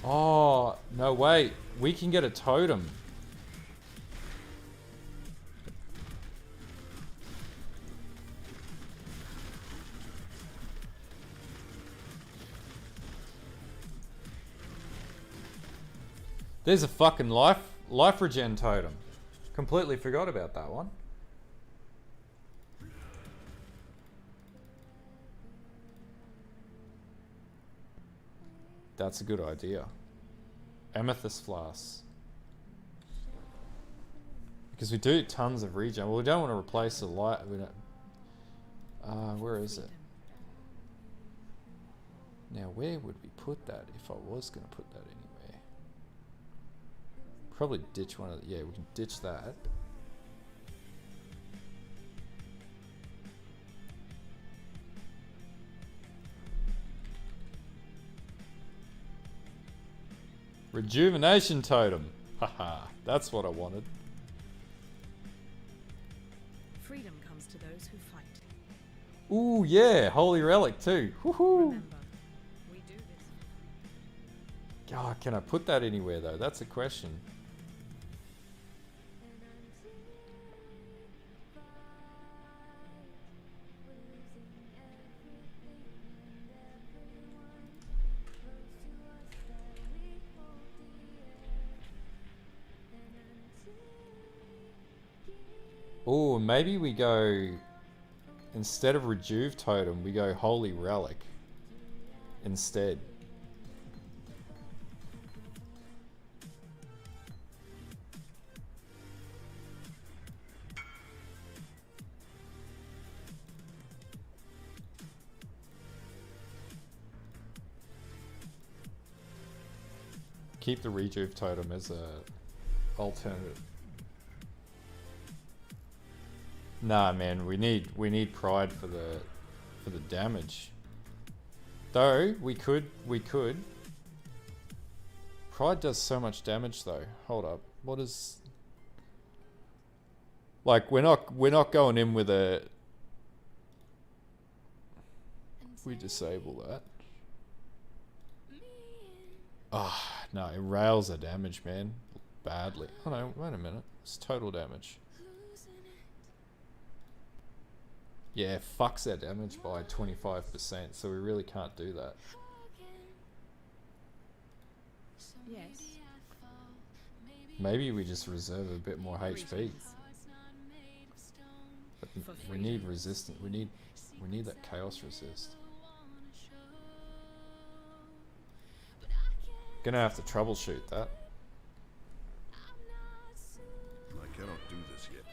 Oh, no, wait. We can get a totem. There's a fucking life regen totem. Completely forgot about that one. That's a good idea. Amethyst flasks. Because we do tons of regen. Well, we don't want to replace the light. We don't. Where is it? Now, where would we put that if I was going to put that anywhere? Probably ditch one of the, yeah, we can ditch that. Rejuvenation totem. Haha, that's what I wanted. Freedom comes to those who fight. Ooh, yeah, holy relic too. Woohoo! Remember, we do this. God, can I put that anywhere though? That's a question. Oh, maybe we go, instead of Rejuve Totem, we go Holy Relic instead. Keep the Rejuve Totem as a alternative. Nah, man, we need pride for the damage. Though we could. Pride does so much damage though. Hold up. What is, like, we're not going in with a, if we disable that. Ah, no, it rails the damage, man. Badly. Oh no, wait a minute. It's total damage. Yeah, it fucks our damage by 25%, so we really can't do that. Yes. Maybe we just reserve a bit more HP. But we need resistance. We need that chaos resist. Gonna have to troubleshoot that. I cannot do this yet.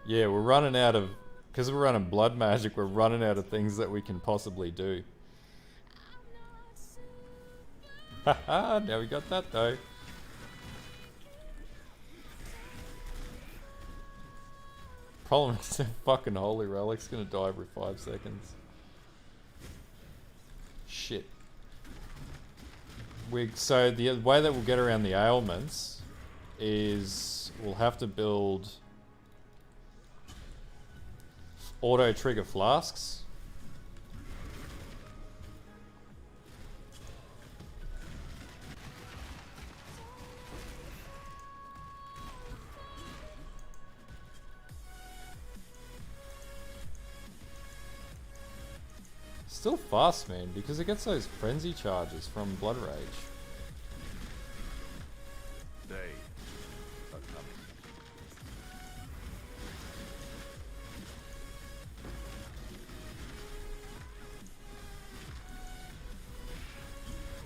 Yeah, we're running out of... Because we're running blood magic, we're running out of things that we can possibly do. Haha, now we got that though. Problem is that fucking holy relic's gonna die every 5 seconds. Shit. So the way that we'll get around the ailments is we'll have to build auto trigger flasks. Still fast, man, because it gets those frenzy charges from Blood Rage. Day are coming.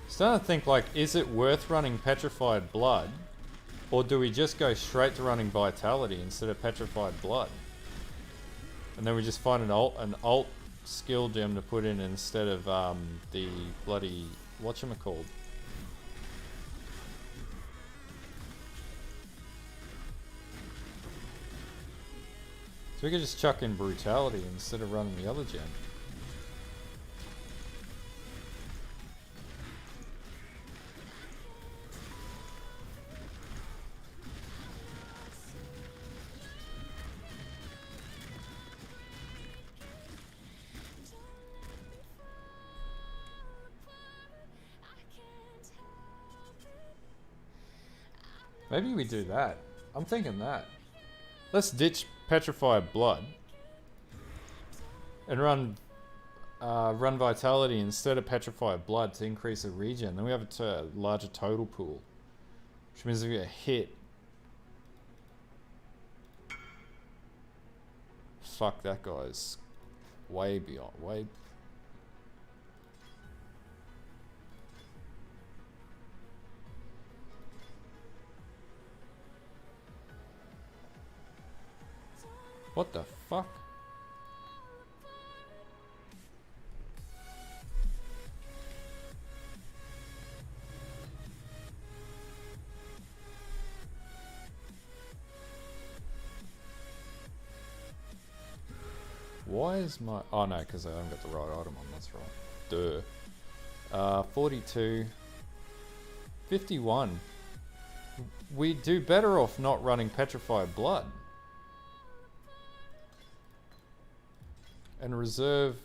Starting to think, like, is it worth running Petrified Blood? Or do we just go straight to running Vitality instead of Petrified Blood? And then we just find an alt skill gem to put in instead of the bloody whatchamacalled. So we could just chuck in Brutality instead of running the other gem. Maybe we do that. I'm thinking that. Let's ditch Petrified Blood and run Vitality instead of Petrified Blood to increase the regen. Then we have a larger total pool, which means if we get hit, fuck, that guy's way beyond, way. What the fuck? Why is my... Oh no, because I haven't got the right item on, that's right. Duh. 42. 51. We do better off not running Petrified Blood. And reserve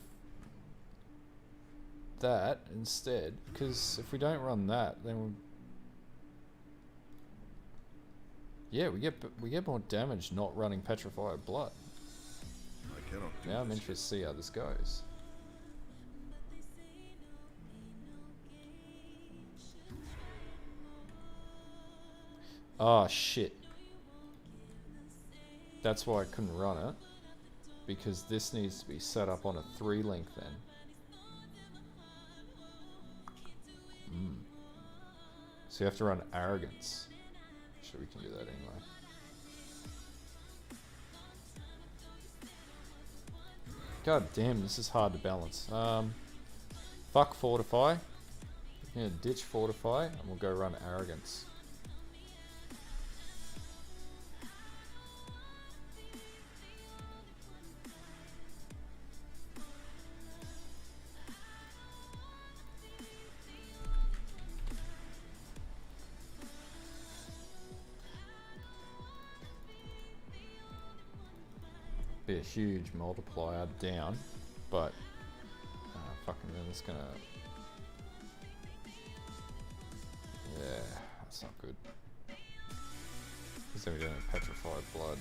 that instead, because if we don't run that, then we get more damage not running Petrified Blood. I cannot do now I'm this interested to see how this goes. Oh shit. That's why I couldn't run it. Because this needs to be set up on a 3-link then. So you have to run Arrogance. Sure, we can do that anyway. God damn, this is hard to balance. Fuck Fortify. Yeah, ditch Fortify, and we'll go run Arrogance. Be a huge multiplier down, but fucking then it's gonna, yeah, that's not good. Because then we're doing Petrified Blood.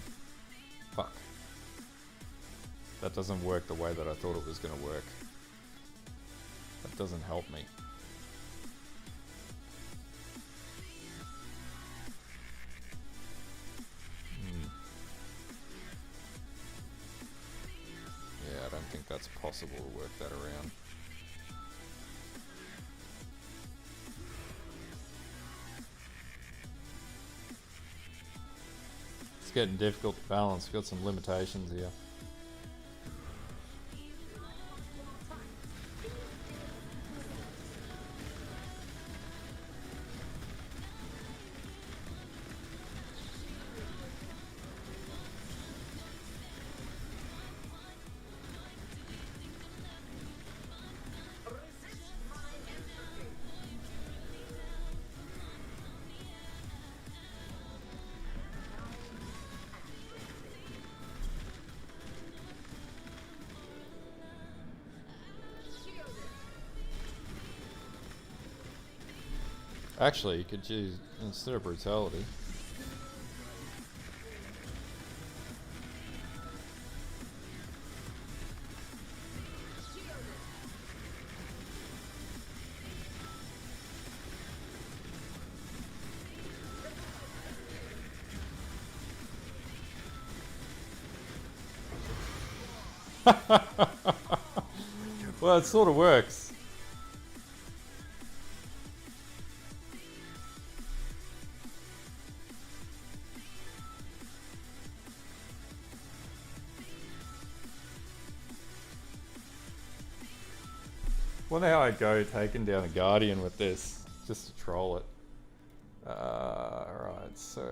Fuck. That doesn't work the way that I thought it was gonna work. That doesn't help me. don't think that's possible to work that around. It's getting difficult to balance. We've got some limitations here. Actually, you could use, instead of brutality. Well, it sort of works. Wonder how I'd go taking down a Guardian with this, just to troll it. Right, so...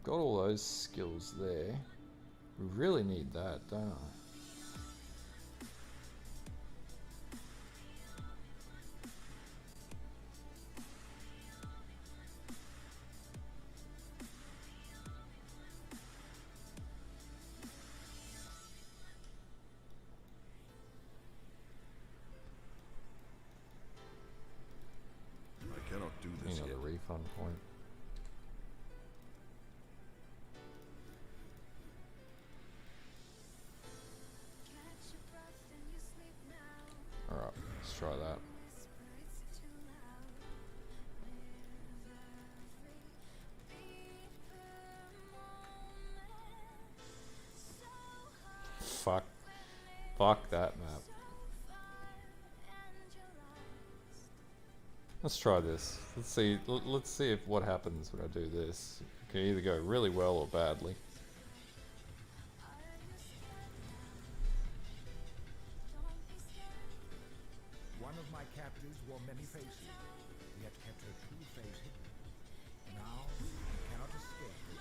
got all those skills there. We really need that, don't I? I cannot do this You know, yet. the refund point. Alright, let's try that. Fuck. Fuck that map. Let's try this. Let's see. Let's see if what happens when I do this. It can either go really well or badly. One of my captives wore many faces, yet kept her true face hidden. Now, I cannot escape her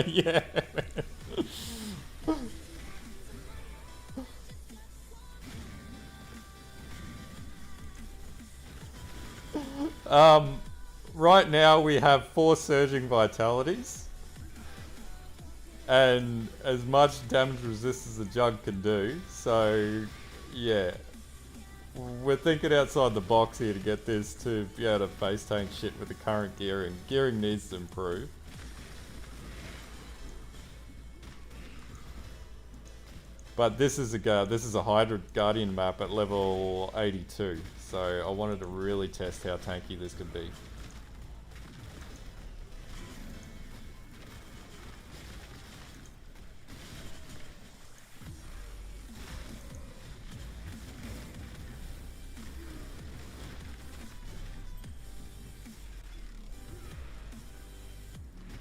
Yeah. Right now we have 4 surging vitalities. And as much damage resist as the Jugg can do. So, yeah. We're thinking outside the box here to get this to be able to face tank shit with the current gearing. Gearing needs to improve. But this is a Hydra Guardian map at level 82, so I wanted to really test how tanky this could be.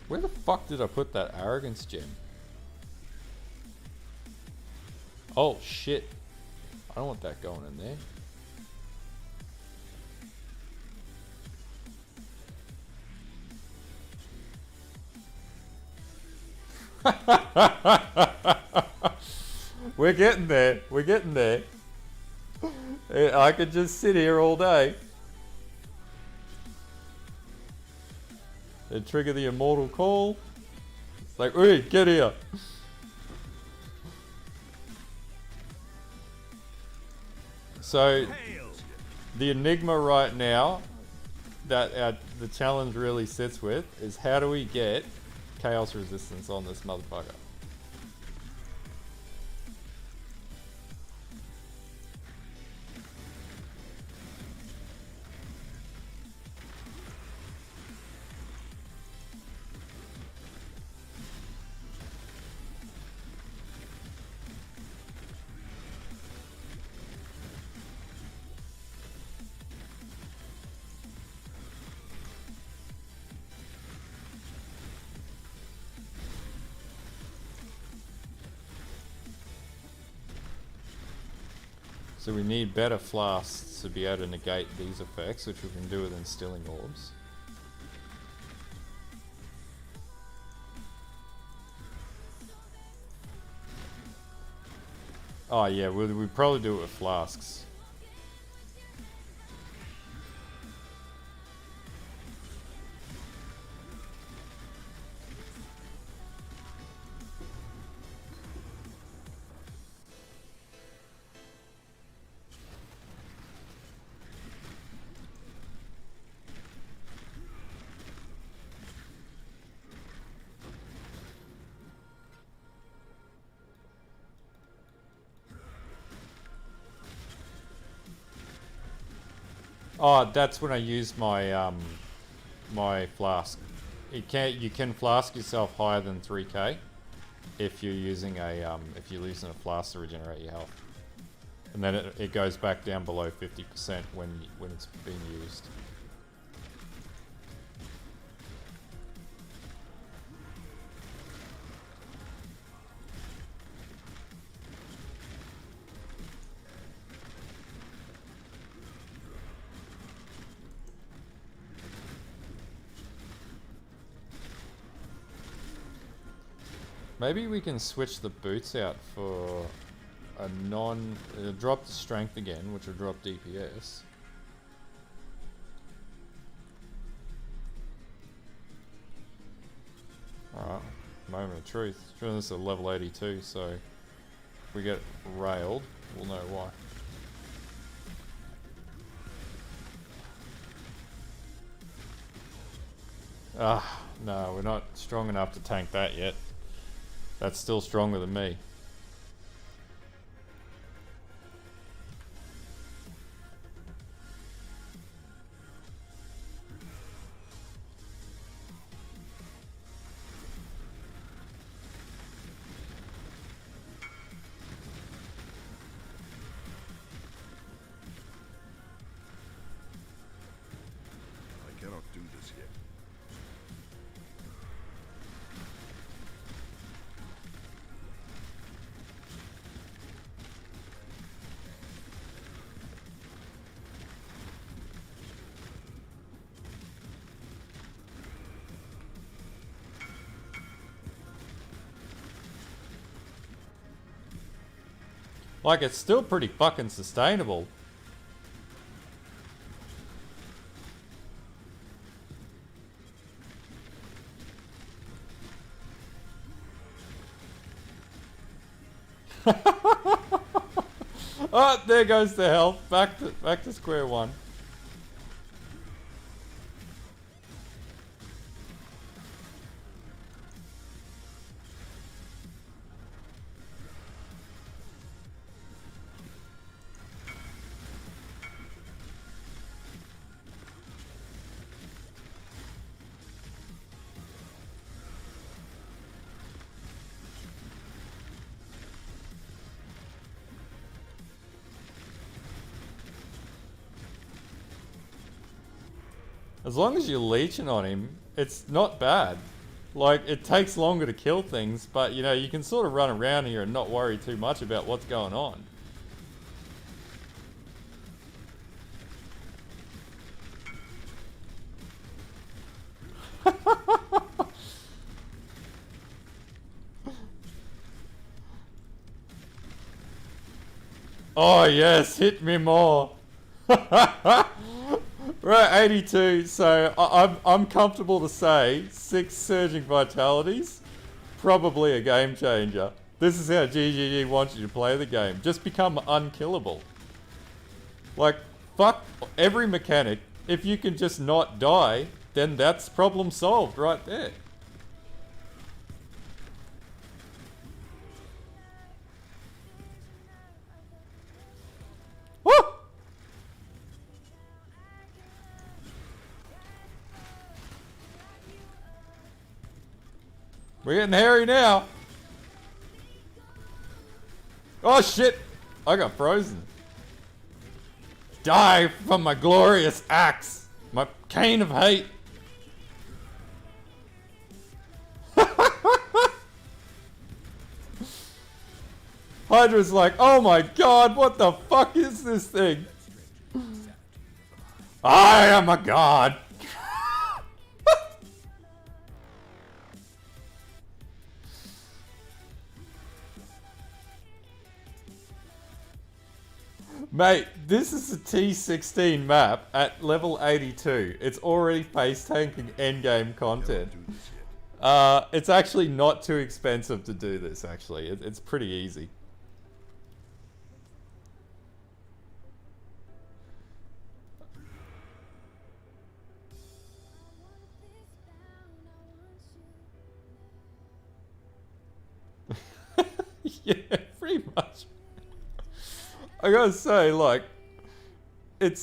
Where the fuck did I put that arrogance gem? Oh shit. I don't want that going in there. We're getting there. We're getting there. I could just sit here all day. They trigger the immortal call. It's like, "Oi, get here." So, the enigma right now that the challenge really sits with is how do we get chaos resistance on this motherfucker? So we need better flasks to be able to negate these effects, which we can do with instilling orbs. Oh yeah, we'd probably do it with flasks. Oh, that's when I use my my flask. You can flask yourself higher than 3k if you're using a flask to regenerate your health, and then it goes back down below 50% when it's being used. Maybe we can switch the boots out for a drop the strength again, which will drop DPS. Alright, moment of truth. This is a level 82, so if we get railed, we'll know why. Ah, no, we're not strong enough to tank that yet. That's still stronger than me. I cannot do this yet. Like, it's still pretty fucking sustainable. Oh, there goes the health. Back to square one. As long as you're leeching on him, it's not bad. Like, it takes longer to kill things, but you know, you can sort of run around here and not worry too much about what's going on. Oh yes, hit me more. We're at 82, so I'm comfortable to say 6 surging vitalities, probably a game changer. This is how GGG wants you to play the game. Just become unkillable. Like, fuck every mechanic. If you can just not die, then that's problem solved right there. Woo! We're getting hairy now. Oh shit! I got frozen. Die from my glorious axe! My cane of hate! Hydra's like, oh my god, what the fuck is this thing? I am a god! Mate, this is a T16 map at level 82. It's already face tanking endgame content. It's actually not too expensive to do this, actually. It's pretty easy. Yeah, pretty much. I gotta say, like, it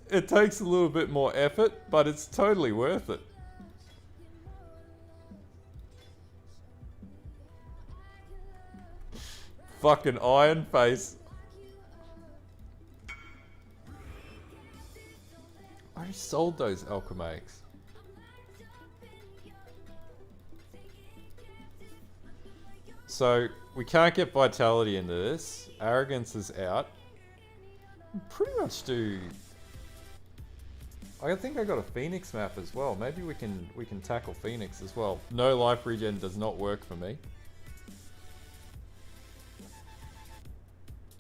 takes a little bit more effort, but it's totally worth it. Fucking Iron Face. I sold those alchemaics. So, we can't get vitality into this. Arrogance is out. Pretty much do... I think I got a Phoenix map as well. Maybe we can tackle Phoenix as well. No life regen does not work for me.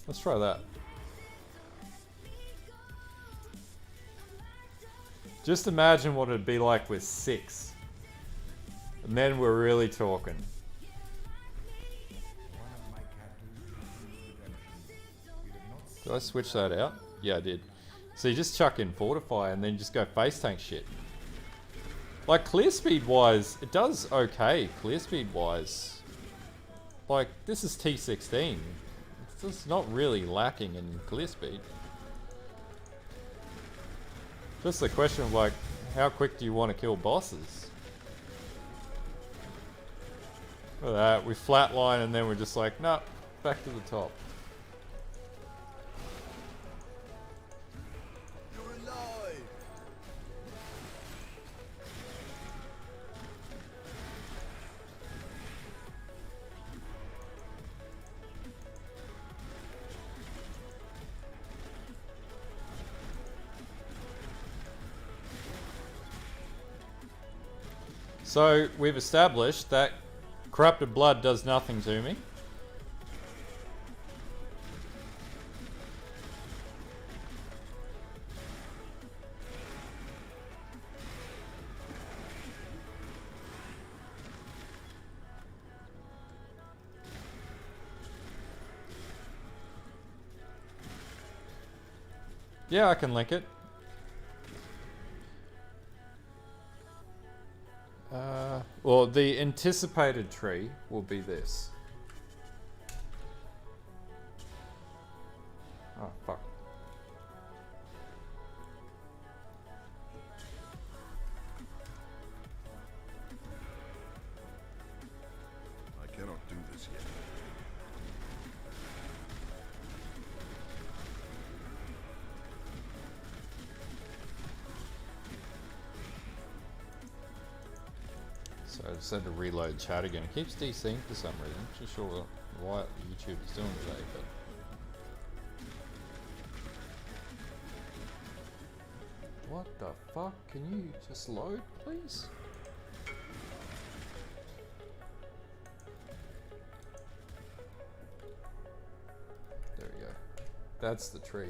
Let's try that. Just imagine what it'd be like with 6. And then we're really talking. Did I switch that out? Yeah, I did. So you just chuck in Fortify and then just go face tank shit. Like, clear speed wise, it does okay, clear speed wise. Like, this is T16. It's just not really lacking in clear speed. Just the question of, like, how quick do you want to kill bosses? Look at that, we flatline and then we're just like, nah, back to the top. So, we've established that corrupted blood does nothing to me. Yeah, I can link it. Well, the anticipated tree will be this. Oh, fuck. I cannot do this yet. So I just had to reload chat again. It keeps DCing for some reason. I'm not too sure what YouTube is doing today, but... What the fuck? Can you just load, please? There we go. That's the tree.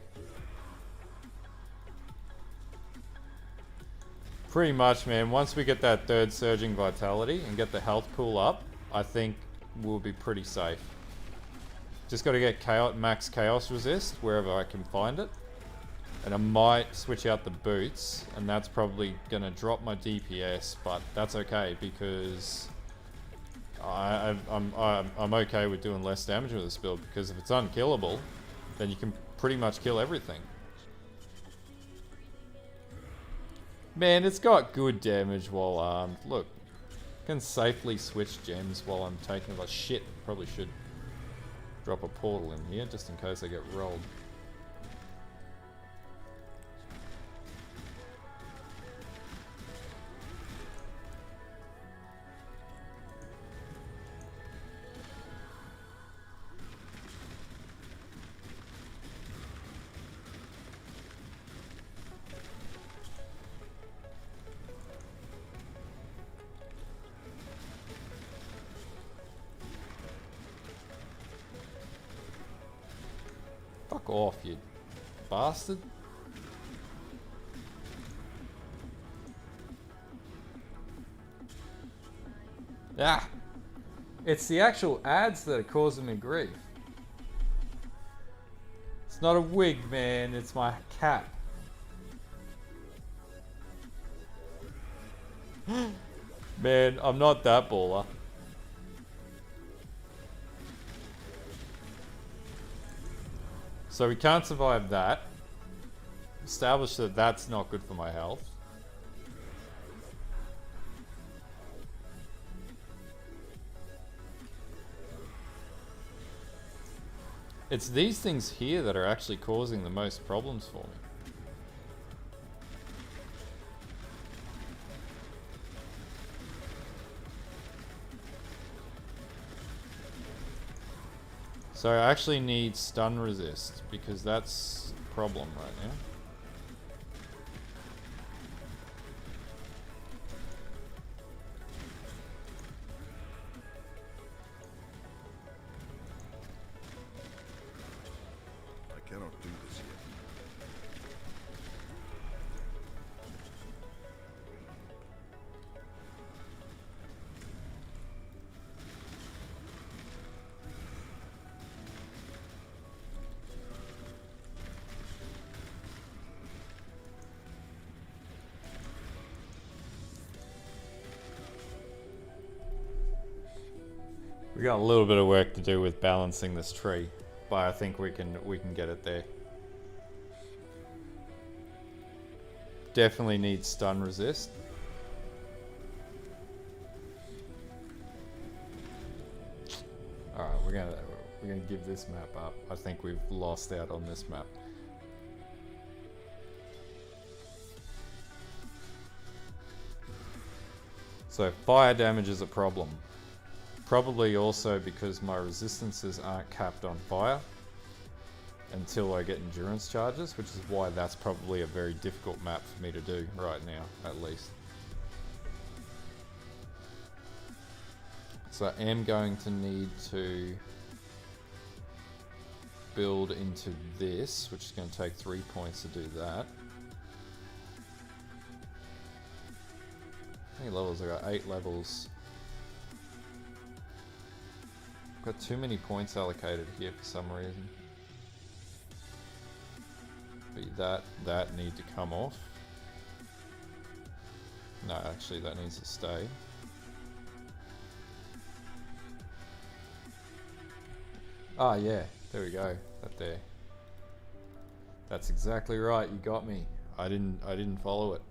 Pretty much, man. Once we get that third surging vitality and get the health pool up, I think we'll be pretty safe. Just got to get max chaos resist wherever I can find it. And I might switch out the boots, and that's probably going to drop my DPS, but that's okay because I'm okay with doing less damage with this build, because if it's unkillable, then you can pretty much kill everything. Man, it's got good damage while armed. Look, I can safely switch gems while I'm taking it. Like shit, probably should drop a portal in here just in case I get rolled. Fuck off, you bastard. Ah! It's the actual ads that are causing me grief. It's not a wig, man. It's my cap. Man, I'm not that baller. So we can't survive that. Establish that that's not good for my health. It's these things here that are actually causing the most problems for me. So I actually need stun resist, because that's a problem right now. I cannot do this yet. We got a little bit of work to do with balancing this tree, but I think we can get it there. Definitely need stun resist. Alright, we're gonna give this map up. I think we've lost out on this map. So fire damage is a problem. Probably also because my resistances aren't capped on fire until I get endurance charges, which is why that's probably a very difficult map for me to do right now, at least. So I am going to need to build into this, which is going to take 3 points to do that. How many levels? I got 8 levels. Got too many points allocated here for some reason. But that need to come off. No, actually that needs to stay. Ah, yeah, there we go. That there. That's exactly right. You got me. I didn't follow it.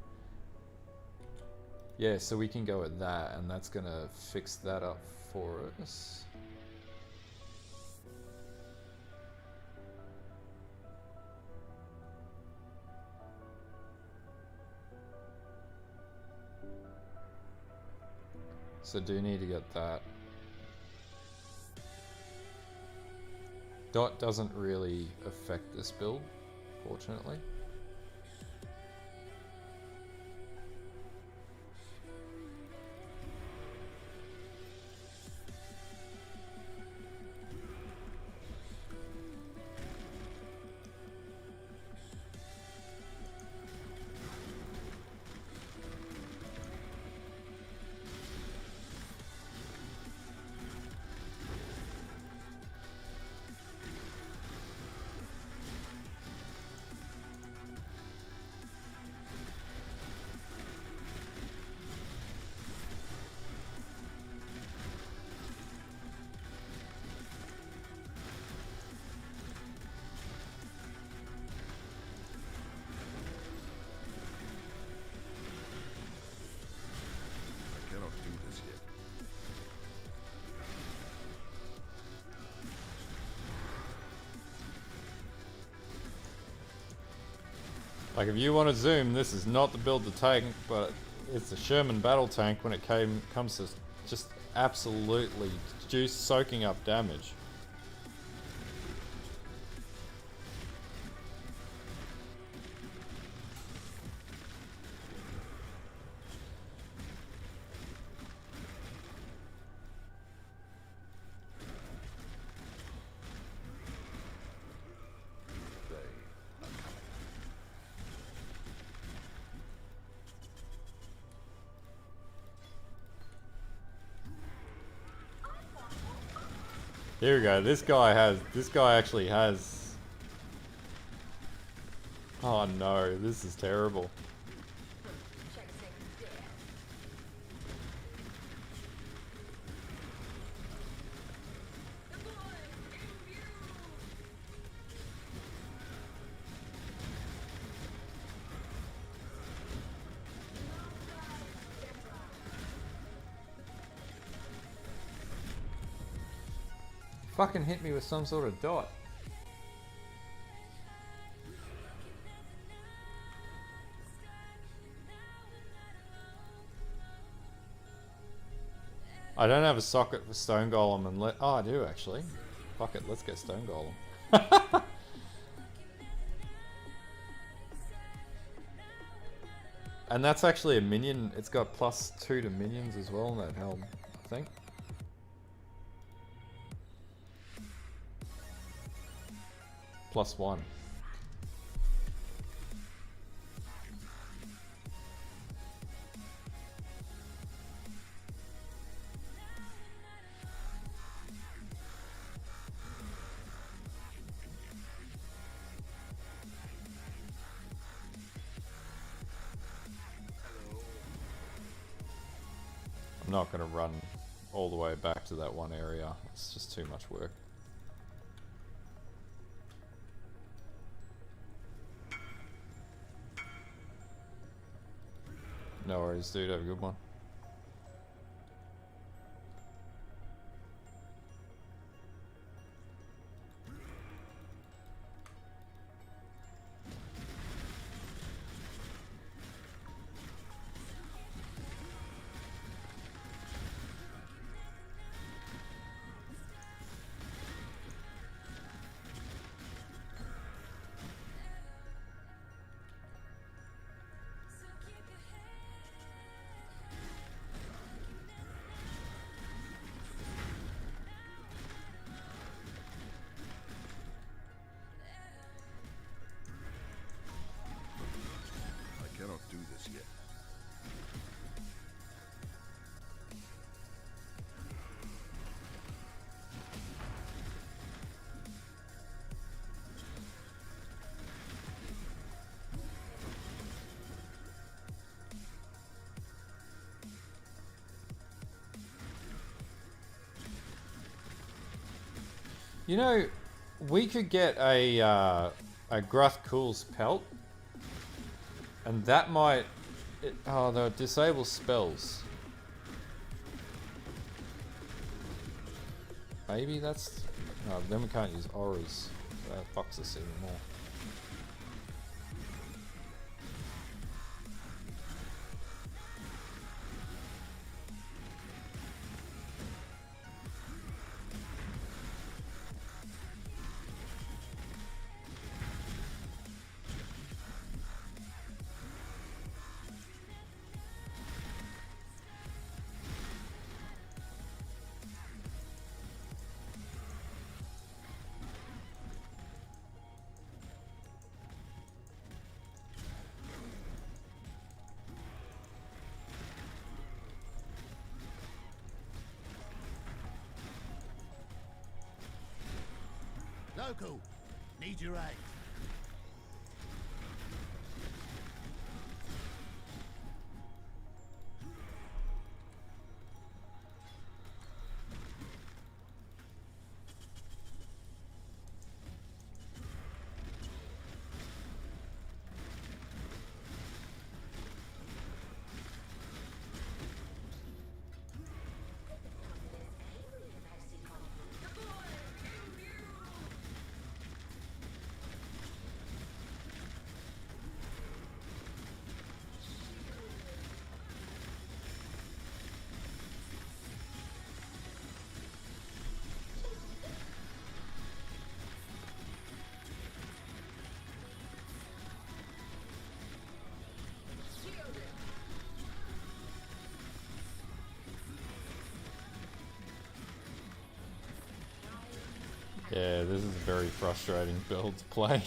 Yeah, so we can go with that, and that's gonna fix that up for us. So do need to get that. Dot doesn't really affect this build, fortunately. Like, if you want to zoom, this is not the build to tank, but it's the Sherman battle tank when it comes to just absolutely juice soaking up damage. Here we go. This guy actually has. Oh no, this is terrible. Fucking hit me with some sort of dot. I don't have a socket for Stone Golem and oh, I do actually. Fuck it, let's get Stone Golem. And that's actually a minion. It's got +2 to minions as well in that helm, I think. +1. I'm not going to run all the way back to that one area. It's just too much work. No worries, dude. Have a good one. I cannot do this yet. You know, we could get a Gruth Cool's pelt, and that might. Oh, they'll disable spells. Maybe that's. No, then we can't use auras. That fucks us even more. Local, need your aid. Yeah, this is a very frustrating build to play.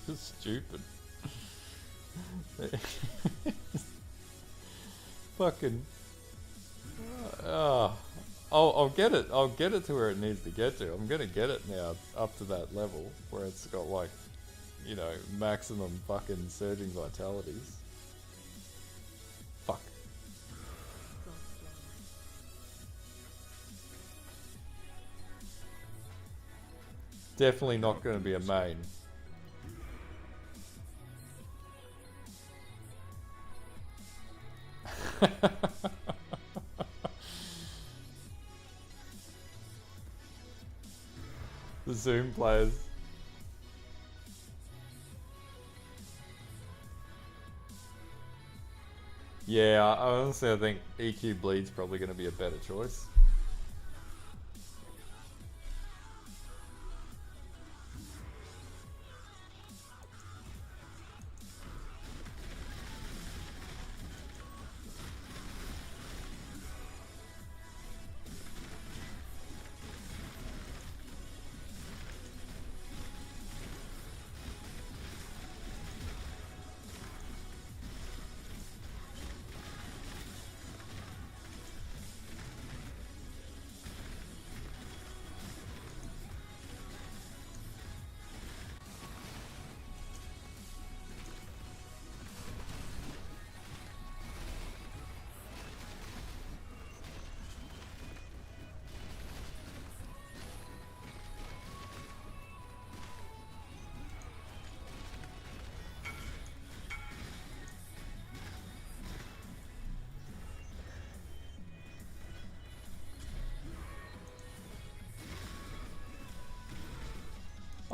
Just stupid. Fucking. I'll get it. I'll get it to where it needs to get to. I'm gonna get it now up to that level where it's got like, you know, maximum fucking surging vitalities. Fuck. Definitely not gonna be a main. The Zoom players. Yeah, honestly I think EQ Bleed's probably going to be a better choice.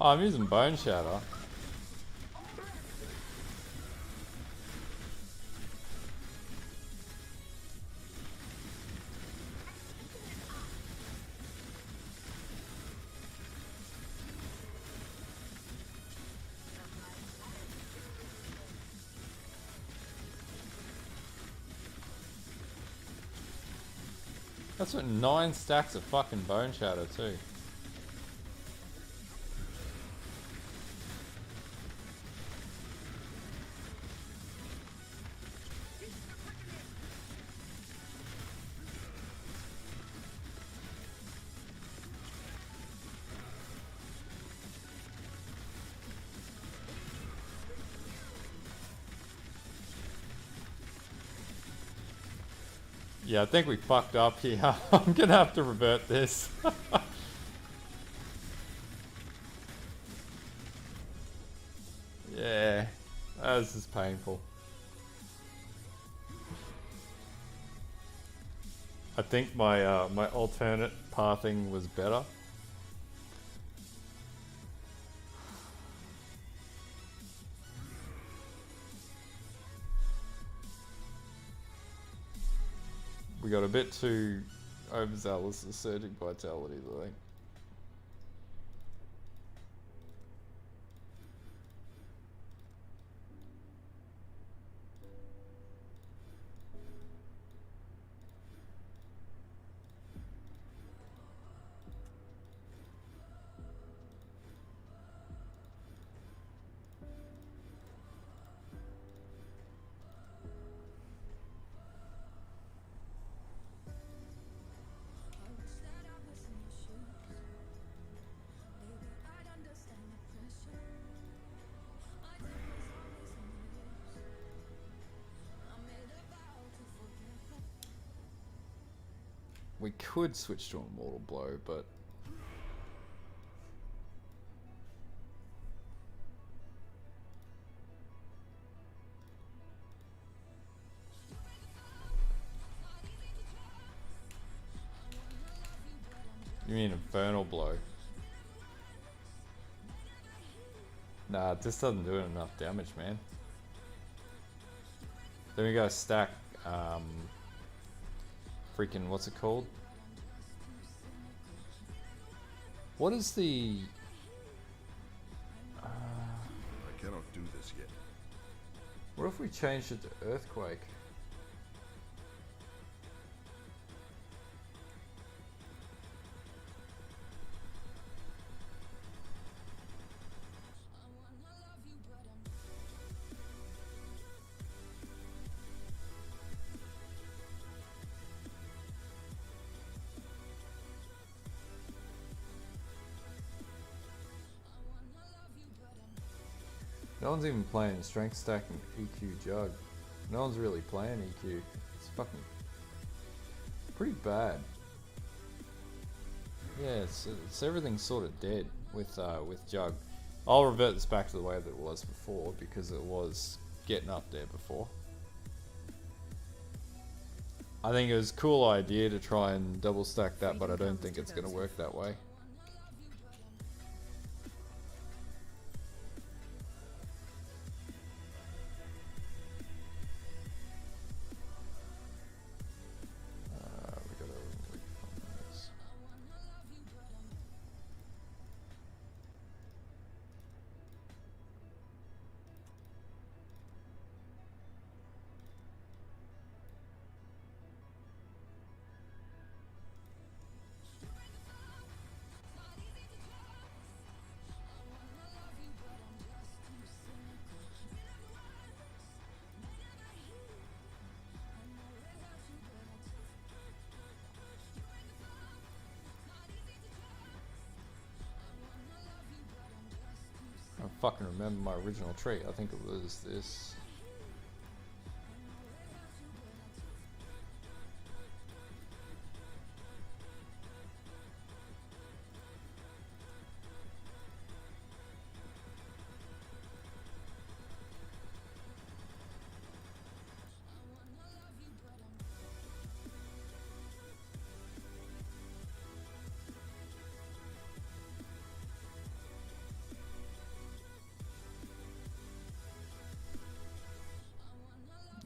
Oh, I'm using Boneshatter. That's what 9 stacks of fucking Boneshatter too. Yeah, I think we fucked up here. I'm gonna have to revert this. Yeah, this is painful. I think my my alternate pathing was better. We got a bit too overzealous with surging vitalities, I think. We could switch to a mortal blow, but you mean infernal blow? Nah, this doesn't do enough damage, man. Then we gotta stack freaking, what's it called? What is the... I cannot do this yet. what What if we changed it to earthquake? No one's even playing strength stacking EQ Jugg. No one's really playing EQ. It's fucking pretty bad. Yeah, it's everything's sort of dead with Jugg. I'll revert this back to the way that it was before because it was getting up there before. I think it was a cool idea to try and double stack that, but I don't think it's going to work that way. I don't fucking remember my original trait. I think it was this.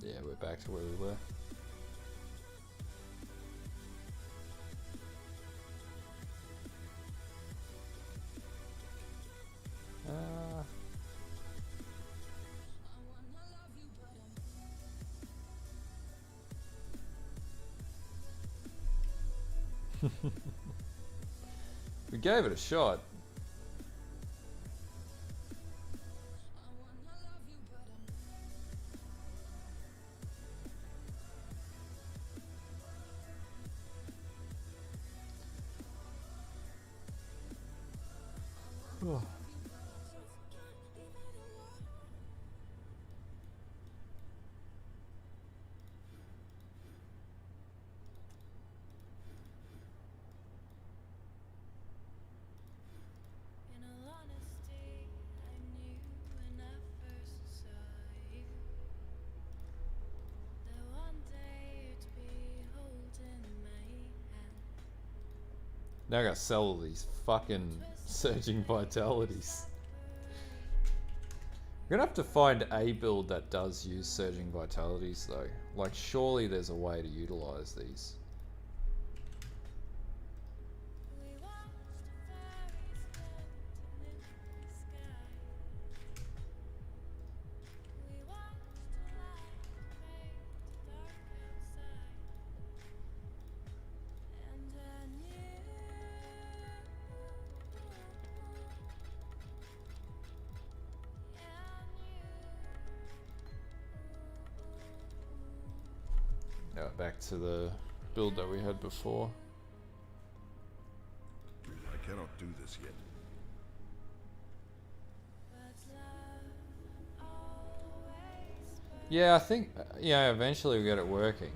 Yeah, we're back to where we were. We gave it a shot. Oh. Now I gotta sell all these fucking surging vitalities. We're gonna have to find a build that does use surging vitalities though. Like surely there's a way to utilize these. Back to the build that we had before. I cannot do this yet. Yeah, I think yeah, eventually we get it working.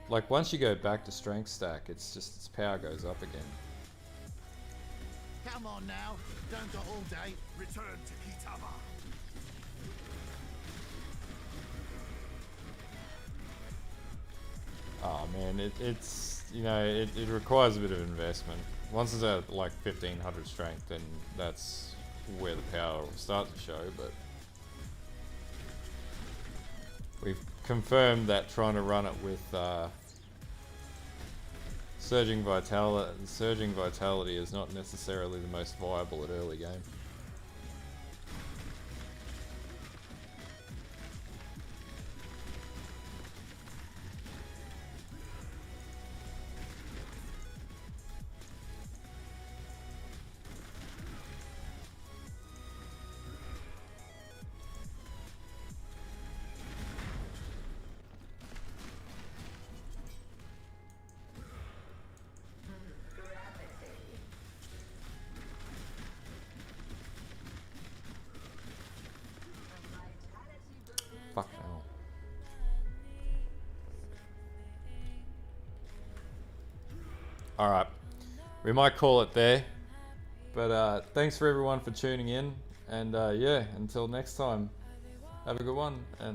Like once you go back to strength stack, it's just its power goes up again. Come on now, don't got all day. Return to Kitama. Oh man, it's you know it requires a bit of investment. Once it's at like 1500 strength, then that's where the power will start to show, but we've confirmed that trying to run it with surging vitality is not necessarily the most viable at early game. Fuck hell. Alright. We might call it there. But thanks for everyone for tuning in. And yeah, until next time, have a good one. And